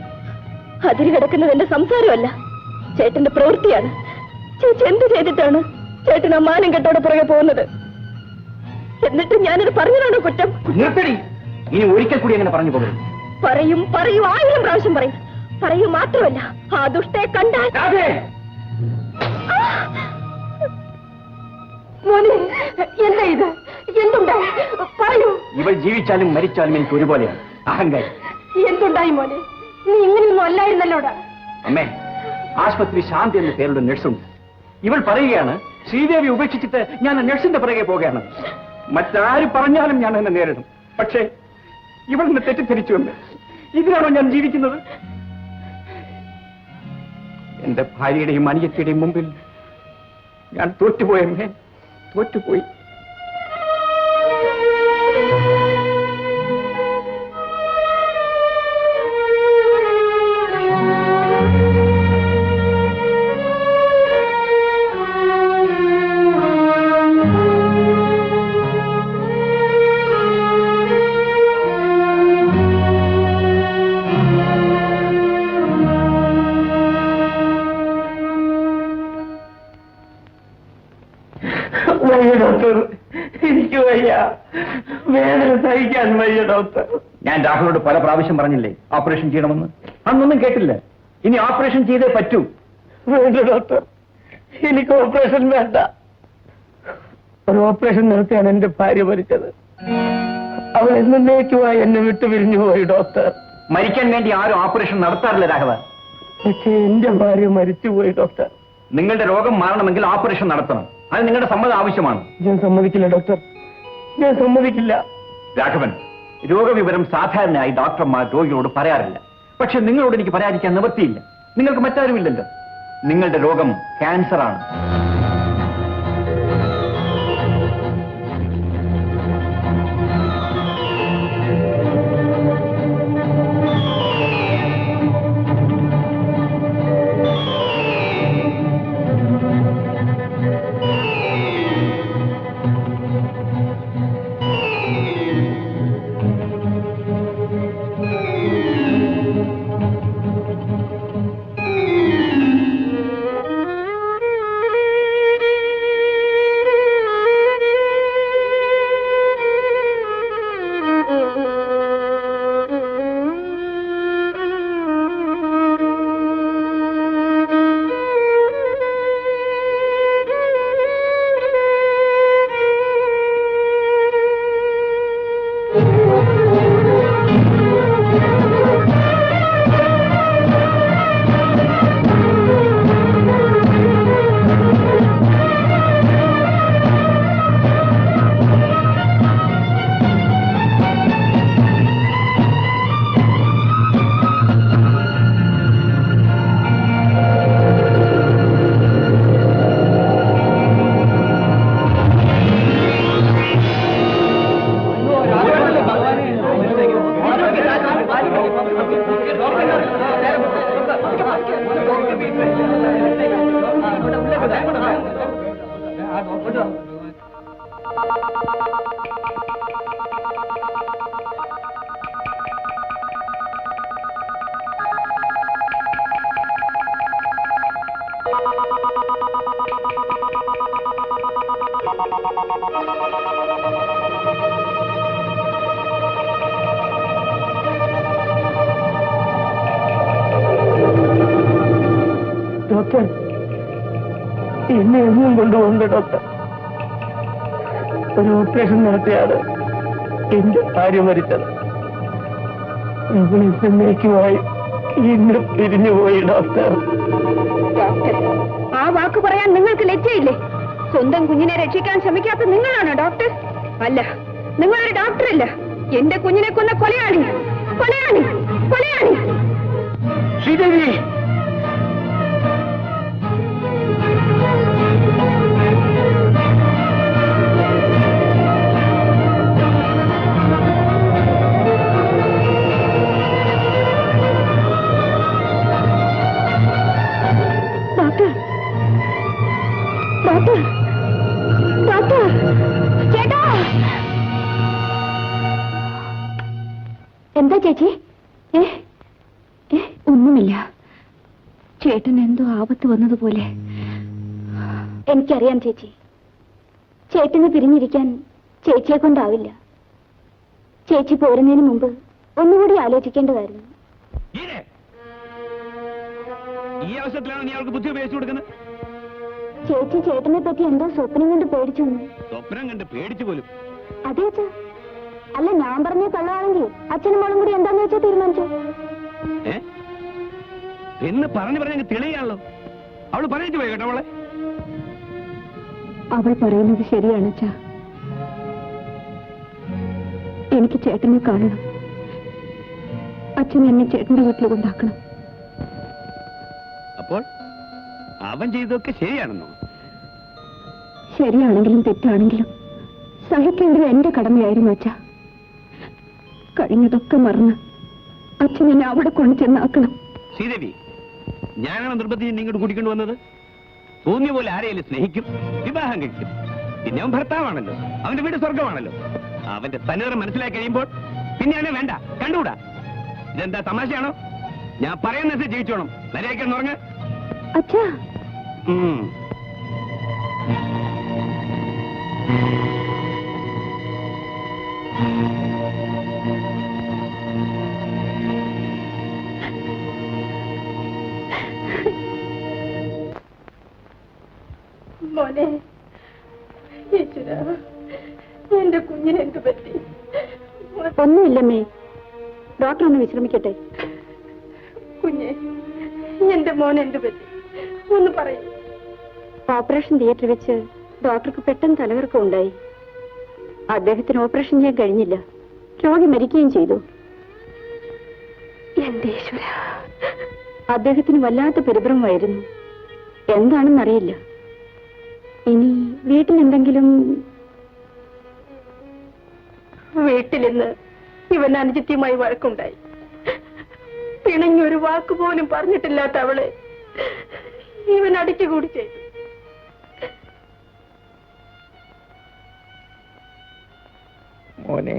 അതിര് കിടക്കുന്നത് എന്റെ സംസാരമല്ല, ചേട്ടന്റെ പ്രവൃത്തിയാണ്. ചേച്ചി എന്ത് ചെയ്തിട്ടാണ് ചേട്ടൻ ആ മാനം കെട്ടോടെ പുറകെ പോകുന്നത്? എന്നിട്ട് ഞാനത് പറഞ്ഞതാണോ കുറ്റം? നിർത്തടി, ഇനി ഒരിക്കൽ കൂടി അങ്ങനെ പറഞ്ഞു പോകരുത്. പറയും പറയും, 1000 പ്രാവശ്യം പറയും. പറയും മാത്രമല്ല, ആ ദുഷ്ടയെ കണ്ടാൽ. മോനെ, എന്താ ഇത്? എന്തുണ്ടായി? പറയൂ. ഇവൾ ജീവിച്ചാലും മരിച്ചാലും എനിക്ക് ഒരുപോലെയാണ്. അഹങ്കാരി. എന്തുണ്ടായി മോനെ? നീ ഇങ്ങനെയൊന്നും അല്ലായിരുന്നല്ലോടാ. അമ്മേ, ആശുപത്രി ശാന്തി എന്ന പേരുടെ നഴ്സുണ്ട്. ഇവൾ പറയുകയാണ് ശ്രീദേവി ഉപേക്ഷിച്ചിട്ട് ഞാൻ നഴ്സിന്റെ പിറകെ പോകുകയാണ്. മറ്റാര് പറഞ്ഞാലും ഞാൻ എന്നെ നേരിടും. പക്ഷേ ഇവൾ എന്നെ തെറ്റിദ്ധരിച്ചുകൊണ്ട് ഇതിനാണോ ഞാൻ ജീവിക്കുന്നത്? എന്റെ ഭാര്യയുടെയും അനിയത്തിയുടെയും മുമ്പിൽ ഞാൻ തോറ്റുപോയമ്മേ, തോറ്റുപോയി. ഡോക്ടർ, എനിക്ക് വയ്യ, വേദന സഹിക്കാൻ വയ്യ ഡോക്ടർ. ഞാൻ രാഹുലോട് പല പ്രാവശ്യം പറഞ്ഞില്ലേ ഓപ്പറേഷൻ ചെയ്യണമെന്ന്? അന്നൊന്നും കേട്ടില്ല. ഇനി ഓപ്പറേഷൻ ചെയ്തേ പറ്റൂ. വേണ്ട ഡോക്ടർ, എനിക്ക് ഓപ്പറേഷൻ വേണ്ട. ഒരു ഓപ്പറേഷൻ നടത്തിയാണ് എന്റെ ഭാര്യ മരിച്ചത്. അവൾ എന്നേക്കുമായി എന്നെ വിട്ടു പിരിഞ്ഞു പോയി ഡോക്ടർ. മരിക്കാൻ വേണ്ടി ആരും ഓപ്പറേഷൻ നടത്താറില്ല രാഘവ. പക്ഷേ എന്റെ ഭാര്യ മരിച്ചുപോയി ഡോക്ടർ. നിങ്ങളുടെ രോഗം മാറണമെങ്കിൽ ഓപ്പറേഷൻ നടത്തണം. അത് നിങ്ങളുടെ സമ്മതം ആവശ്യമാണ്. ഞാൻ സമ്മതിക്കില്ല ഡോക്ടർ, ഞാൻ സമ്മതിക്കില്ല. രാഘവൻ, രോഗവിവരം സാധാരണയായി ഡോക്ടർമാർ രോഗികളോട് പറയാറില്ല. പക്ഷെ നിങ്ങളോട് എനിക്ക് പറയാതിരിക്കാൻ നിവൃത്തിയില്ല. നിങ്ങൾക്ക് മറ്റാരുമില്ലല്ലോ. നിങ്ങളുടെ രോഗം ക്യാൻസറാണ്. ഡോക്ടർ, എന്നെ എന്നും കൊണ്ടുപോകുന്നുണ്ട് ഡോക്ടർ. ഒരു ഓപ്പറേഷൻ നടത്തിയാണ് എന്റെ ഭാര്യ മരിച്ചത്. എന്നേക്കുമായി എന്നെ പിരിഞ്ഞുപോയി ഡോക്ടർ. ഡോക്ടർ, ആ വാക്ക് പറയാൻ നിങ്ങൾക്ക് ലജ്ജയില്ലേ? സ്വന്തം കുഞ്ഞിനെ രക്ഷിക്കാൻ ശ്രമിക്കാത്ത നിങ്ങളാണോ ഡോക്ടർ? അല്ല, നിങ്ങളൊരു ഡോക്ടറല്ല. എന്റെ കുഞ്ഞിനെ കൊന്ന കൊലയാളി, കൊലയാളി, കൊലയാളി. ശ്രീദേവി, ഡോക്ടർ, ഡോക്ടർ, ഡോക്ടർ, ചേട്ടാ. എന്താ ചേച്ചി? ഒന്നുമില്ല. ചേട്ടൻ എന്തോ ആപത്ത് വന്നതുപോലെ. എനിക്കറിയാം ചേച്ചി. ചേട്ടന് പിരിഞ്ഞിരിക്കാൻ ചേച്ചിയെ കൊണ്ടാവില്ല. ചേച്ചി പോരുന്നതിന് മുമ്പ് ഒന്നുകൂടി ആലോചിക്കേണ്ടതായിരുന്നു. ഈ അവസരത്തിലാണ് നീ അവൾക്ക് ബുദ്ധി ഉപയോഗിച്ചു കൊടുക്കുന്നത്. ചേച്ചി ചേട്ടനെ പറ്റി എന്തോ സ്വപ്നം കണ്ട് പേടിച്ചു. സ്വപ്നം കണ്ട് പേടിച്ചു പോലും? അതെ അച്ഛാ. അല്ല, ഞാൻ പറഞ്ഞ കള്ളാണെങ്കിൽ അച്ഛനും മോളും കൂടി എന്താന്ന് വെച്ചാൽ തീരുമാനിച്ചു. എന്ന് പറഞ്ഞു പറഞ്ഞ തെളിയാണല്ലോ. അവള് പറഞ്ഞു പോയി കേട്ടോ. അവളെ അവൾ പറയുന്നത് ശരിയാണ് അച്ഛാ. എനിക്ക് ചേട്ടനെ കാണണം. അച്ഛൻ എന്നെ ചേട്ടന്റെ വീട്ടിൽ കൊണ്ടാക്കണം. അപ്പോൾ അവൻ ചെയ്തതൊക്കെ ശരിയാണെന്നോ? ശരിയാണെങ്കിലും തെറ്റാണെങ്കിലും സഹിക്കേണ്ടത് എന്റെ കടമയായിരുന്നു അച്ഛ. കഴിഞ്ഞതൊക്കെ മറന്ന് അച്ഛൻ എന്നെ അവിടെ കൊണ്ടു ചെന്നാക്കണം. ശ്രീദേവി, ഞാനാണ് നിർബന്ധിച്ച് നിങ്ങോട്ട് കൂട്ടിക്കൊണ്ട് വന്നത്? തോന്നിയ പോലെ ആരെയും സ്നേഹിക്കും, വിവാഹം കഴിക്കും. പിന്നെ അവൻ ഭർത്താവാണല്ലോ, അവന്റെ വീട് സ്വർഗമാണല്ലോ. അവന്റെ തനിതരം മനസ്സിലാക്കി കഴിയുമ്പോൾ പിന്നെ അവനെ വേണ്ട, കണ്ടുകൂടാ. ഇതെന്താ തമാശയാണോ? ഞാൻ പറയുന്നത് ജീവിച്ചോണം. മര്യാദയ്ക്കൊന്ന് ഉറങ്ങ്. അച്ഛാ, മോനെ, എന്റെ കുഞ്ഞിന് എന്ത് പറ്റി? ഒന്നുമില്ലമ്മേ, ഡോക്ടർ ഒന്ന് വിശ്രമിക്കട്ടെ. കുഞ്ഞെ, എന്റെ മോൻ എന്ത് പറ്റി? ഒന്ന് പറയൂ. ഓപ്പറേഷൻ തിയേറ്ററിൽ വെച്ച് ഡോക്ടർക്ക് പെട്ടെന്ന് തലകറക്കം ഉണ്ടായി. അദ്ദേഹത്തിന് ഓപ്പറേഷൻ ചെയ്യാൻ കഴിഞ്ഞില്ല. രോഗി മരിക്കുകയും ചെയ്തു. എന്റെ ഈശ്വര, അദ്ദേഹത്തിന് വല്ലാത്ത പരിഭ്രമമായിരുന്നു. എന്താണെന്നറിയില്ല. ഇനി വീട്ടിലെന്തെങ്കിലും? വീട്ടിലിന്ന് ഇവൻ അനുജത്തിയുമായി വഴക്കുണ്ടായി. പിണഞ്ഞൊരു വാക്കുപോലും പറഞ്ഞിട്ടില്ലാത്ത അവളെ ഇവൻ അടിക്കുകൂടി ചെയ്തു. മോനെ,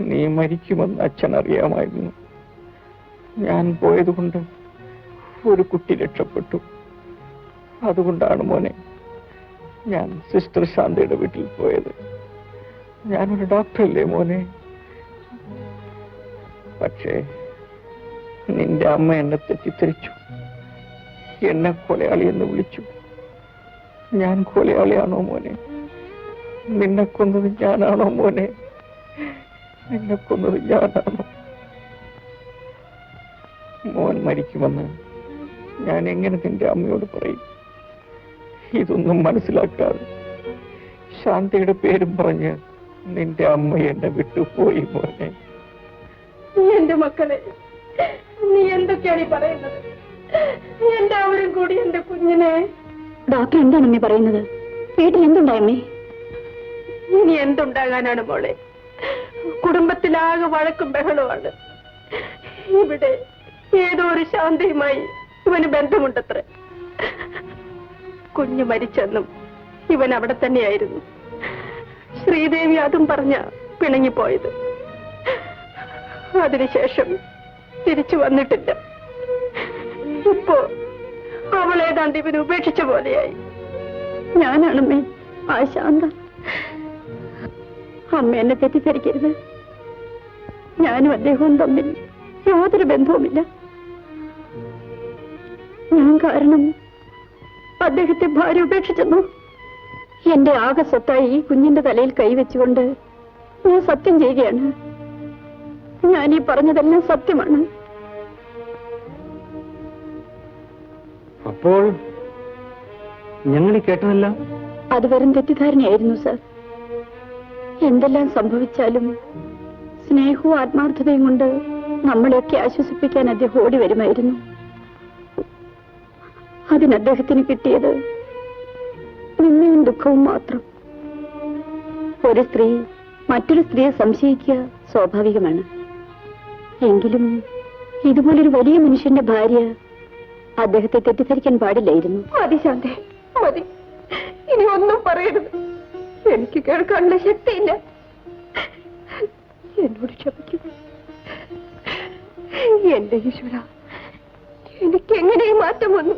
നീ മരിക്കുമെന്ന് അച്ഛൻ അറിയാമായിരുന്നു. ഞാൻ പോയതുകൊണ്ട് ഒരു കുട്ടി രക്ഷപ്പെട്ടു. അതുകൊണ്ടാണ് മോനെ ഞാൻ സിസ്റ്റർ ശാന്തയുടെ വീട്ടിൽ പോയത്. ഞാനൊരു ഡോക്ടറല്ലേ മോനെ. പക്ഷേ നിന്റെ അമ്മ എന്നെ തെറ്റിദ്ധരിച്ചു. എന്നെ കൊലയാളി എന്ന് വിളിച്ചു. ഞാൻ കൊലയാളിയാണോ മോനെ? നിന്നെ കൊന്നത് ഞാനാണോ മോനെ? നിന്നെ കൊന്നത് ഞാനാണോ? മോൻ മരിക്കുമെന്ന് ഞാൻ എങ്ങനെ നിന്റെ അമ്മയോട് പറയും? ഇതൊന്നും മനസ്സിലാക്കാതെ ശാന്തയുടെ പേരും പറഞ്ഞ് നിന്റെ അമ്മ എന്നെ വിട്ടുപോയി മോനെ. എന്റെ മക്കളെ, നീ എന്തൊക്കെയാണ് ഈ പറയുന്നത്? എല്ലാവരും കൂടി എന്റെ കുഞ്ഞിനെ... ഡോക്ടർ എന്താണ് അമ്മേ പറയുന്നത്? വീട്ടിൽ എന്തുണ്ടായമ്മേ? ഇനി എന്തുണ്ടാകാനാണ് മോളെ? കുടുംബത്തിലാകെ വഴക്കും ബഹളമാണ്. ഇവിടെ ഏതോ ഒരു ശാന്തയുമായി ഇവന് ബന്ധമുണ്ടത്രേ. കുഞ്ഞു മരിച്ചെന്നും ഇവൻ അവിടെ തന്നെയായിരുന്നു. ശ്രീദേവി അതും പറഞ്ഞ പിണങ്ങിപ്പോയത്. അതിനുശേഷം തിരിച്ചു വന്നിട്ടില്ല. ഇപ്പോ അവളേതാണ്ട് ഇവന് ഉപേക്ഷിച്ച പോലെയായി. ഞാനാണമ്മേ ആ ശാന്ത. അമ്മ എന്നെ തെറ്റിദ്ധരിക്കരുത്. ഞാനും അദ്ദേഹവും തമ്മിൽ യാതൊരു ബന്ധവുമില്ല. ഞാൻ കാരണം അദ്ദേഹത്തെ ഭാര്യ ഉപേക്ഷിച്ചെന്നു. എന്റെ ആകെ സ്വത്തായി ഈ കുഞ്ഞിന്റെ തലയിൽ കൈവച്ചുകൊണ്ട് ഞാൻ സത്യം ചെയ്യുകയാണ്. ഞാൻ ഈ പറഞ്ഞതെല്ലാം സത്യമാണ്. അപ്പോൾ ഞങ്ങൾ ഈ കേട്ടതെല്ലാം അത് വെറും തെറ്റിദ്ധാരണയായിരുന്നു സർ. എന്തെല്ലാം സംഭവിച്ചാലും സ്നേഹവും ആത്മാർത്ഥതയും കൊണ്ട് നമ്മളെയൊക്കെ ആശ്വസിപ്പിക്കാൻ അദ്ദേഹം ഓടി വരുമായിരുന്നു. അതിന് അദ്ദേഹത്തിന് കിട്ടിയത് നിന്നയും ദുഃഖവും മാത്രം. ഒരു സ്ത്രീ മറ്റൊരു സ്ത്രീയെ സംശയിക്കുക സ്വാഭാവികമാണ്. എങ്കിലും ഇതുപോലൊരു വലിയ മനുഷ്യന്റെ ഭാര്യ അദ്ദേഹത്തെ തെറ്റിദ്ധരിക്കാൻ പാടില്ലായിരുന്നു. മതി ശാന്തേ, മതി. ഇനി ഒന്നും പറയരുത്. എനിക്ക് കേൾക്കാനുള്ള ശക്തിയില്ല. എന്നോട് ക്ഷമിക്കുക. എന്റെ ഈശ്വര, എനിക്ക് എങ്ങനെ ഈ മാറ്റം വന്നു?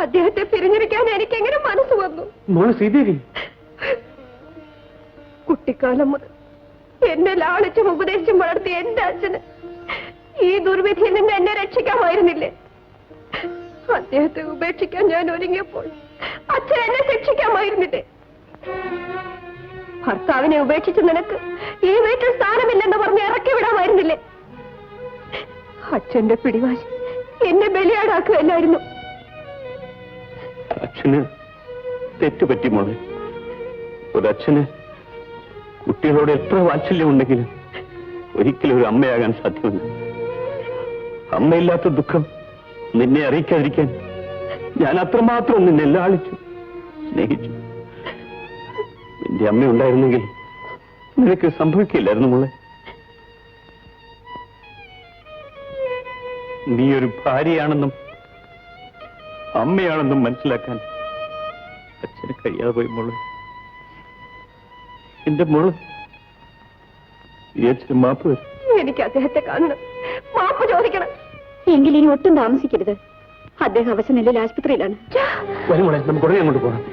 അദ്ദേഹത്തെ പിരിഞ്ഞിരിക്കാൻ എനിക്ക് എങ്ങനെ മനസ്സ് വന്നു? മോള് ശ്രീദേവി, കുട്ടിക്കാലം മുതൽ എന്നെ ലാളിച്ചും ഉപദേശിച്ചും വളർത്തിയ എന്റെ അച്ഛന് ഈ ദുർവിധിയിൽ നിന്ന് എന്നെ രക്ഷിക്കാമായിരുന്നില്ലേ? അദ്ദേഹത്തെ ഉപേക്ഷിക്കാൻ ഞാൻ ഒരുങ്ങിയപ്പോൾ അച്ഛൻ എന്നെ ശിക്ഷിക്കാമായിരുന്നില്ലേ? ഭർത്താവിനെ ഉപേക്ഷിച്ച് നിനക്ക് ഈ വീട്ടിൽ സ്ഥാനമില്ലെന്ന് പറഞ്ഞ് ഇറക്കി വിടാമായിരുന്നില്ലേ? അച്ഛന്റെ പിടിവാശി എന്നെ ബലിയാടാക്കുകയല്ലായിരുന്നു. അച്ഛന് തെറ്റുപറ്റി മോളെ. ഒരച്ഛന് കുട്ടികളോട് എത്ര വാത്സല്യം ഉണ്ടെങ്കിലും ഒരിക്കലും ഒരു അമ്മയാകാൻ സാധ്യമല്ല. അമ്മയില്ലാത്ത ദുഃഖം നിന്നെ അറിയിക്കാതിരിക്കാൻ ഞാൻ അത്രമാത്രം നിന്നെ ലാളിച്ചു സ്നേഹിച്ചു. നിന്റെ അമ്മ ഉണ്ടായിരുന്നെങ്കിൽ നിനക്ക് സംഭവിക്കില്ലായിരുന്നു മോളെ. നീ ഒരു ഭാര്യയാണെന്നും അമ്മയാണെന്നും മനസ്സിലാക്കാൻ അച്ഛന് കഴിയാതെ പോയി മോളെ. എന്റെ മോള് ഈ അച്ഛന് മാപ്പ് വരും. എനിക്ക് അദ്ദേഹത്തെ കാണണം, മാപ്പ് ചോദിക്കണം. എങ്കിൽ ഇനി ഒട്ടും താമസിക്കരുത്. അദ്ദേഹം അവശനിലയിൽ ആശുപത്രിയിലാണ്. വരും മോളെ, നമുക്ക് ഉടനെ അങ്ങോട്ട് പോകാം.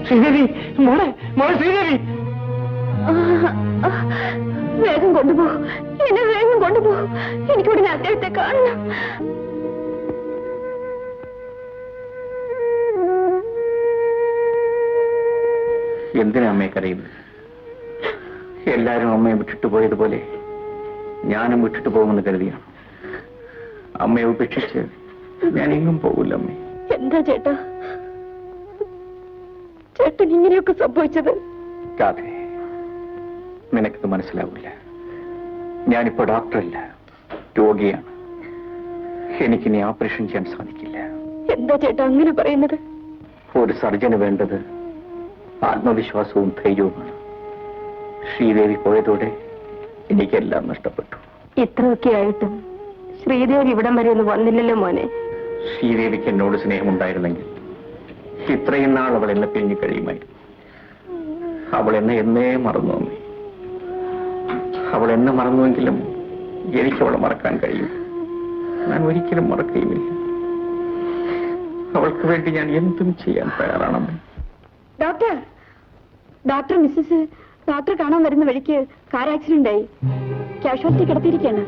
ശ്രീദേവി, മോളെ മോളെ ശ്രീദേവി, വേഗം കൊണ്ടുപോ, എന്നെ വേഗം കൊണ്ടുപോ. എനിക്കിവിടെ അദ്ദേഹത്തെ കാണണം. എന്തിനാ അമ്മയെ കരയുന്നത്? എല്ലാരും അമ്മയെ വിട്ടിട്ട് പോയതുപോലെ ഞാനും വിട്ടിട്ട് പോകുമെന്ന് കരുതിയാണ്. അമ്മയെ ഉപേക്ഷിച്ച് ഞാൻ എങ്ങും പോകില്ല അമ്മേ. എന്താ ചേട്ടാ ചേട്ടൻ ഇങ്ങനെയൊക്കെ സംഭവിച്ചത്? രാധേ, നിനക്കത് മനസ്സിലാവില്ല. ഞാനിപ്പോ ഡോക്ടറല്ല, രോഗിയാണ്. എനിക്കിനി ഓപ്പറേഷൻ ചെയ്യാൻ സാധിക്കില്ല. എന്താ ചേട്ടാ അങ്ങനെ പറയുന്നത്? ഒരു സർജന് വേണ്ടത് ആത്മവിശ്വാസവും ധൈര്യവുമാണ്. ശ്രീദേവി പോയതോടെ എനിക്കെല്ലാം നഷ്ടപ്പെട്ടു. ഇത്രയൊക്കെ ആയിട്ടും ശ്രീദേവി ഇവിടം വരെ ഒന്ന് വന്നില്ലല്ലോ മോനെ. ശ്രീദേവിക്ക് എന്നോട് സ്നേഹമുണ്ടായിരുന്നെങ്കിൽ ഇത്രയും നാൾ അവൾ എന്നെ പിരിഞ്ഞു കഴിയുമായിരുന്നു. അവൾ എന്നെ എന്നേ മറന്നു അമ്മേ. അവൾ എന്നെ മറന്നുവെങ്കിലും എനിക്ക് അവളെ മറക്കാൻ കഴിയും. ഞാൻ ഒരിക്കലും മറക്കുകയുമില്ല. അവൾക്ക് വേണ്ടി ഞാൻ എന്തും ചെയ്യാൻ തയ്യാറാണമ്മേ. ഡോക്ടർ ഡോക്ടർ മിസ്സസ് ഡോക്ടറെ കാണാൻ വരുന്ന വഴിക്ക് കാർ ആക്സിഡന്റ് ആയി. കാഷ്വാലിറ്റി കിടത്തിയിരിക്കുകയാണ്.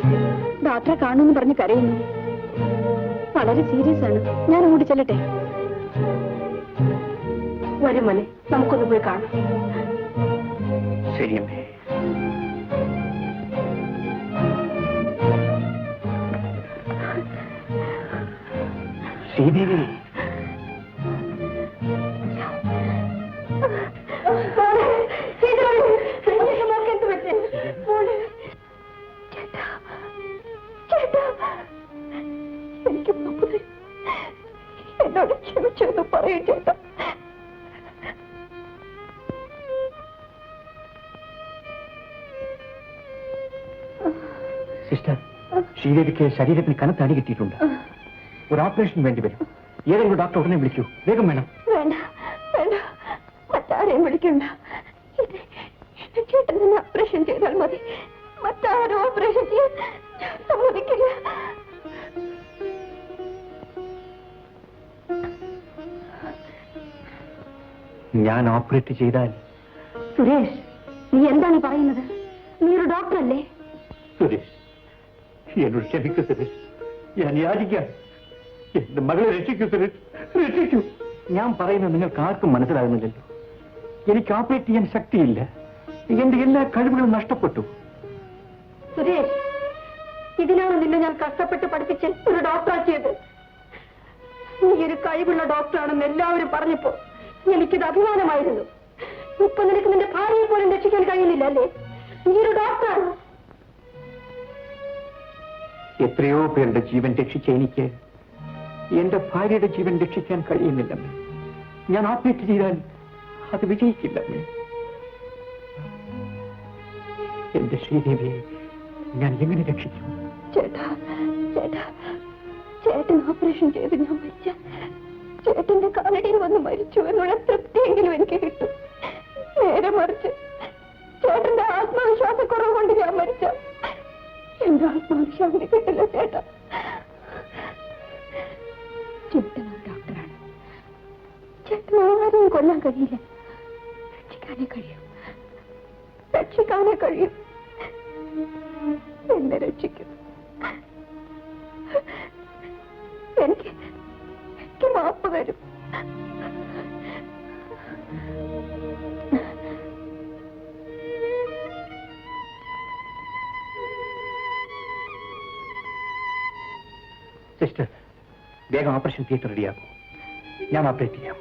ഡോക്ടറെ കാണുമെന്ന് പറഞ്ഞ് കരയുന്നു. വളരെ സീരിയസ് ആണ്. ഞാൻ അങ്ങോട്ട് ചെല്ലട്ടെ? വരും മോനെ, നമുക്കൊന്ന് പോയി കാണാം. ശരിയമ്മേ. ശ്രീദേവി, എനിക്ക് എന്നോട് ക്ഷമിച്ചെന്ന് പറയും ചേട്ടാ. സിസ്റ്റർ, ശ്രീദേവിക്ക് ശരീരത്തിൽ കനത്ത അടി കിട്ടിയിട്ടുണ്ട്. ഒരു ഓപ്പറേഷൻ വേണ്ടി വരും. ഏതെങ്കിലും ഡോക്ടർ ഉടനെ വിളിക്കൂ. വേഗം വേണം. വേണ്ട വേണ്ട, മറ്റാരെയും വിളിക്കണ്ട. ചേട്ടൻ തന്നെ ഓപ്പറേഷൻ ചെയ്താൽ മതി. മറ്റാരും ഓപ്പറേഷൻ ചെയ്യാൻ ഞാൻ സമ്മതിക്കില്ല. ഞാൻ ഓപ്പറേറ്റ് ചെയ്താൽ? സുരേഷ്, നീ എന്താണ് പറയുന്നത്? നീ ഒരു ഡോക്ടറല്ലേ? സുരേഷ്, എന്നോട് ക്ഷമിക്കൂ സുരേഷ്. ഞാൻ യാചിക്കാം. എന്റെ മകളെ രക്ഷിക്കൂ സുരേഷ്, രക്ഷിക്കൂ. ഞാൻ പറയുന്നത് നിങ്ങൾക്ക് ആർക്കും മനസ്സിലാകുന്നില്ലല്ലോ. എനിക്ക് ഓപ്പറേറ്റ് ചെയ്യാൻ ശക്തിയില്ല. എന്റെ എല്ലാ കഴിവുകളും നഷ്ടപ്പെട്ടു. സുരേഷ്, ഇതിനാണ് നിന്നെ ഞാൻ കഷ്ടപ്പെട്ട് പഠിപ്പിച്ച് ഒരു ഡോക്ടറാക്കിയത്. നീ ഒരു കഴിവുള്ള ഡോക്ടറാണെന്ന് എല്ലാവരും പറഞ്ഞപ്പോ എനിക്കിത് അഭിമാനമായിരുന്നു. ഇപ്പൊ നിനക്ക് നിന്റെ ഭാര്യയെ പോലും രക്ഷിക്കാൻ കഴിയുന്നില്ല അല്ലേ? നീ ഒരു ഡോക്ടറാണ്. എത്രയോ പേരുടെ ജീവൻ രക്ഷിച്ച എനിക്ക് എന്റെ ഭാര്യയുടെ ജീവൻ രക്ഷിക്കാൻ കഴിയുന്നില്ലമ്മേ. ഞാൻ ഓപ്പറേറ്റ് ചെയ്താൽ അത് വിജയിക്കില്ലമ്മേ. എന്റെ ശ്രീദേവിയെ ഞാൻ എങ്ങനെ രക്ഷിക്കും? ചേട്ടാ ചേട്ടാ ചേട്ടൻ ഓപ്പറേഷൻ ചെയ്ത് ഞാൻ മരിച്ച ചേട്ടന്റെ കാലടിയിൽ വന്ന് മരിച്ചു എന്നുള്ള തൃപ്തിയെങ്കിലും എനിക്ക് കിട്ടും. നേരെ മറിച്ച് ചേട്ടന്റെ ആത്മവിശ്വാസക്കുറവ് കൊണ്ട് ഞാൻ മരിച്ച എന്റെ ആത്മവിശ്വാസം കിട്ടില്ല ചേട്ടാ. ചേട്ടൻ ഒരു ഡോക്ടറാണ്. ചേട്ടൻ ആരെയും കൊല്ലാൻ കഴിയില്ല. രക്ഷിക്കാനേ കഴിയും. രക്ഷിക്കാനേ കഴിയും. എന്നെ രക്ഷിക്കും. എനിക്ക് മാപ്പ് തരും. സിസ്റ്റർ, വേഗം ഓപ്പറേഷൻ തിയേറ്റർ റെഡിയാക്കും. ഞാൻ ഓപ്പറേറ്റ് ചെയ്യാം.